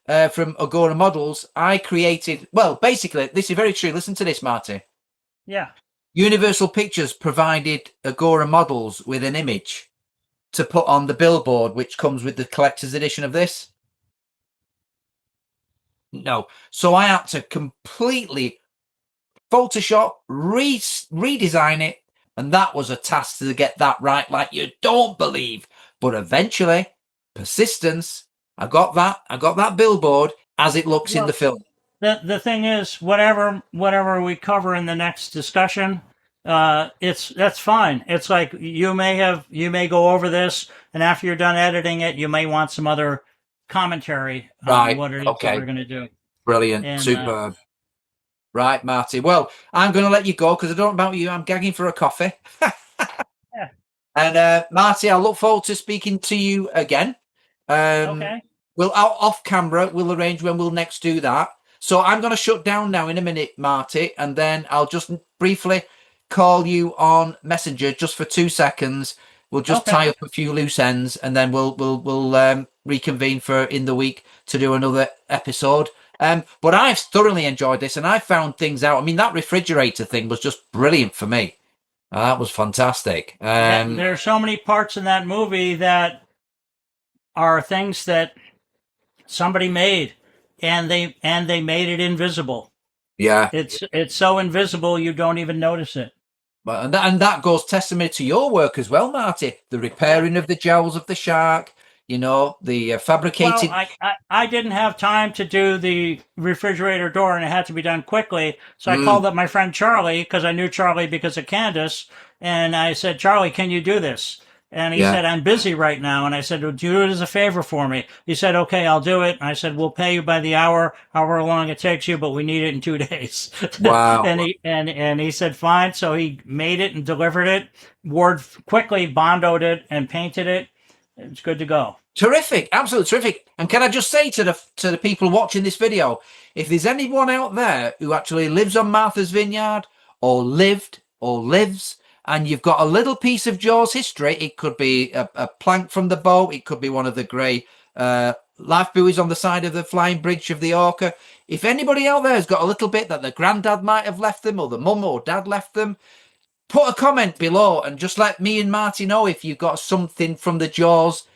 from AGORA Models, I created, well, basically, this is very true. Listen to this, Marty. Yeah. Universal Pictures provided AGORA Models with an image to put on the billboard, which comes with the collector's edition of this. No. So I had to completely Photoshop, redesign it. And that was a task to get that right, like you don't believe. But eventually, persistence, I got that billboard as it looks in the film. The thing is, whatever we cover in the next discussion, that's fine. It's like you may go over this, and after you're done editing it, you may want some other commentary on what it is that we're going to do. Brilliant, and, superb. Right, Marty. Well, I'm going to let you go because I don't know about you. I'm gagging for a coffee. Yeah. And Marty, I look forward to speaking to you again. Okay. We'll off camera. We'll arrange when we'll next do that. So I'm going to shut down now in a minute, Marty, and then I'll just briefly call you on Messenger just for 2 seconds. We'll just tie up a few loose ends, and then we'll reconvene for in the week to do another episode. But I've thoroughly enjoyed this, and I found things out. I mean, that refrigerator thing was just brilliant for me. That was fantastic. There are so many parts in that movie that are things that somebody made, and they made it invisible. Yeah, it's so invisible you don't even notice it. But and that goes testimony to your work as well, Marty. The repairing of the jowls of the shark. You know, the fabricated. Well, I didn't have time to do the refrigerator door, and it had to be done quickly. So I called up my friend Charlie, because I knew Charlie because of Candace. And I said, Charlie, can you do this? And he said, I'm busy right now. And I said, well, do it as a favor for me. He said, okay, I'll do it. And I said, we'll pay you by the hour, however long it takes you, but we need it in 2 days. Wow. and he said, fine. So he made it and delivered it. Ward quickly bondoed it and painted it. It's good to go. Terrific, absolutely terrific. And can I just say to the people watching this video, if there's anyone out there who actually lives on Martha's Vineyard or lived or lives, and you've got a little piece of Jaws history, it could be a plank from the boat, it could be one of the grey life buoys on the side of the flying bridge of the Orca. If anybody out there has got a little bit that the granddad might have left them, or the mum or dad left them, put a comment below and just let me and Marty know if you've got something from the Jaws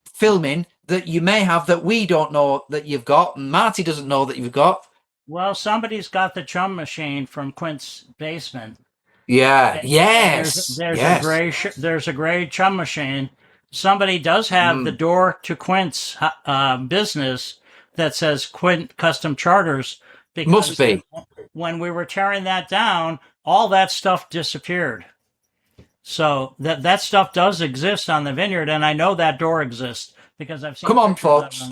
filming that you may have that we don't know that you've got, and Marty doesn't know that you've got. Well, somebody's got the chum machine from Quint's basement. Yeah. Yes. There's a gray chum machine. Somebody does have the door to Quint's business that says Quint Custom Charters. Because must be. When we were tearing that down, all that stuff disappeared. So that stuff does exist on the Vineyard, and I know that door exists because I've seen. Come on, folks.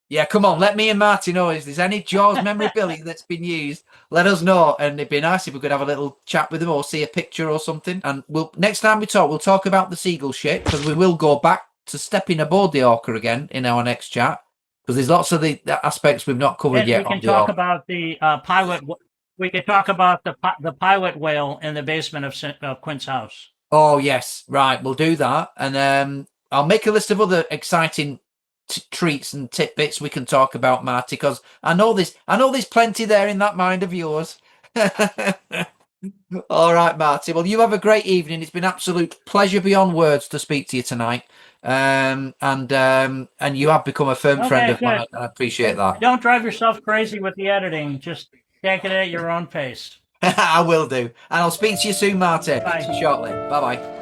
Yeah, come on. Let me and Marty know if there's any Jaws memorabilia that's been used. Let us know, and it'd be nice if we could have a little chat with them or see a picture or something. And next time we'll talk about the seagull ship, because we will go back to stepping aboard the Orca again in our next chat, because there's lots of the aspects we've not covered yet. We can talk about the pilot. We could talk about the pilot whale in the basement of Quint's house. Oh yes, right. We'll do that, and I'll make a list of other exciting treats and tidbits we can talk about, Marty, because I know there's plenty there in that mind of yours. All right, Marty. Well, you have a great evening. It's been absolute pleasure beyond words to speak to you tonight. And you have become a firm friend of mine. I appreciate that. Don't drive yourself crazy with the editing. Just take it at your own pace. I will do. And I'll speak to you soon, Marty. Bye. Shortly. Bye-bye.